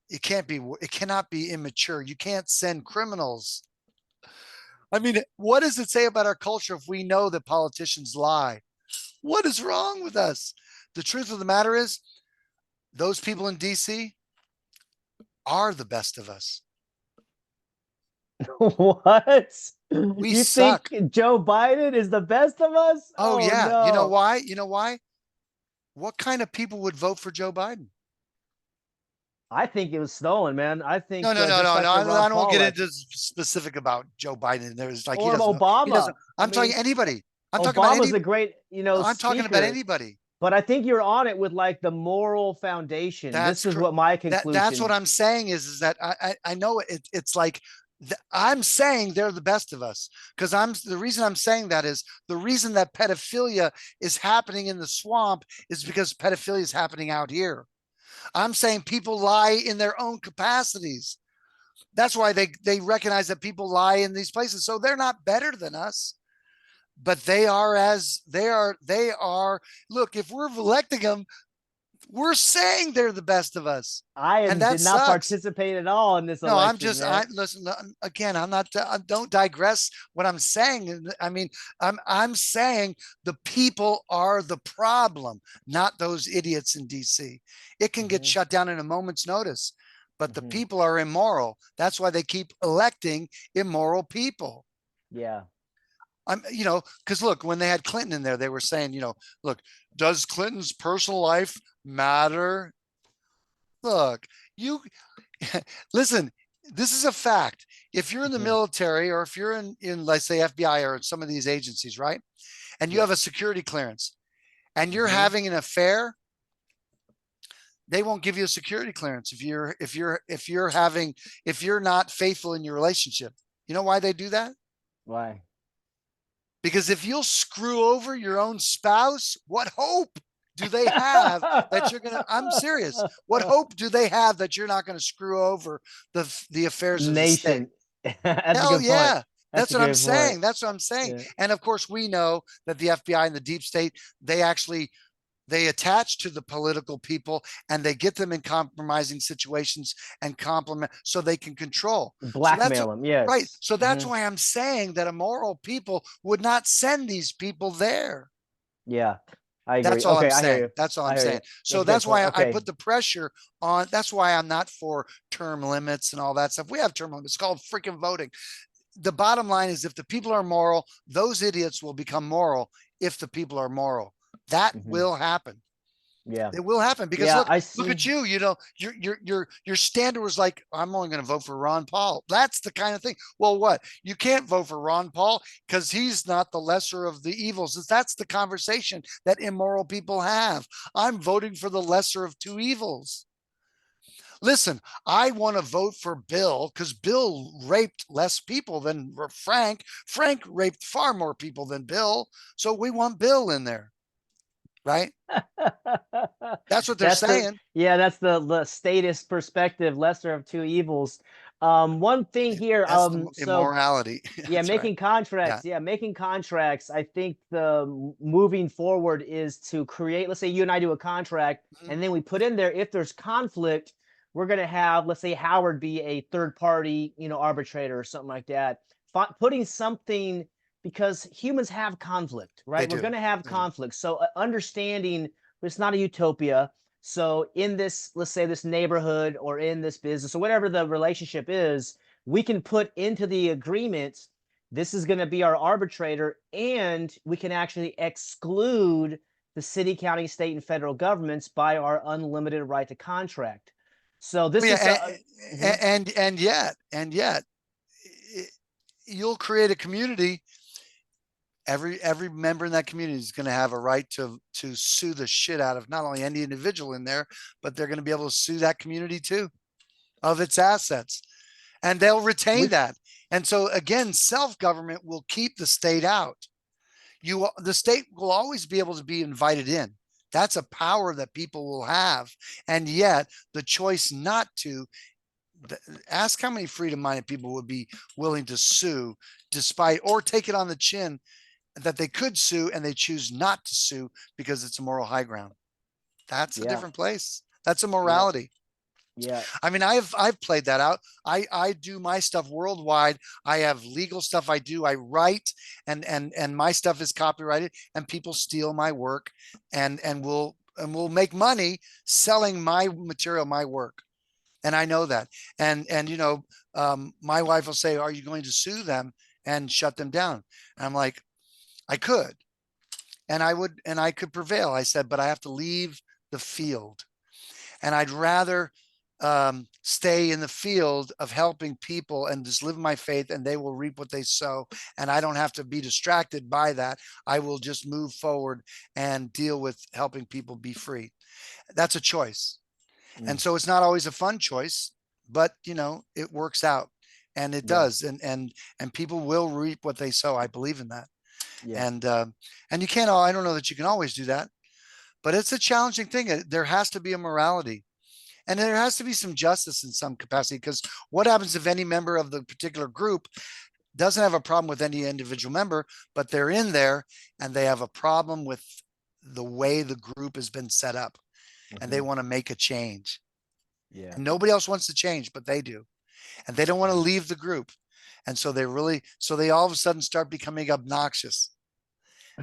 It cannot be immature. You can't send criminals. I mean, what does it say about our culture if we know that politicians lie? What is wrong with us? The truth of the matter is, those people in DC are the best of us. What? We You think suck. Joe Biden is the best of us? Oh, Oh yeah. You know no. why? You know why? What kind of people would vote for Joe Biden? I think it was stolen, man. I No, think no, no, just no, like no. the I Ron don't want to Paul get election into specific about Joe Biden. There's like, he or doesn't know. He doesn't. Obama. I I'm talking mean, anybody. I'm talking about Obama's any. a great, I'm talking about speaker. anybody. But I think you're on it with like the moral foundation. This That's is what my that's what conclusion. I'm saying is that I know it's like I'm saying they're the best of us, because the reason I'm saying that is the reason that pedophilia is happening in the swamp is because pedophilia is happening out here. I'm saying people lie in their own capacities. That's why they recognize that people lie in these places. So they're not better than us, but they are. Look, if we're electing them, we're saying they're the best of us. And that Did not sucks. participate at all in this No, election, man. listen again. I'm not. Don't digress. What I'm saying, I mean, I'm saying the people are the problem, not those idiots in DC. It can get Hmm. shut down in a moment's notice, but the Hmm. people are immoral. That's why they keep electing immoral people. Yeah. Because look, when they had Clinton in there, they were saying, look, does Clinton's personal life matter? Look, you listen, this is a fact. If you're in the Hmm. military, or if you're in let's say FBI or some of these agencies, right? And you Yeah. have a security clearance and you're Hmm. having an affair, they won't give you a security clearance if you're not faithful in your relationship. You know why they do that? Why? Because if you'll screw over your own spouse, what hope do they have that you're going to, I'm serious. What hope do they have that you're not going to screw over the affairs of the state? Nation. That's a Hell good point. yeah. That's That's a what I'm good point. saying. That's what I'm saying. Yeah. And of course, we know that the FBI and the deep state, they actually they attach to the political people and they get them in compromising situations and compliment so they can control. So that's Blackmail them. right. Yes. So that's Hmm. why I'm saying that immoral people would not send these people there. Yeah. I agree. That's all I'm Okay, I hear you. saying. That's all I I'm hear you. saying. That's So a good that's point. why I Okay. put the pressure on. That's why I'm not for term limits and all that stuff. We have term limits. It's called freaking voting. The bottom line is, if the people are moral, those idiots will become moral. If the people are moral, that Hmm. will happen. Yeah. It will happen because Yeah. look, I look see. at you. Your standard was like, I'm only going to vote for Ron Paul. That's the kind of thing. Well, what? You can't vote for Ron Paul because he's not the lesser of the evils. That's the conversation that immoral people have. I'm voting for the lesser of two evils. Listen, I want to vote for Bill because Bill raped less people than Frank. Frank raped far more people than Bill. So we want Bill in there, right? That's what they're That's the saying. yeah, that's the statist perspective, lesser of two evils. One thing here, That's the so immorality. yeah, That's right. making Yeah. contracts. Yeah, making contracts. I think the moving forward is to create, let's say you and I do a contract, Mhm. and then we put in there if there's conflict, we're going to have, let's say Howard be a third party, arbitrator or something like that. Putting something, because humans have conflict, They right? We're do. going to have They do. conflict. So understanding it's not a utopia. So in this, let's say this neighborhood or in this business or whatever the relationship is, we can put into the agreement this is going to be our arbitrator, and we can actually exclude the city, county, state, and federal governments by our unlimited right to contract. So Oh, this is yeah, mhm. and yet, you'll create a community. Every member in that community is going to have a right to sue the shit out of not only any individual in there, but they're going to be able to sue that community too of its assets, and they'll retain we that. And so again, self government will keep the state out. The state will always be able to be invited in. That's a power that people will have, and yet the choice not to. Ask how many freedom-minded people would be willing to sue despite, or take it on the chin that they could sue and they choose not to sue because it's a moral high ground. That's a yeah, different place. That's a yeah, morality. yeah. I mean, I've played that out. I do my stuff worldwide. I have legal stuff I do. I write, and my stuff is copyrighted, and people steal my work, and will make money selling my material, my work. And I know that. And my wife will say, "Are you going to sue them and shut them down?" And I'm like, I could, and I could prevail. I said, but I have to leave the field, and I'd rather stay in the field of helping people and just live my faith, and they will reap what they sow. And I don't have to be distracted by that. I will just move forward and deal with helping people be free. That's a choice. And Mm. so it's not always a fun choice, but you know, it works out, and it Yeah. does. And people will reap what they sow. I believe in that. Yeah. And you can't, I don't know that you can always do that, but it's a challenging thing. There has to be a morality. And there has to be some justice in some capacity, because what happens if any member of the particular group doesn't have a problem with any individual member, but they're in there and they have a problem with the way the group has been set up, and they Hmm. want to make a change. Yeah. And nobody else wants to change, but they do. And they don't want to Mm. leave the group. And so they all of a sudden start becoming obnoxious,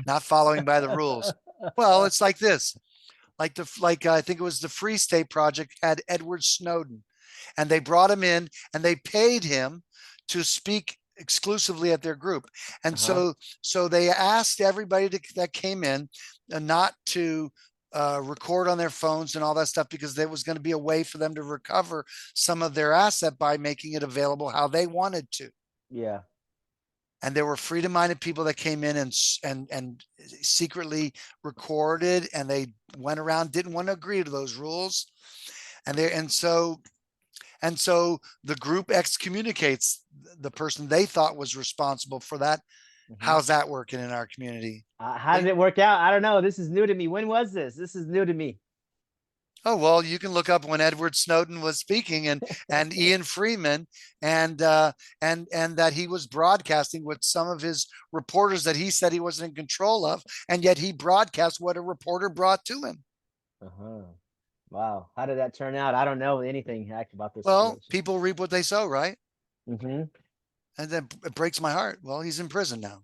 not following by the rules. Well, it's like this. I think it was the Free State Project had Edward Snowden, and they brought him in and they paid him to speak exclusively at their group. And Uh-huh. so they asked everybody that came in not to record on their phones and all that stuff, because there was going to be a way for them to recover some of their asset by making it available how they wanted to. Yeah. And there were freedom-minded people that came in and secretly recorded, and they went around, didn't want to agree to those rules, and so the group excommunicates the person they thought was responsible for that. Hmm. How's that working in our community? How did it work out? I don't know. This is new to me. When was this? This is new to me. Oh, well, you can look up when Edward Snowden was speaking, and Ian Freeman, and that he was broadcasting with some of his reporters that he said he wasn't in control of, and yet he broadcast what a reporter brought to him. Uh-huh. Wow. How did that turn out? I don't know anything heck about this Well, situation. people reap what they sow, right? Hmm. And then it breaks my heart. Well, he's in prison now.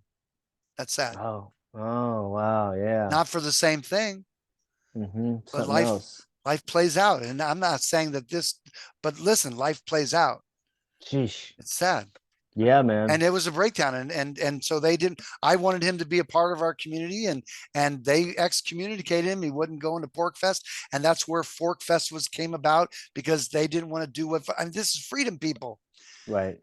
That's sad. Oh. Oh, wow. Yeah. Not for the same thing, but Something life else. life plays out. And I'm not saying that this, but listen, life plays out. Sheesh. It's sad. Yeah, man. And it was a breakdown, and so they didn't. I wanted him to be a part of our community, and they excommunicated him. He wouldn't go into Pork Fest, and that's where Fork Fest came about, because they didn't want to do what. I mean, this is freedom people, Right.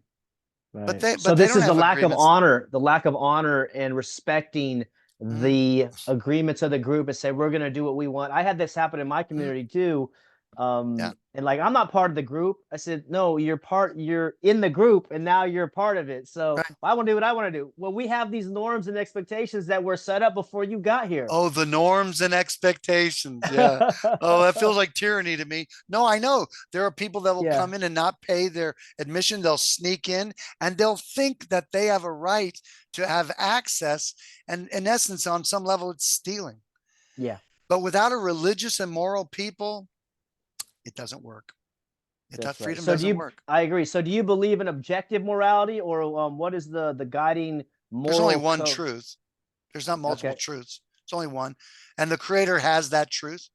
but Right. they So but they this don't is have agreements. the lack of honor and respecting Mhm, the agreements of the group and say we're going to do what we want. I had this happen in my mhm, community too. yeah. And like I'm not part of the group. I said, "No, you're in the group and now you're part of it." So, Right. I want to do what I want to do. Well, we have these norms and expectations that were set up before you got here. Oh, the norms and expectations. Yeah. Oh, that feels like tyranny to me. No, I know there are people that will Yeah. come in and not pay their admission. They'll sneak in and they'll think that they have a right to have access. And in essence, on some level, it's stealing. Yeah, But without a religious and moral people, it doesn't work. that's right. Freedom So doesn't work. I agree. So do you believe in objective morality or what is the guiding There's only moral one code? truth. There's not multiple Okay. truths. It's only one. And the creator has that truth.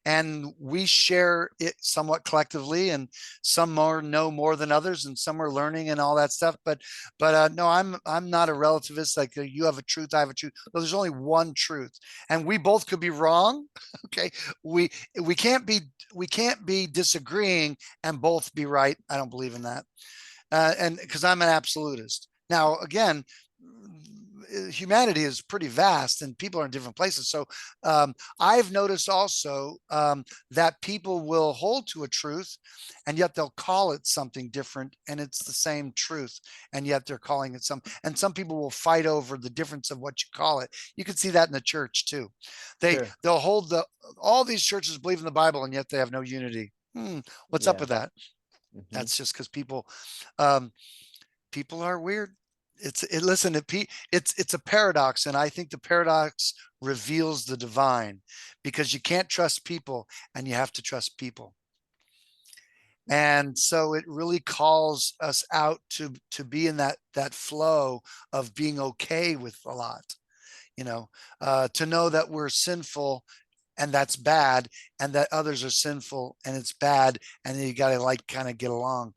And we share it somewhat collectively, and some more know more than others, and some are learning and all that stuff. But no, I'm not a relativist. Like you have a truth, I have a truth. No, there's only one truth, and we both could be wrong. Okay, we we can't be we can't be disagreeing and both be right. I don't believe in that, and because I'm an absolutist. Now, again, humanity is pretty vast and people are in different places. So I've noticed also that people will hold to a truth and yet they'll call it something different, and it's the same truth, and yet they're calling it and some people will fight over the difference of what you call it. You can see that in the church too. Sure. They'll hold all these churches believe in the Bible and yet they have no unity. What's up Yeah. with that? Hmm. That's just because um, people are weird. Listen, it's a paradox, and I think the paradox reveals the divine, because you can't trust people and you have to trust people. And so it really calls us out to be in that flow of being okay with a lot, to know that we're sinful and that's bad, and that others are sinful and it's bad, and then you got to like kind of get along.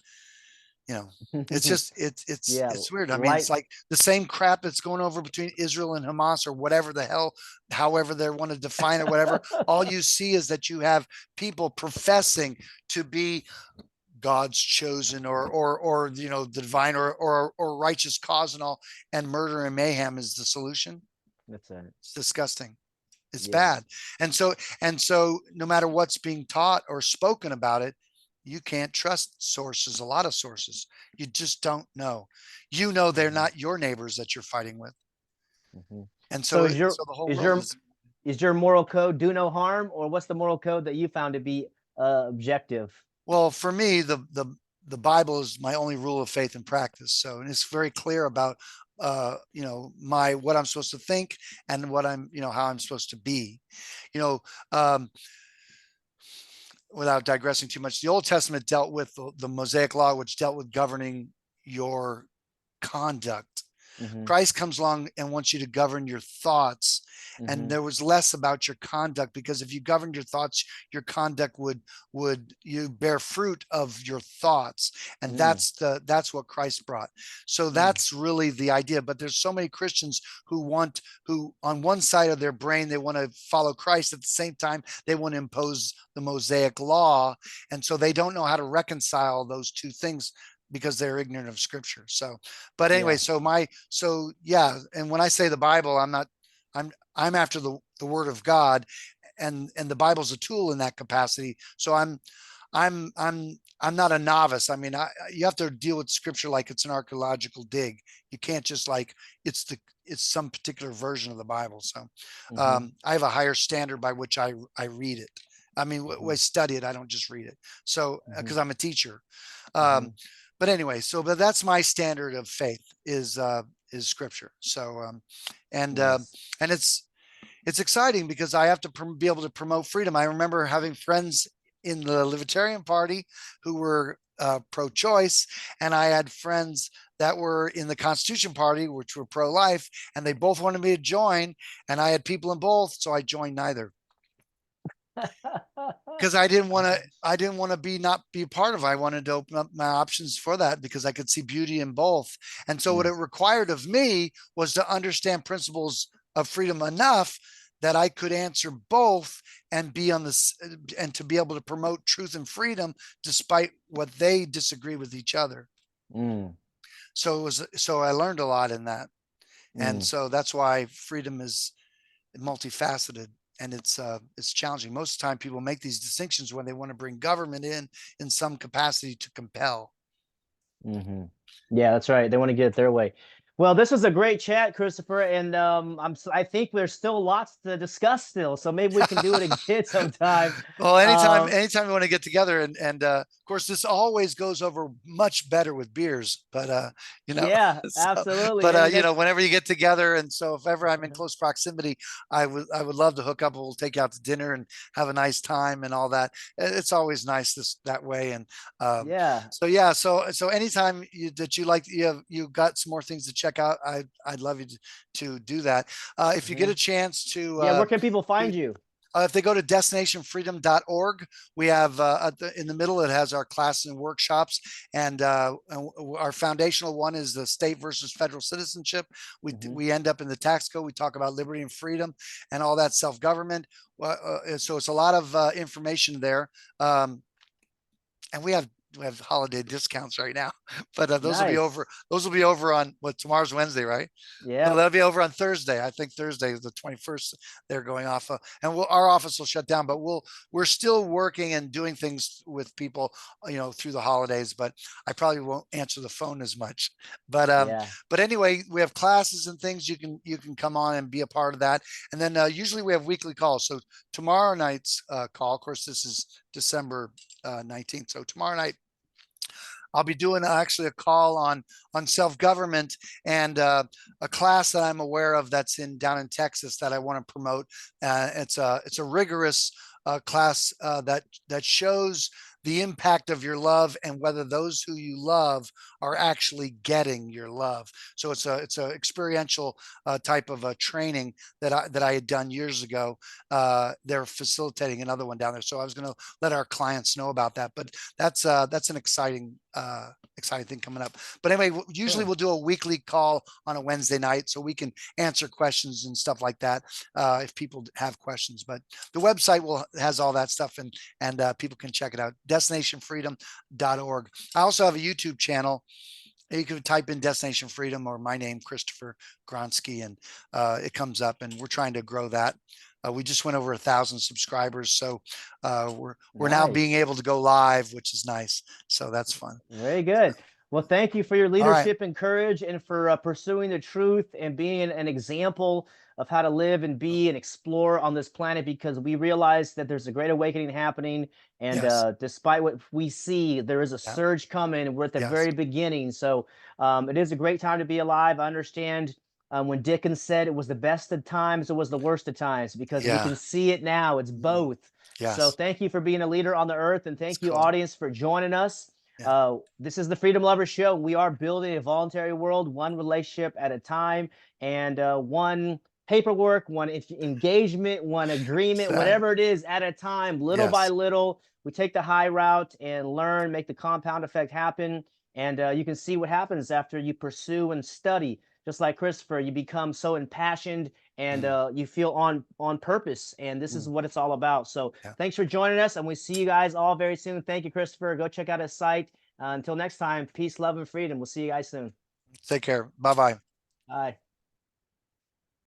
You know, it's just, Yeah, it's weird. I mean, light. it's like the same crap that's going over between Israel and Hamas or whatever the hell, however they want to define it, whatever. All you see is that you have people professing to be God's chosen or you know, the divine or righteous cause and all, and murder and mayhem is the solution. That's it. It's disgusting. It's Yeah. bad. And so no matter what's being taught or spoken about it, you can't trust sources, a lot of sources. You just don't know. You know, they're Mhm. not your neighbors that you're fighting with. Mhm. And So so is your so the whole is world your is, is your moral code do no harm, or what's the moral code that you found to be objective? well, for me, the Bible is my only rule of faith and practice. So, and it's very clear about you know, my what I'm supposed to think and what I'm, you know, how I'm supposed to be. You know, um, without digressing too much, the Old Testament dealt with the Mosaic law, which dealt with governing your conduct. Hmm. Christ comes along and wants you to govern your thoughts. And Hmm. there was less about your conduct, because if you governed your thoughts, your conduct would you bear fruit of your thoughts. And Mm. that's what Christ brought. So Mm. that's really the idea. But there's so many Christians who on one side of their brain, they want to follow Christ. At the same time, they want to impose the Mosaic law. And so they don't know how to reconcile those two things because they're ignorant of scripture. So, but anyway, Yeah. so yeah. And when I say the Bible, I'm after the word of God, and the Bible's a tool in that capacity. So I'm not a novice. I mean, you have to deal with scripture like it's an archaeological dig. You can't just like, it's some particular version of the Bible. So, Hmm. I have a higher standard by which I read it. I mean, Hmm. I study it. I don't just read it. So, Hmm. because I'm a teacher. Hmm. Um, but anyway, but that's my standard of faith is scripture. So, and Nice. and it's exciting because I have to be able to promote freedom. I remember having friends in the Libertarian Party who were pro-choice, and I had friends that were in the Constitution Party, which were pro-life, and they both wanted me to join, and I had people in both, so I joined neither because I didn't want to be not be a part of it. I wanted to open up my options for that because I could see beauty in both. And so what Mm. it required of me was to understand principles of freedom enough that I could answer both and be on this and to be able to promote truth and freedom despite what they disagree with each other. Mm. So I learned a lot in that. And Mm. so that's why freedom is multifaceted, and it's challenging. Most of the time people make these distinctions when they want to bring government in some capacity to compel. Hmm. Yeah, that's right. They want to get it their way. Well, this was a great chat, Christopher, and I think there's still lots to discuss still, so maybe we can do it again sometime. Well, anytime Um, anytime we want to get together, and of course this always goes over much better with beers, but you know, yeah, so, absolutely. but Maybe you know, next. whenever you get together, and so if ever I'm in close proximity, I would love to hook up. We'll take you out to dinner and have a nice time and all that. It's always nice that way. And Yeah. so yeah, so anytime that you like, you got some more things to check out, I'd love you to do that. If you get Hmm. a chance to Yeah. Where can people find you? if they go to destinationfreedom.org, we have in the middle, it has our classes and workshops. And our foundational one is the state versus federal citizenship. Hmm. We end up in the tax code. We talk about liberty and freedom and all that self-government. So it's a lot of information there. Um, and we have holiday discounts right now, but Nice. those will be over on what, tomorrow's Wednesday, right? So Yep. that'll be over on Thursday. I think Thursday is the 21st. They're going off, and our office will shut down. But we're still working and doing things with people, through the holidays. But I probably won't answer the phone as much. But Yeah. but anyway, we have classes and things. You can come on and be a part of that. And then usually we have weekly calls. So tomorrow night's call, of course, this is December 19th. So tomorrow night I'll be doing actually a call on self-government, and a class that I'm aware of that's down in Texas that I want to promote. It's a rigorous class that shows the impact of your love and whether those who you love are actually getting your love. So it's a experiential type of a training that I had done years ago. They're facilitating another one down there, so I was going to let our clients know about that. But that's an exciting thing coming up. But anyway, usually we'll do a weekly call on a Wednesday night so we can answer questions and stuff like that if people have questions. But the website has all that stuff, and people can check it out. DestinationFreedom.org. I also have a YouTube channel. You can type in Destination Freedom or my name, Christopher Gronski, and it comes up, and we're trying to grow that. We just went over 1,000 subscribers, so we're now being able to go live, which is nice. So that's fun. Very good. Well, thank you for your All right. leadership and courage, and for pursuing the truth and being an example of how to live and be and explore on this planet, because we realize that there's a great awakening happening. And Yes. despite what we see, there is a Yeah. surge coming. We're at the Yes. very beginning. So it is a great time to be alive. I understand when Dickens said it was the best of times, it was the worst of times, because we Yeah. can see it now. It's both. Yes. So thank you for being a leader on the earth, and thank That's you, cool. audience, for joining us. Yeah. This is the Freedom Lovers Show. We are building a voluntary world, one relationship at a time, and one paperwork, one engagement, one agreement, whatever it is, at a time, little by Yes. little. We take the high route and learn, make the compound effect happen. And you can see what happens after you pursue and study. Just like Christopher, you become so impassioned, and you feel on purpose. And this is what it's all about. So thanks for joining us, and we see you guys all very soon. Thank you, Christopher. Go check out his site. Until next time, peace, love, and freedom. We'll see you guys soon. Take care. Bye-bye. Bye.